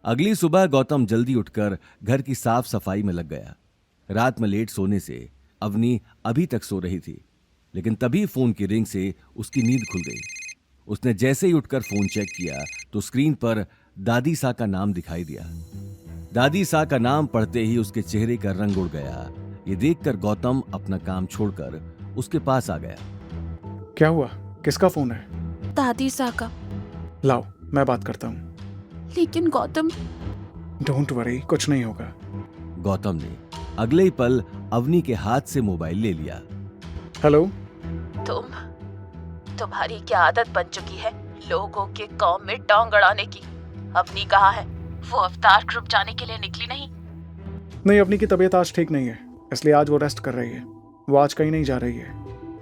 Speaker 11: अगली सुबह गौतम जल्दी उठकर घर की साफ सफाई में लग गया। रात में लेट सोने से अवनी अभी तक सो रही थी, लेकिन तभी फोन की रिंग से उसकी नींद खुल गई। उसने जैसे ही उठकर फोन चेक किया तो स्क्रीन पर दादी सा का नाम दिखाई दिया। दादी सा का नाम पढ़ते ही उसके चेहरे का रंग उड़ गया। ये देखकर गौतम अपना काम छोड़कर उसके पास आ गया।
Speaker 13: क्या हुआ? किसका फोन है?
Speaker 12: दादी सा का।
Speaker 13: लाओ, मैं बात करता हूँ।
Speaker 12: लेकिन गौतम।
Speaker 13: डोंट वरी, कुछ नहीं होगा।
Speaker 11: गौतम ने अगले ही पल अवनी के हाथ से मोबाइल ले लिया।
Speaker 13: हेलो।
Speaker 12: तुम्हारी क्या आदत बन चुकी है लोगों के काम में टांग अड़ाने की? अवनी कहाँ है? वो अवतार ग्रुप जाने के लिए निकली नहीं?
Speaker 13: नहीं, अवनी की तबीयत आज ठीक नहीं है, इसलिए आज वो रेस्ट कर रही है। वो आज कहीं नहीं जा रही है।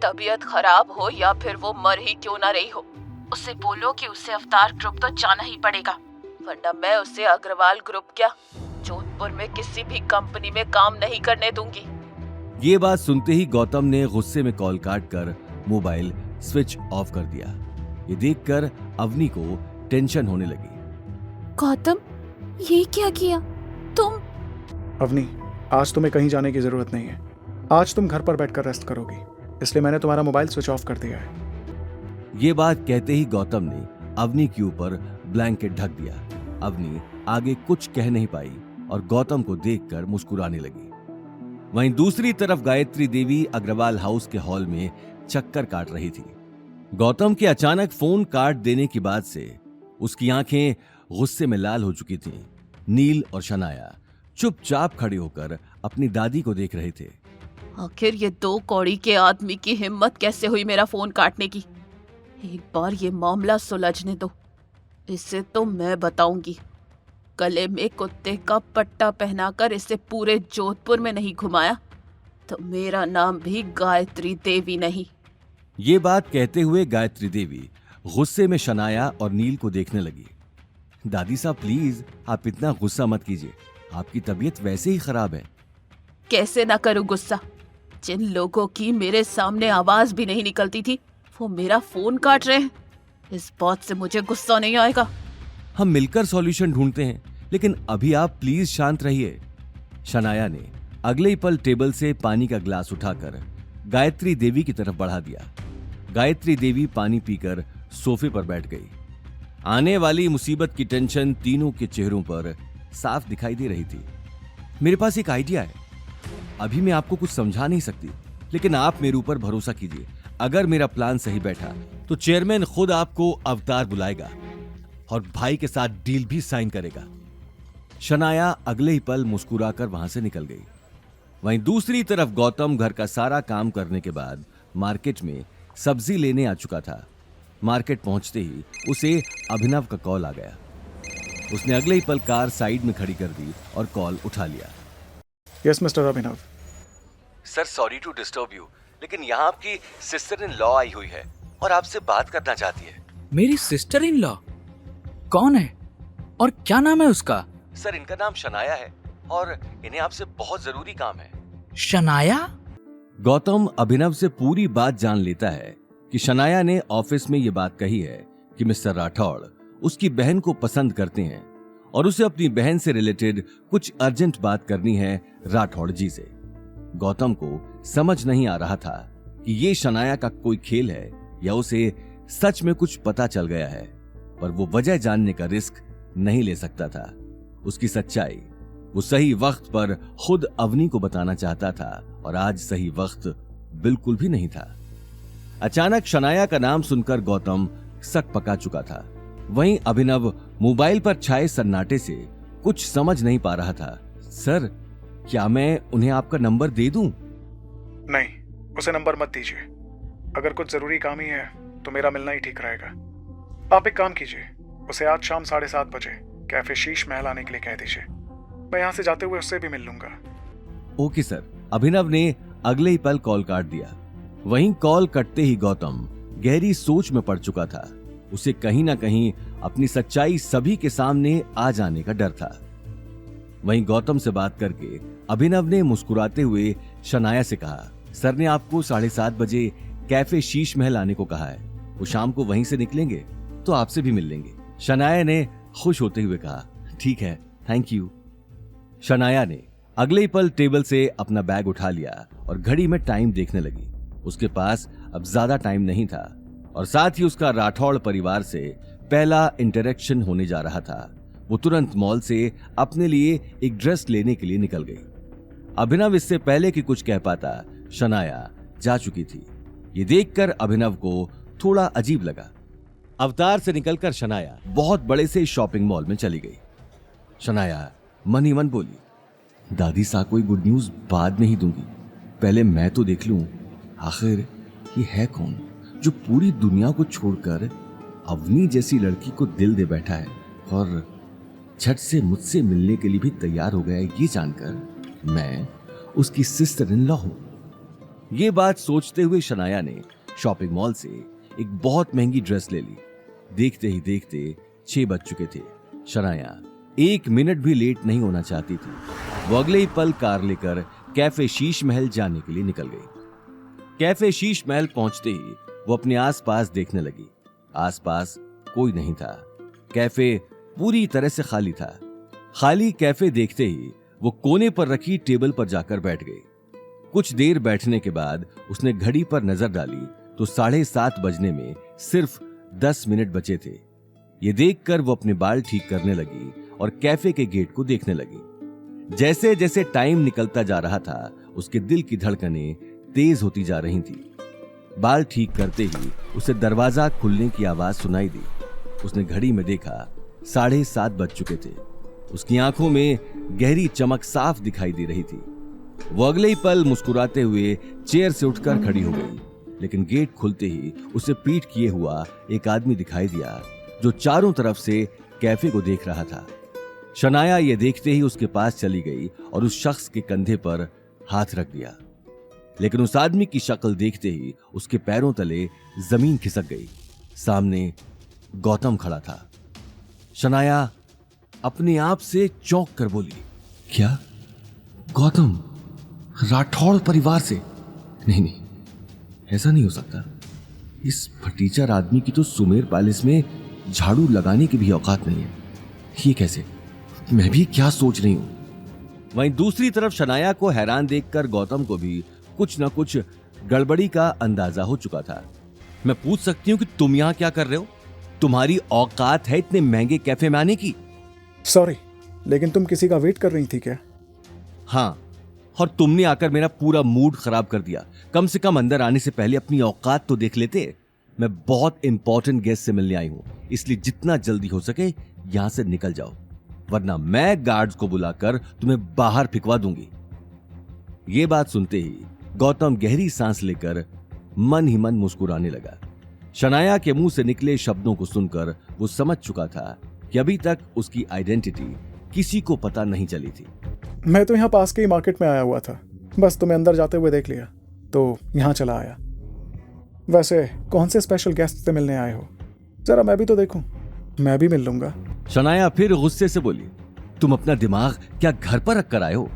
Speaker 12: तबीयत खराब हो या फिर वो मर ही क्यों ना रही हो, उसे बोलो कि उसे अवतार ग्रुप तो जाना ही पड़ेगा, वरना मैं उसे अग्रवाल ग्रुप क्या जोधपुर में किसी भी कंपनी में काम नहीं करने दूंगी।
Speaker 15: ये बात सुनते ही गौतम ने गुस्से में कॉल काट कर मोबाइल स्विच ऑफ कर दिया। ये देखकर अवनी को टेंशन होने लगी।
Speaker 12: गौतम, ये क्या किया तुम?
Speaker 13: अवनी, आज तुम्हें कहीं जाने की जरूरत नहीं है। आज तुम घर पर बैठकर रेस्ट करोगी, इसलिए मैंने तुम्हारा मोबाइल स्विच ऑफ कर दिया है।
Speaker 15: ये बात कहते ही गौतम ने अवनी के ऊपर ब्लैंकेट ढक दिया। अवनी आगे कुछ कह नहीं पाई और गौतम को देखकर मुस्कुराने लगी। वहीं दूसरी तरफ गायत्री देवी अग्रवाल हाउस के हॉल में चक्कर काट रही थी। गौतम के अचानक फोन काट देने की बात से उसकी आंखें गुस्से में लाल हो चुकी थीं। नील और शनाया चुपचाप खड़े होकर अपनी दादी को देख रहे थे।
Speaker 12: आखिर ये 2 कौड़ी के आदमी की हिम्मत कैसे हुई मेरा फोन काटने की? एक बार ये मामला सुलझने दो, इसे तो मैं बताऊंगी। गले में कुत्ते का पट्टा पहनाकर इसे पूरे जोधपुर में नहीं घुमाया तो मेरा नाम भी गायत्री देवी नहीं।
Speaker 15: ये बात कहते हुए गायत्री देवी गुस्से में शनाया और नील को देखने लगी। दादी साहब प्लीज, आप इतना गुस्सा मत कीजिए, आपकी तबीयत वैसे ही खराब है।
Speaker 12: कैसे ना करूं गुस्सा? जिन लोगों की मेरे सामने आवाज भी नहीं निकलती थी वो मेरा फोन काट रहे हैं। इस बात से मुझे गुस्सा नहीं आएगा।
Speaker 15: हम मिलकर सॉल्यूशन ढूंढते हैं, लेकिन अभी आप प्लीज शांत रहिए। शनाया ने अगले ही पल टेबल से पानी का ग्लास उठाकर गायत्री देवी की तरफ बढ़ा दिया। गायत्री देवी पानी पीकर सोफे पर बैठ गई। आने वाली मुसीबत की टेंशन तीनों के चेहरों पर साफ दिखाई दे रही थी। मेरे पास एक आइडिया है। अभी मैं आपको कुछ समझा नहीं सकती, लेकिन आप मेरे ऊपर भरोसा कीजिए। अगर मेरा प्लान सही बैठा तो चेयरमैन खुद आपको अवतार बुलाएगा और भाई के साथ डील भी साइन करेगा। शनाया अगले ही पल मुस्कुराकर वहां से निकल गई। वहीं दूसरी तरफ गौतम घर का सारा काम करने के बाद मार्केट में सब्जी लेने आ चुका था। मार्केट पहुंचते ही उसे अभिनव का कॉल आ गया। उसने अगले ही पल कार साइड में खड़ी कर दी और कॉल उठा लिया।
Speaker 13: Yes mister Abhinav.
Speaker 14: Sir sorry to disturb you, लेकिन यहाँ आपकी सिस्टर इन लॉ आई हुई है और आपसे बात करना चाहती है।
Speaker 16: मेरी सिस्टर इन लॉ? कौन है और क्या नाम है उसका?
Speaker 14: सर इनका नाम शनाया है और इन्हें आपसे बहुत जरूरी काम है।
Speaker 16: शनाया?
Speaker 15: गौतम अभिनव से पूरी बात जान लेता है कि शनाया ने ऑफिस में ये बात कही है कि मिस्टर राठौड़ उसकी बहन को पसंद करते हैं और उसे अपनी बहन से रिलेटेड कुछ अर्जेंट बात करनी है राठौड़ जी से। गौतम को समझ नहीं आ रहा था कि ये शनाया का कोई खेल है या उसे सच में कुछ पता चल गया है, पर वो वजह जानने का रिस्क नहीं ले सकता था। उसकी सच्चाई वो सही वक्त पर खुद अवनी को बताना चाहता था और आज सही वक्त बिल्कुल भी नहीं था। अचानक शनाया का नाम सुनकर गौतम सक पका चुका था। वहीं अभिनव मोबाइल पर छाए सन्नाटे से कुछ समझ नहीं पा रहा था। सर, क्या मैं उन्हें आपका नंबर दे दूं?
Speaker 13: नहीं, उसे नंबर मत दीजिए। अगर कुछ जरूरी काम ही है तो मेरा मिलना ही ठीक रहेगा। आप एक काम कीजिए, उसे आज शाम 7:30 बजे कैफे शीश महल आने के लिए कह दीजिए। मैं यहाँ से जाते हुए उससे भी मिल लूंगा।
Speaker 15: Okay sir. अभिनव ने अगले ही पल कॉल काट दिया। वहीं कॉल कटते ही गौतम गहरी सोच में पड़ चुका था। उसे कहीं ना कहीं अपनी सच्चाई सभी के सामने आ जाने का डर था। वहीं गौतम से बात करके अभिनव ने मुस्कुराते हुए शनाया से कहा, सर ने आपको 7:30 बजे कैफे शीश महल आने को कहा है। वो शाम को वहीं से निकलेंगे तो आपसे भी मिल लेंगे। शनाया ने खुश होते हुए कहा, ठीक है, थैंक यू। शनाया ने अगले ही पल टेबल से अपना बैग उठा लिया और घड़ी में टाइम देखने लगी। उसके पास अब ज्यादा टाइम नहीं था और साथ ही उसका राठौड़ परिवार से पहला इंटरेक्शन होने जा रहा था। वो तुरंत मॉल से अपने लिए एक ड्रेस लेने के लिए निकल गई। अभिनव इससे पहले कि कुछ कह पाता, शनाया जा चुकी थी। ये देखकर अभिनव को थोड़ा अजीब लगा। अवतार से निकलकर शनाया बहुत बड़े से शॉपिंग मॉल में चली गई। शनाया मन ही मन बोली, दादी सा कोई गुड न्यूज बाद में ही दूंगी, पहले मैं तो देख लूं आखिर ये है कौन जो पूरी दुनिया को छोड़कर अवनी जैसी लड़की को दिल दे बैठा है और झट से मुझसे मिलने के लिए भी तैयार हो गया है, ये जानकर मैं उसकी सिस्टर इन लॉ हूं। ये बात सोचते हुए शनाया ने शॉपिंग मॉल से एक बहुत महंगी ड्रेस ले ली
Speaker 11: देखते ही देखते 6 बज चुके थे। शनाया 1 मिनट भी लेट नहीं होना चाहती थी। वो अगले ही पल कार लेकर कैफे शीश महल जाने के लिए निकल गई। कैफे शीश महल पहुंचते ही वो अपने आसपास देखने लगी। आसपास कोई नहीं था। कैफे पूरी तरह से खाली था। खाली कैफे देखते ही वो कोने पर रखी टेबल पर जाकर बैठ गई। कुछ देर बैठने के बाद उसने घड़ी पर नजर डाली तो 7:30 बजने में सिर्फ 10 मिनट बचे थे। ये देखकर वो अपने बाल ठीक करने लगी और कैफे के गेट को देखने लगी। जैसे जैसे टाइम निकलता जा रहा था उसके दिल की धड़कनें तेज होती जा रही थी। बाल ठीक करते ही उसे दरवाजा खुलने की आवाज सुनाई दी। उसने घड़ी में देखा 7:30 बज चुके थे। उसकी आंखों में गहरी चमक साफ दिखाई दे रही थी। वो अगले ही पल मुस्कुराते हुए चेयर से उठकर खड़ी हो गई, लेकिन गेट खुलते ही उसे पीठ किए हुआ एक आदमी दिखाई दिया जो चारों तरफ से कैफे को देख रहा था। शनाया ये देखते ही उसके पास चली गई और उस शख्स के कंधे पर हाथ रख दिया, लेकिन उस आदमी की शक्ल देखते ही उसके पैरों तले जमीन खिसक गई। सामने गौतम खड़ा था। शनाया अपने आप से चौंक कर बोली, क्या गौतम राठौड़ परिवार से? नहीं, ऐसा नहीं हो सकता। इस फटीचर आदमी की तो सुमेर पैलेस में झाड़ू लगाने की भी औकात नहीं है। ये कैसे? मैं भी क्या सोच रही हूं। वहीं दूसरी तरफ शनाया को हैरान देखकर गौतम को भी कुछ न कुछ गड़बड़ी का अंदाजा हो चुका था। मैं पूछ सकती हूं कि तुम यहां क्या कर रहे हो? तुम्हारी औकात है इतने महंगे कैफे में आने की?
Speaker 13: सॉरी, लेकिन तुम किसी का वेट कर रही थी क्या?
Speaker 11: हाँ, और तुमने आकर मेरा पूरा मूड खराब कर दिया। कम से कम अंदर आने से पहले अपनी औकात तो देख लेते। मैं बहुत इंपॉर्टेंट गेस्ट से मिलने आई हूं, इसलिए जितना जल्दी हो सके यहां से निकल जाओ, वरना मैं गार्ड्स को बुलाकर तुम्हें बाहर फिकवा दूंगी। ये बात सुनते ही गौतम गहरी सांस लेकर मन ही मन मुस्कुराने लगा। शनाया के मुंह से निकले शब्दों को सुनकर वो समझ चुका था कि अभी तक उसकी आइडेंटिटी किसी को पता नहीं चली थी।
Speaker 13: मैं तो यहाँ पास के ही मार्केट में आया हुआ था, बस तुम्हें अंदर जाते हुए देख लिया तो यहाँ चला आया। वैसे कौन से स्पेशल गेस्ट से मिलने आए हो? जरा मैं भी तो देखूं, मैं भी मिल लूंगा।
Speaker 11: शनाया फिर गुस्से से बोली, तुम अपना दिमाग क्या घर पर रख कर आए हो?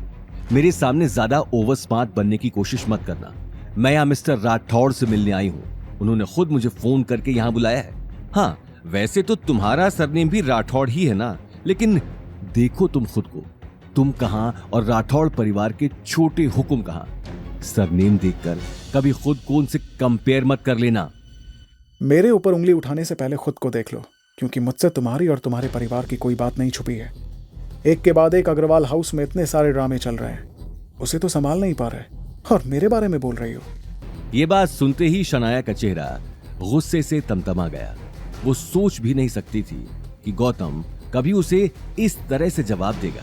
Speaker 11: मेरे सामने ज्यादा ओवर स्मार्ट बनने की कोशिश मत करना। मैं यहाँ मिस्टर राठौड़ से मिलने आई हूँ। उन्होंने खुद मुझे फोन करके यहाँ बुलाया है। हाँ, वैसे तो तुम्हारा सरनेम भी राठौड़ ही है ना, लेकिन देखो तुम खुद को, तुम कहां और राठौड़ परिवार के छोटे हुक्म कहां। सरनेम देखकर कभी खुद को उनसे कंपेयर मत कर लेना।
Speaker 13: मेरे ऊपर उंगली उठाने से पहले खुद को देख लो, क्योंकि मुझसे तुम्हारी और तुम्हारे परिवार की कोई बात नहीं छुपी है। एक के बाद एक अग्रवाल हाउस में इतने सारे ड्रामे चल रहे हैं, उसे तो संभाल नहीं पा रहे और मेरे बारे में बोल रही हो।
Speaker 11: ये बात सुनते ही शनाया का चेहरा गुस्से से तमतमा गया। वो सोच भी नहीं सकती थी कि गौतम कभी उसे इस तरह से जवाब देगा।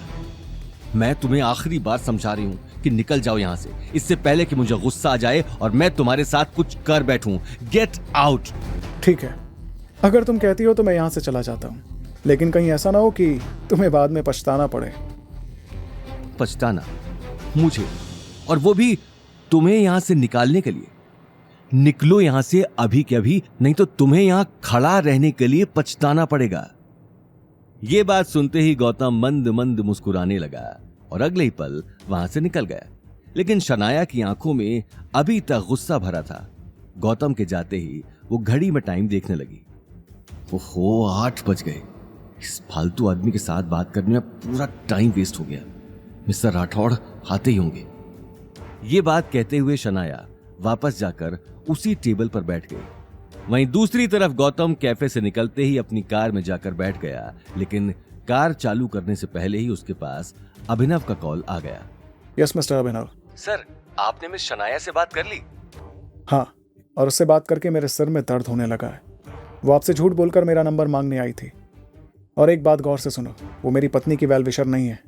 Speaker 11: मैं तुम्हें आखिरी बार समझा रही हूं कि निकल जाओ यहां से, इससे पहले कि मुझे गुस्सा आ जाए और मैं तुम्हारे साथ कुछ कर बैठूं। Get out.
Speaker 13: ठीक है, अगर तुम कहती हो तो मैं यहां से चला जाता हूं, लेकिन कहीं ऐसा ना हो कि तुम्हें बाद में पछताना पड़े।
Speaker 11: पछताना? मुझे? और वो भी तुम्हें यहां से निकालने के लिए? निकलो यहां से अभी के अभी, नहीं तो तुम्हें यहां खड़ा रहने के लिए पछताना पड़ेगा। ये बात सुनते ही गौतम मंद मंद मुस्कुराने लगा और अगले ही पल वहां से निकल गया। लेकिन शनाया की आंखों में अभी तक गुस्सा भरा था। गौतम के जाते ही वो घड़ी में टाइम देखने लगी। ओहो, 8 बज गए। इस फालतू आदमी के साथ बात करने में पूरा टाइम वेस्ट हो गया। मिस्टर राठौड़ आते ही होंगे। ये बात कहते हुए शनाया वापस जाकर उसी टेबल पर बैठ गई। वहीं दूसरी तरफ गौतम कैफे से निकलते ही अपनी कार में जाकर बैठ गया, लेकिन कार चालू करने से पहले ही उसके पास अभिनव का कॉल आ गया।
Speaker 13: Yes mister Abhinav.
Speaker 14: सर, आपने मिस शनाया से बात कर ली?
Speaker 13: हाँ, और उससे बात करके मेरे सिर में दर्द होने लगा है। वो आपसे झूठ बोलकर मेरा नंबर मांगने आई थी। और एक बात गौर से सुनो, वो मेरी पत्नी की वेल विशर नहीं है,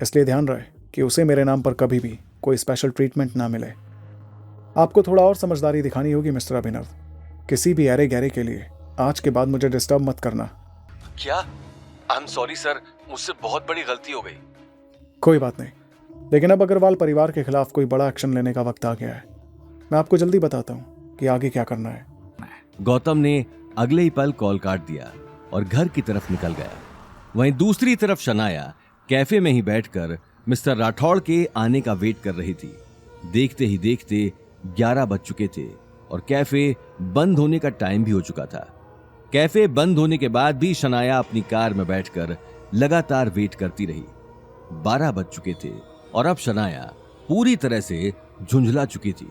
Speaker 13: इसलिए ध्यान रहे कि उसे मेरे नाम पर कभी भी कोई स्पेशल ट्रीटमेंट ना मिले। आपको थोड़ा और समझदारी दिखानी होगी मिस्टर अभिनव। किसी भी अरे गहरे के लिए आज के बाद मुझे डिस्टर्ब मत करना।
Speaker 14: क्या? आई एम सॉरी सर, मुझसे बहुत बड़ी गलती हो गई।
Speaker 13: कोई बात नहीं, लेकिन अब अग्रवाल परिवार के खिलाफ कोई बड़ा एक्शन लेने का वक्त आ गया है। मैं आपको जल्दी बताता हूँ कि आगे क्या करना है।
Speaker 11: गौतम ने
Speaker 15: अगले ही पल कॉल काट दिया और घर की तरफ निकल गया। वहीं दूसरी तरफ शनाया कैफे में ही बैठकर मिस्टर राठौड़ के आने का वेट कर रही थी। देखते ही देखते 11 बज चुके थे और कैफे बंद होने का टाइम भी हो चुका था। कैफे बंद होने के बाद भी शनाया अपनी कार में बैठकर लगातार वेट करती रही। 12 बज चुके थे और अब शनाया पूरी तरह से झुंझला चुकी थी।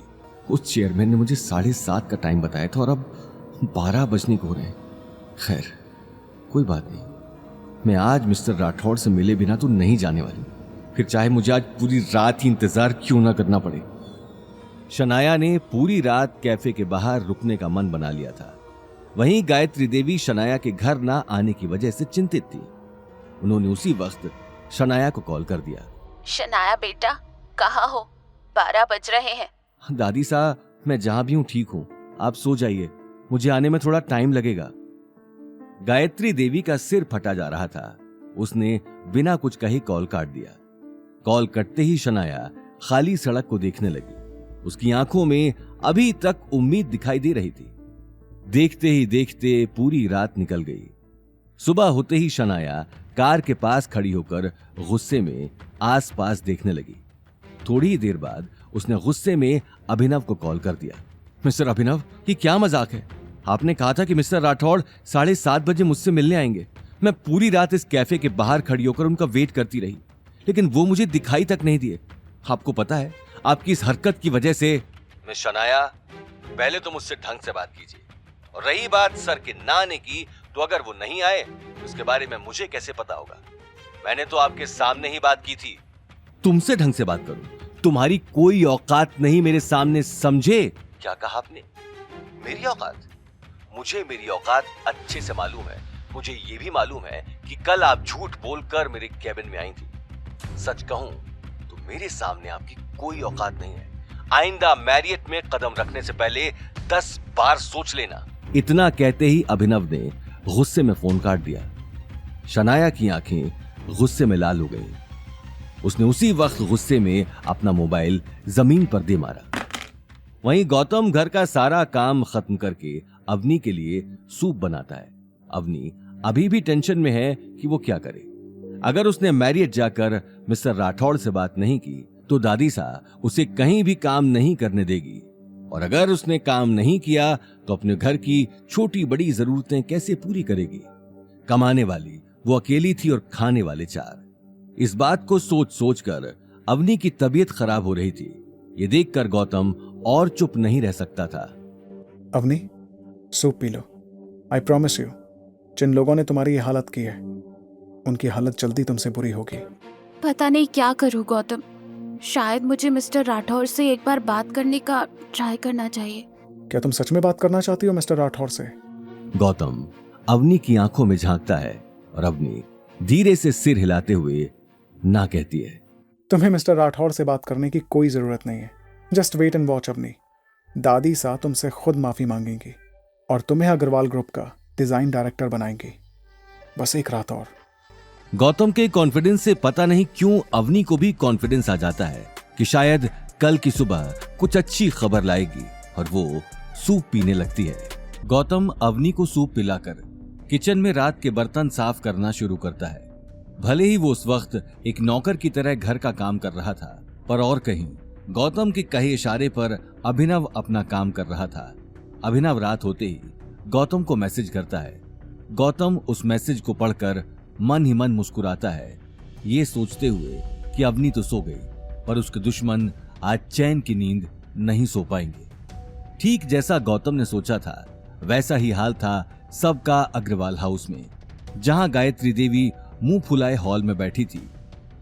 Speaker 15: उस चेयरमैन ने मुझे 7:30 का टाइम बताया था और अब 12 बजने को हो रहे हैं। खैर कोई बात नहीं, मैं आज मिस्टर राठौड़ से मिले बिना तो नहीं जाने वाली, फिर चाहे मुझे आज पूरी रात ही इंतजार क्यों ना करना पड़े। शनाया ने पूरी रात कैफे के बाहर रुकने का मन बना लिया था। वहीं गायत्री देवी शनाया के घर ना आने की वजह से चिंतित थी। उन्होंने उसी वक्त शनाया को कॉल कर दिया।
Speaker 12: शनाया बेटा, कहाँ हो? 12 बज रहे हैं।
Speaker 15: दादी साहब, मैं जहां भी हूं ठीक हूं, आप सो जाइए, मुझे आने में थोड़ा टाइम लगेगा। गायत्री देवी का सिर फटा जा रहा था। उसने बिना कुछ कहे कॉल काट दिया। कॉल कटते ही शनाया खाली सड़क को देखने लगी। उसकी आंखों में अभी तक उम्मीद दिखाई दे रही थी। देखते ही देखते पूरी रात निकल गई। सुबह होते ही शनाया कार के पास खड़ी होकर गुस्से में आसपास देखने लगी। थोड़ी ही देर बाद उसने गुस्से में अभिनव को कॉल कर दिया। मिस्टर अभिनव, ये क्या मजाक है? आपने कहा था कि मिस्टर राठौड़ 7:30 बजे मुझसे मिलने आएंगे। मैं पूरी रात इस कैफे के बाहर खड़ी होकर उनका वेट करती रही, लेकिन वो मुझे दिखाई तक नहीं दिए। आपको पता है, आपकी इस हरकत की वजह से।
Speaker 14: मिस शनाया, पहले तो मुझसे ढंग से बात कीजिए, और रही बात सर के ना आने की, तो अगर वो नहीं आए तो इसके बारे में मुझे कैसे पता होगा? मैंने तो आपके सामने ही बात की थी।
Speaker 15: तुमसे ढंग से बात करूं? तुम्हारी कोई औकात नहीं मेरे सामने, समझे?
Speaker 14: क्या कहा आपने? मेरी औकात? मुझे मेरी औकात अच्छे से मालूम है। मुझे ये भी मालूम है कि कल आप झूठ बोलकर मेरे कैबिन में आई थी। सच कहूं तो मेरे सामने आपकी कोई औकात नहीं है। आइंदा मैरियट में कदम रखने से पहले 10 बार सोच लेना।
Speaker 15: इतना कहते ही अभिनव ने गुस्से में फोन काट दिया। शनाया की आंखें गुस्से में लाल हो गई। उसने उसी वक्त गुस्से में अपना मोबाइल जमीन पर दे मारा। वहीं गौतम घर का सारा काम खत्म करके अवनी के लिए सूप बनाता है। अवनी अभी भी टेंशन में है कि वो क्या करे। अगर उसने मैरियट जाकर मिस्टर राठौड़ से बात नहीं की तो दादी सा उसे कहीं भी काम नहीं करने देगी, और अगर उसने काम नहीं किया तो अपने घर की छोटी बड़ी जरूरतें कैसे पूरी करेगी? कमाने वाली वो अकेली थी और खाने वाले 4। इस बात को सोच सोच कर अवनी की तबीयत खराब हो रही थी। ये देखकर गौतम और चुप नहीं रह सकता था।
Speaker 13: अवनी, सूप पी लो। आई प्रॉमिस यू, जिन लोगों ने तुम्हारी ये हालत की है उनकी हालत जल्दी तुमसे बुरी होगी।
Speaker 12: पता नहीं क्या करूं गौतम। शायद मुझे मिस्टर राठौर से एक बार बात करने का ट्राई करना चाहिए।
Speaker 13: क्या तुम सच में बात करना चाहती हो मिस्टर राठौर से?
Speaker 15: गौतम अवनी की आंखों में झांकता है और अवनी धीरे से सिर हिलाते हुए ना कहती है।
Speaker 13: तुम्हें मिस्टर राठौर से बात करने की कोई जरूरत नहीं है। Just wait and watch Avni. दादी सा तुमसे खुद माफी मांगेंगी और तुम्हें अग्रवाल ग्रुप का डिजाइन डायरेक्टर बनाएंगी। बस एक रात और।
Speaker 15: गौतम के कॉन्फिडेंस से पता नहीं क्यों अवनी को भी कॉन्फिडेंस आ जाता है कि शायद कल की सुबह कुछ अच्छी खबर लाएगी, और वो सूप पीने लगती है। गौतम अवनी को सूप पिलाकर किचन में रात के बर्तन साफ करना शुरू करता है। भले ही वो उस वक्त एक नौकर की तरह घर का काम कर रहा था, पर और कहीं गौतम के कहे इशारे पर अभिनव अपना काम कर रहा था। अभिनव रात होते ही गौतम को मैसेज करता है। गौतम उस मैसेज को पढ़कर मन ही मन मुस्कुराता है, ये सोचते हुए कि अवनी तो सो गई, पर उसके दुश्मन आज चैन की नींद नहीं सो पाएंगे। ठीक जैसा गौतम ने सोचा था वैसा ही हाल था सबका अग्रवाल हाउस में, जहां गायत्री देवी मुंह फुलाए हॉल में बैठी थी।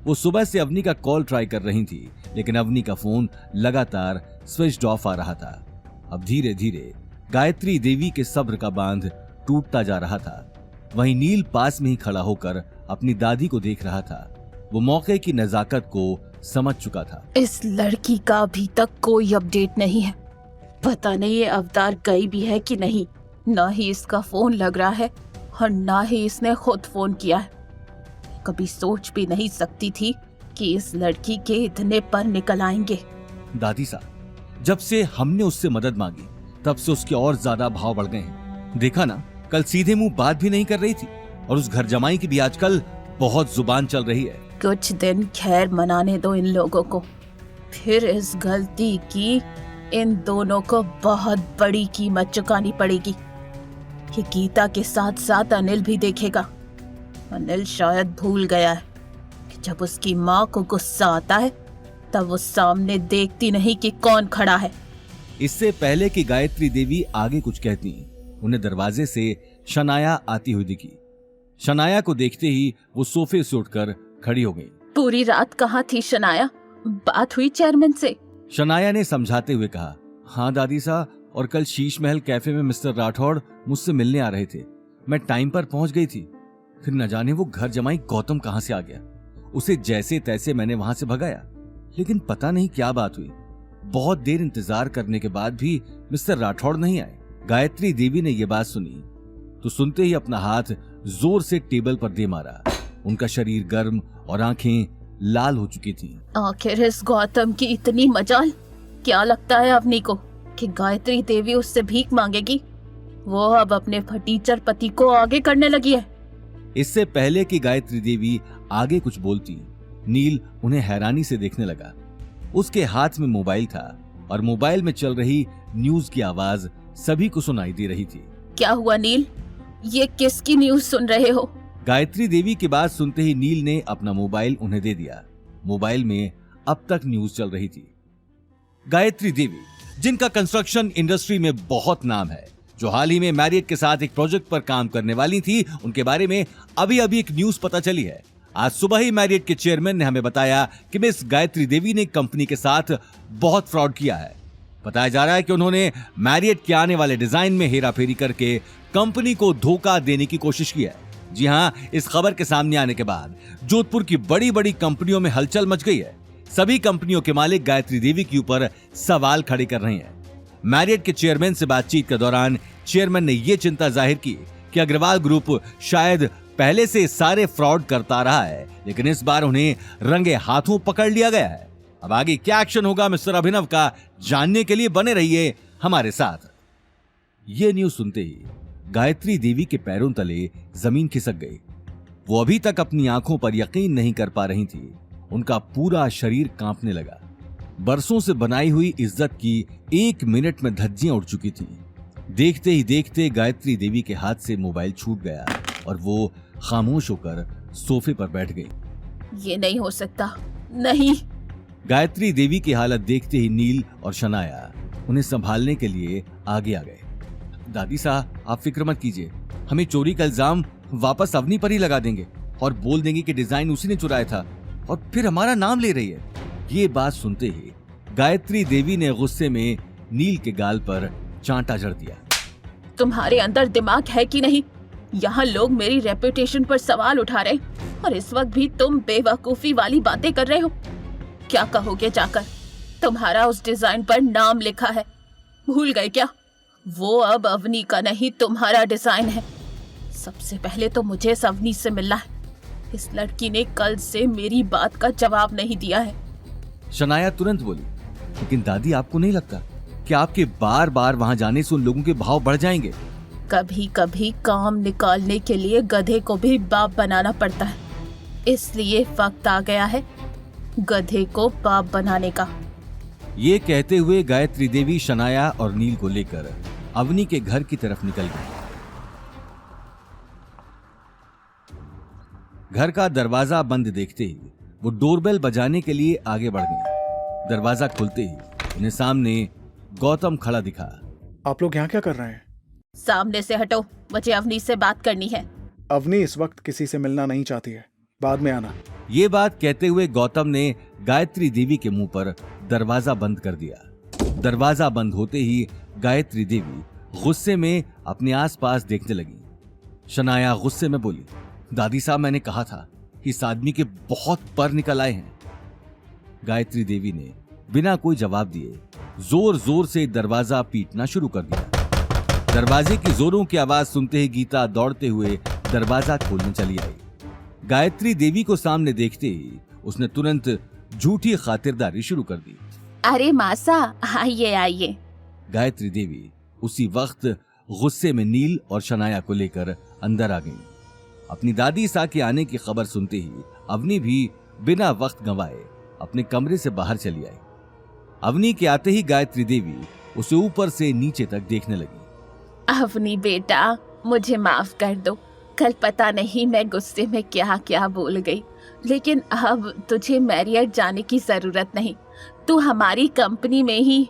Speaker 15: वो सुबह से अवनी का कॉल ट्राई कर रही थी, लेकिन अवनी का फोन लगातार स्विच्ड ऑफ आ रहा था। अब धीरे धीरे गायत्री देवी के सब्र का बांध टूटता जा रहा था। वहीं नील पास में ही खड़ा होकर अपनी दादी को देख रहा था। वो मौके की नजाकत को समझ चुका था।
Speaker 12: इस लड़की का अभी तक कोई अपडेट नहीं है। पता नहीं ये अवतार गई भी है कि नहीं। ना ही इसका फोन लग रहा है और ना ही इसने खुद फोन किया है। कभी सोच भी नहीं सकती थी कि इस लड़की के इतने पर निकल आएंगे।
Speaker 15: दादी साहब, जब से हमने उससे मदद मांगी तब से उसके और ज्यादा भाव बढ़ गए हैं। देखा ना, कल सीधे मुंह बात भी नहीं कर रही थी और उस घर जमाई की भी आजकल बहुत जुबान चल रही है।
Speaker 12: कुछ दिन खैर मनाने दो इन लोगों को, फिर इस गलती की इन दोनों को बहुत बड़ी कीमत चुकानी पड़ेगी। ये गीता के साथ साथ अनिल भी देखेगा। अनिल शायद भूल गया है कि जब उसकी माँ को गुस्सा आता है तब वो सामने देखती नहीं कि कौन खड़ा है।
Speaker 15: इससे पहले कि गायत्री देवी आगे कुछ कहती, उन्हें दरवाजे से शनाया आती हुई दिखी। शनाया को देखते ही वो सोफे से उठकर खड़ी हो गई।
Speaker 12: पूरी रात कहाँ थी शनाया? बात हुई चेयरमैन से?
Speaker 15: शनाया ने समझाते हुए कहा, हाँ दादी सा, और कल शीश महल कैफे में मिस्टर राठौड़ मुझसे मिलने आ रहे थे। मैं टाइम पर पहुंच गई थी। फिर न जाने वो घर जमाई गौतम कहां से आ गया। उसे जैसे तैसे मैंने वहां से भगाया, लेकिन पता नहीं क्या बात हुई। बहुत देर इंतजार करने के बाद भी मिस्टर राठौड़ नहीं आए। गायत्री देवी ने यह बात सुनी तो सुनते ही अपना हाथ जोर से टेबल पर दे मारा। उनका शरीर गर्म और आंखें लाल हो चुकी थी।
Speaker 12: आखिर इस गौतम की इतनी मजाल। क्या लगता है अवनी को कि गायत्री देवी उससे भीख मांगेगी? वो अब अपने फटीचर पति को आगे करने लगी है।
Speaker 15: इससे पहले कि गायत्री देवी आगे कुछ बोलती, नील उन्हें हैरानी से देखने लगा। उसके हाथ में मोबाइल था और मोबाइल में चल रही न्यूज की आवाज सभी को सुनाई दे रही थी।
Speaker 12: क्या हुआ नील? ये किसकी न्यूज सुन रहे हो?
Speaker 15: गायत्री देवी की बात सुनते ही नील ने अपना मोबाइल उन्हें दे दिया। मोबाइल में अब तक न्यूज चल रही थी। गायत्री देवी, जिनका कंस्ट्रक्शन इंडस्ट्री में बहुत नाम है, जो हाल ही में मैरियट के साथ एक प्रोजेक्ट पर काम करने वाली थी, उनके बारे में अभी अभी एक न्यूज पता चली है। आज सुबह ही मैरियट के चेयरमैन ने हमें बताया कि मिस गायत्री देवी ने कंपनी के साथ बहुत फ्रॉड किया है। बताया जा रहा है कि उन्होंने मैरियट के आने वाले डिजाइन में हेराफेरी करके कंपनी को धोखा देने की कोशिश की है। जी हां, इस खबर के सामने आने के बाद जोधपुर की बड़ी बड़ी कंपनियों में हलचल मच गई है। सभी कंपनियों के मालिक गायत्री देवी के ऊपर सवाल खड़े कर रहे हैं। मैरियट के चेयरमैन से बातचीत के दौरान चेयरमैन ने यह चिंता जाहिर की कि अग्रवाल ग्रुप शायद पहले से सारे फ्रॉड करता रहा है, लेकिन इस बार उन्हें रंगे हाथों पकड़ लिया गया है। अब आगे क्या एक्शन होगा मिस्टर अभिनव का जानने के लिए बने रहिए हमारे साथ। ये न्यूज सुनते ही गायत्री देवी के पैरों तले जमीन खिसक गई। वो अभी तक अपनी आंखों पर यकीन नहीं कर पा रही थी। उनका पूरा शरीर कांपने लगा। बरसों से बनाई हुई इज्जत की 1 मिनट में धज्जियां उड़ चुकी थी। देखते ही देखते गायत्री देवी के हाथ से मोबाइल छूट गया और वो खामोश होकर सोफे पर बैठ गई।
Speaker 12: ये नहीं हो सकता, नहीं।
Speaker 15: गायत्री देवी की हालत देखते ही नील और शनाया उन्हें संभालने के लिए आगे आ गए। दादी साहब, आप फिक्र मत कीजिए, हमें चोरी का इल्जाम वापस अवनी पर ही लगा देंगे और बोल देंगे कि डिजाइन उसी ने चुराया था और फिर हमारा नाम ले रही है। ये बात सुनते ही गायत्री देवी ने गुस्से में नील के गाल पर चांटा जड़ दिया।
Speaker 12: तुम्हारे अंदर दिमाग है कि नहीं? यहाँ लोग मेरी रेपुटेशन पर सवाल उठा रहे और इस वक्त भी तुम बेवकूफी वाली बातें कर रहे हो। क्या कहोगे जाकर? तुम्हारा उस डिजाइन पर नाम लिखा है, भूल गए क्या? वो अब अवनी का नहीं, तुम्हारा डिजाइन है। सबसे पहले तो मुझे इस अवनी से मिलना है। इस लड़की ने कल से मेरी बात का जवाब नहीं दिया है।
Speaker 15: शनाया तुरंत बोली, लेकिन दादी, आपको नहीं लगता कि आपके बार बार वहां जाने से उन लोगों के भाव बढ़ जाएंगे?
Speaker 12: कभी कभी काम निकालने के लिए गधे को भी बाप बनाना पड़ता है, इसलिए वक्त आ गया है गधे को बाप बनाने का।
Speaker 15: ये कहते हुए गायत्री देवी शनाया और नील को लेकर अवनी के घर की तरफ निकल गई। घर का दरवाजा बंद देखते ही वो डोरबेल बजाने के लिए आगे बढ़ गई। दरवाजा खुलते ही उन्हें सामने गौतम खड़ा दिखा।
Speaker 13: आप लोग यहाँ क्या कर रहे हैं?
Speaker 12: सामने से हटो, मुझे अवनी से बात करनी है।
Speaker 13: अवनी इस वक्त किसी से मिलना नहीं चाहती है, बाद में आना।
Speaker 15: ये बात कहते हुए गौतम ने गायत्री देवी के मुंह पर दरवाजा बंद कर दिया। दरवाजा बंद होते ही गायत्री देवी गुस्से में अपने आसपास देखने लगी। शनाया गुस्से में बोली, दादी साहब, मैंने कहा था कि इस आदमी के बहुत पर निकल आए हैं। गायत्री देवी ने बिना कोई जवाब दिए जोर जोर से दरवाजा पीटना शुरू कर दिया। दरवाजे की जोरों की आवाज सुनते ही गीता दौड़ते हुए दरवाजा खोलने चली आई। गायत्री देवी को सामने देखते ही उसने तुरंत झूठी खातिरदारी शुरू कर दी।
Speaker 12: अरे मासा, आइए आइए।
Speaker 15: गायत्री देवी उसी वक्त
Speaker 11: गुस्से में नील और शनाया को लेकर अंदर आ गईं। अपनी दादी सा के आने की खबर सुनते ही अवनी भी बिना वक्त गंवाए अपने कमरे से बाहर चली आई। अवनी के आते ही गायत्री देवी उसे ऊपर से नीचे तक देखने लगी।
Speaker 12: अवनी बेटा, मुझे माफ कर दो। कल पता नहीं मैं गुस्से में क्या क्या बोल गई, लेकिन अब तुझे मैरियट जाने की जरूरत नहीं। तू हमारी कंपनी में ही।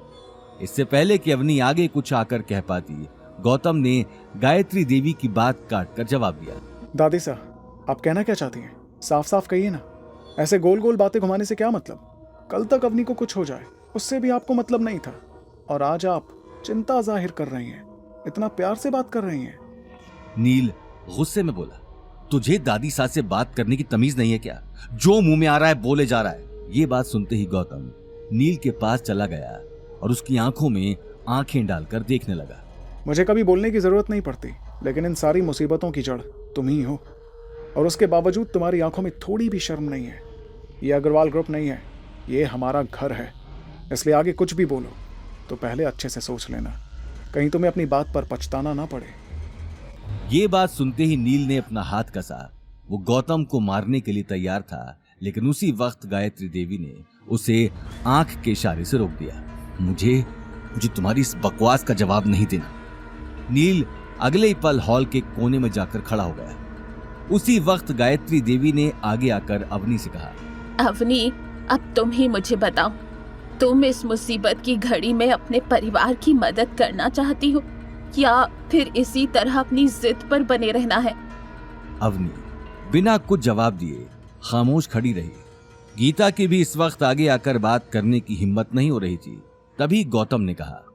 Speaker 11: इससे पहले कि अवनी आगे कुछ आकर कह पाती, गौतम ने गायत्री देवी की बात काटकर जवाब दिया।
Speaker 13: दादी सा, आप कहना क्या चाहती हैं? साफ साफ कहिए ना। ऐसे गोल गोल बातें घुमाने से क्या मतलब? कल तक अवनी को कुछ हो जाए उससे भी आपको मतलब नहीं था, और आज आप चिंता जाहिर कर रही हैं, इतना प्यार से बात कर रही हैं।
Speaker 11: नील गुस्से में बोला, तुझे दादी सास से बात करने की तमीज नहीं है क्या? जो मुंह में आ रहा है बोले जा रहा है। ये बात सुनते ही गौतम नील के पास चला गया और उसकी आंखों में आंखें डालकर देखने लगा।
Speaker 13: मुझे कभी बोलने की जरूरत नहीं पड़ती, लेकिन इन सारी मुसीबतों की जड़ तुम ही हो, और उसके बावजूद तुम्हारी आंखों में थोड़ी भी शर्म नहीं है। ये अग्रवाल ग्रुप नहीं है, ये हमारा घर है। इसलिए आगे कुछ भी बोलो तो पहले अच्छे से सोच लेना, कहीं तुम्हें अपनी बात पर पछताना ना पड़े।
Speaker 11: ये बात सुनते ही नील ने अपना हाथ कसा। वो गौतम को मारने के लिए तैयार था, लेकिन उसी वक्त गायत्री देवी ने उसे आंख के इशारे से रोक दिया। मुझे तुम्हारी इस बकवास का जवाब नहीं देना। नील अगले ही पल हॉल के कोने में जाकर खड़ा हो गया। उसी वक्त गायत्री देवी ने आगे आकर अवनी से कहा,
Speaker 12: अवनी, अब तुम ही मुझे बताओ, तुम इस मुसीबत की घड़ी में अपने परिवार की मदद करना चाहती हो या फिर इसी तरह अपनी जिद पर बने रहना है?
Speaker 11: अवनी बिना कुछ जवाब दिए खामोश खड़ी रही। गीता की भी इस वक्त आगे आकर बात करने की हिम्मत नहीं हो रही थी। तभी गौतम ने कहा,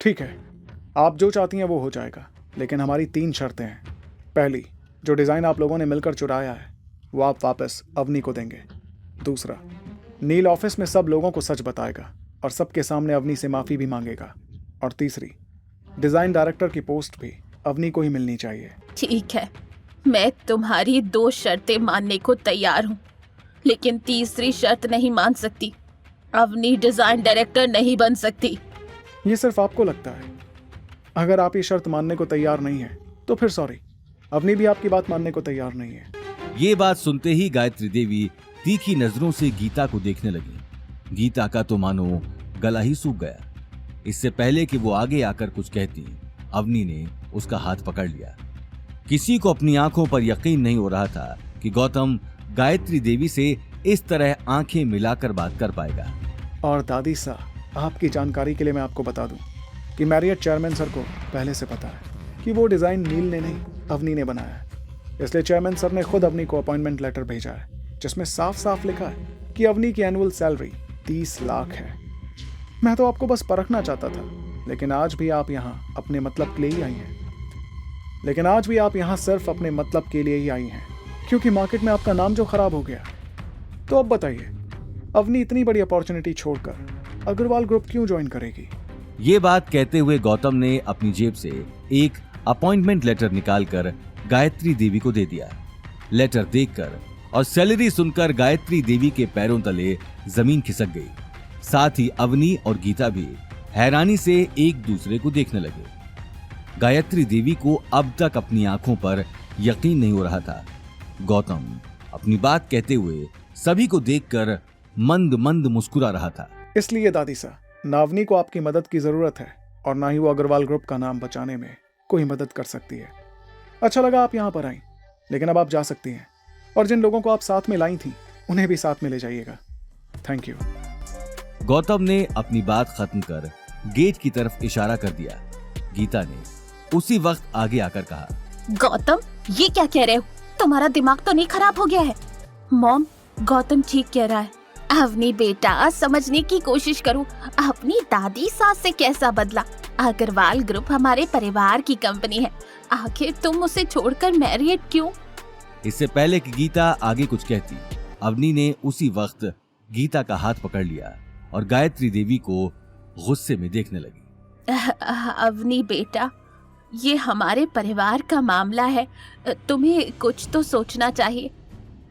Speaker 13: ठीक है, आप जो चाहती हैं वो हो जाएगा, लेकिन हमारी 3 शर्तें हैं। पहली, जो डिजाइन आप लोगों ने मिलकर चुराया है वो आप वापस अवनी को देंगे। दूसरा, नील ऑफिस में सब लोगों को सच बताएगा और सबके सामने अवनी से माफी भी मांगेगा। और तीसरी, डिजाइन डायरेक्टर की पोस्ट भी अवनी को ही मिलनी चाहिए।
Speaker 12: ठीक है, मैं तुम्हारी 2 शर्तें मानने को तैयार हूँ, लेकिन तीसरी शर्त नहीं मान सकती। अवनी डिजाइन डायरेक्टर नहीं बन सकती।
Speaker 13: ये सिर्फ आपको लगता है। अगर आप ये शर्त मानने को तैयार नहीं है तो फिर सॉरी, अवनी भी आपकी बात मानने को तैयार नहीं है।
Speaker 11: ये बात सुनते ही गायत्री देवी तीखी नजरों से गीता को देखने लगी। गीता का तो मानो गला ही सूख गया। इससे पहले कि वो आगे आकर कुछ कहती, अवनी ने उसका हाथ पकड़ लिया। किसी को अपनी आंखों पर यकीन नहीं हो रहा था कि गौतम गायत्री देवी से इस तरह आंखें मिलाकर बात कर पाएगा।
Speaker 13: और दादी सा, आपकी जानकारी के लिए मैं आपको बता दूं कि मैरियट चेयरमैन सर को पहले से पता है कि वो डिजाइन नील ने नहीं अवनी ने बनाया है। इसलिए चेयरमैन सर ने खुद अवनी को अपॉइंटमेंट लेटर भेजा है, जिसमें साफ साफ लिखा है कि अवनी की एनुअल सैलरी 30 लाख है। मैं तो आपको बस परखना चाहता था, लेकिन आज भी आप यहाँ अपने मतलब के लिए ही आई हैं। सिर्फ अपने मतलब के लिए ही आई हैं, क्योंकि मार्केट में आपका नाम जो खराब हो गया। तो अब बताइए, अवनी इतनी बड़ी अपॉर्चुनिटी छोड़कर अग्रवाल ग्रुप क्यों ज्वाइन करेगी?
Speaker 11: ये बात कहते हुए गौतम ने अपनी जेब से एक अपॉइंटमेंट लेटर निकालकर गायत्री देवी को दे दिया। लेटर देखकर और सैलरी सुनकर गायत्री देवी के पैरों तले जमीन खिसक गई। साथ ही अवनी और गीता भी हैरानी से एक दूसरे को देखने लगे। गायत्री देवी को अब तक अपनी आंखों पर यकीन नहीं हो रहा था। गौतम अपनी बात कहते हुए सभी को देखकर मंद मंद मुस्कुरा रहा था।
Speaker 13: इसलिए दादी सा, ना अवनी को आपकी मदद की जरूरत है और ना ही वो अग्रवाल ग्रुप का नाम बचाने में कोई मदद कर सकती है। अच्छा लगा आप यहाँ पर आई, लेकिन अब आप जा सकती हैं, और जिन लोगों को आप साथ में लाई थी उन्हें भी साथ में ले जाइएगा। Thank you.
Speaker 11: गौतम ने अपनी बात खत्म कर गेट की तरफ इशारा कर दिया। गीता ने उसी वक्त आगे आकर कहा,
Speaker 12: गौतम, ये क्या कह रहे हो? तुम्हारा दिमाग तो नहीं खराब हो गया है? मॉम, गौतम ठीक कह रहा है। अवनी बेटा, समझने की कोशिश करो, अपनी दादी सास से कैसा बदला। अग्रवाल ग्रुप हमारे परिवार की कंपनी है, आखिर तुम उसे छोड़कर मैरियट क्यों?
Speaker 11: इससे पहले कि गीता आगे कुछ कहती, अवनी ने उसी वक्त गीता का हाथ पकड़ लिया और गायत्री देवी को गुस्से में देखने लगी।
Speaker 12: अवनी बेटा, ये हमारे परिवार का मामला है, तुम्हें कुछ तो सोचना चाहिए।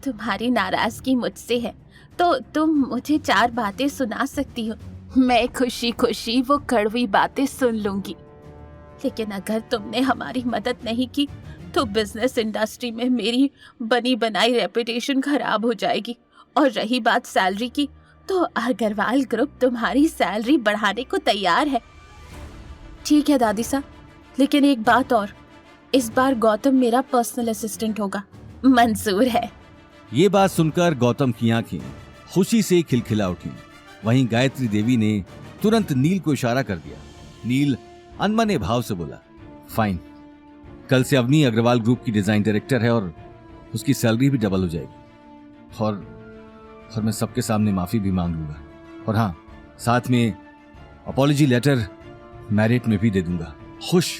Speaker 12: तुम्हारी नाराजगी मुझसे है तो तुम मुझे 4 बातें सुना सकती हो, मैं खुशी खुशी वो कड़वी बातें सुन लूंगी। लेकिन अगर तुमने हमारी मदद नहीं की तो बिजनेस इंडस्ट्री में मेरी बनी बनाई रेपुटेशन खराब हो जाएगी। और रही बात सैलरी की, तो अग्रवाल ग्रुप तुम्हारी सैलरी बढ़ाने को तैयार है। ठीक है दादी साहब, लेकिन एक बात और, इस बार गौतम मेरा पर्सनल असिस्टेंट होगा। मंजूर है।
Speaker 15: ये बात सुनकर गौतम की आंखें खुशी से खिलखिला उठी। वहीं गायत्री देवी ने तुरंत नील को इशारा कर दिया। नील अनमने भाव से बोला, फाइन, कल से अवनी अग्रवाल ग्रुप की डिजाइन डायरेक्टर है और उसकी सैलरी भी डबल हो जाएगी। और मैं सबके सामने माफी भी मांग लूंगा। और हाँ, साथ में अपॉलॉजी लेटर मैरिट में भी दे दूंगा। खुश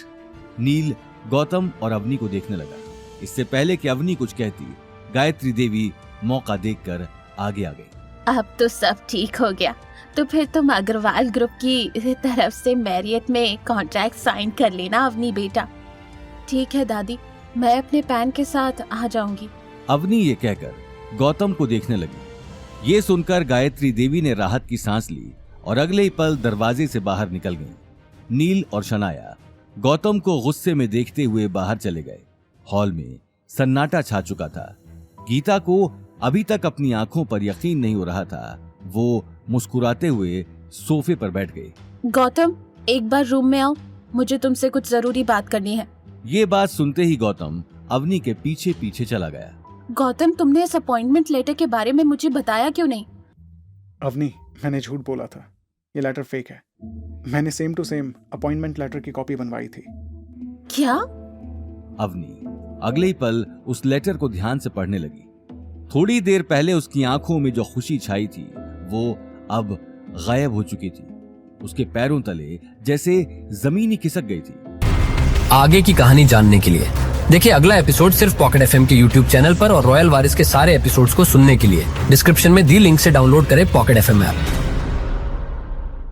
Speaker 15: नील गौतम और अवनी को देखने लगा। इससे पहले कि अवनी कुछ कहती, गायत्री देवी मौका देखकर आगे आ गई।
Speaker 12: अब तो सब ठीक हो गया, तो फिर तुम अग्रवाल ग्रुप की तरफ से मैरियट में कॉन्ट्रैक्ट साइन कर लेना अवनी बेटा। ठीक है दादी, मैं अपने पैन के साथ आ जाऊंगी।
Speaker 15: अवनी ये कहकर गौतम को देखने लगी। ये सुनकर गायत्री देवी ने राहत की सांस ली और अगले ही पल दरवाजे से बाहर निकल गईं। नील और शनाया गौतम को गुस्से में देखते हुए बाहर चले गए। हॉल में सन्नाटा छा चुका था। गीता को अभी तक अपनी आंखों पर यकीन नहीं हो रहा था। वो मुस्कुराते हुए सोफे पर बैठ गई।
Speaker 12: गौतम, एक बार रूम में आओ, मुझे तुमसे कुछ जरूरी बात करनी है।
Speaker 15: ये बात सुनते ही गौतम अवनी के पीछे पीछे चला गया।
Speaker 12: गौतम, तुमने इस अपॉइंटमेंट लेटर के बारे में मुझे बताया क्यों नहीं?
Speaker 13: अवनी, मैंने झूठ बोला था, ये लेटर फेक है। मैंने same to same appointment letter की कॉपी बनवाई थी।
Speaker 12: क्या?
Speaker 15: अवनी अगले ही पल उस लेटर को ध्यान से पढ़ने लगी। थोड़ी देर पहले उसकी आंखों में जो खुशी छाई थी वो अब गायब हो चुकी थी। उसके पैरों तले जैसे जमीन ही खिसक गई थी।
Speaker 2: आगे की कहानी जानने के लिए देखिए अगला एपिसोड सिर्फ पॉकेट एफएम के यूट्यूब चैनल पर और रॉयल वारिस के सारे एपिसोड्स को सुनने के लिए डिस्क्रिप्शन में दी लिंक से डाउनलोड करें पॉकेट एफएम ऐप।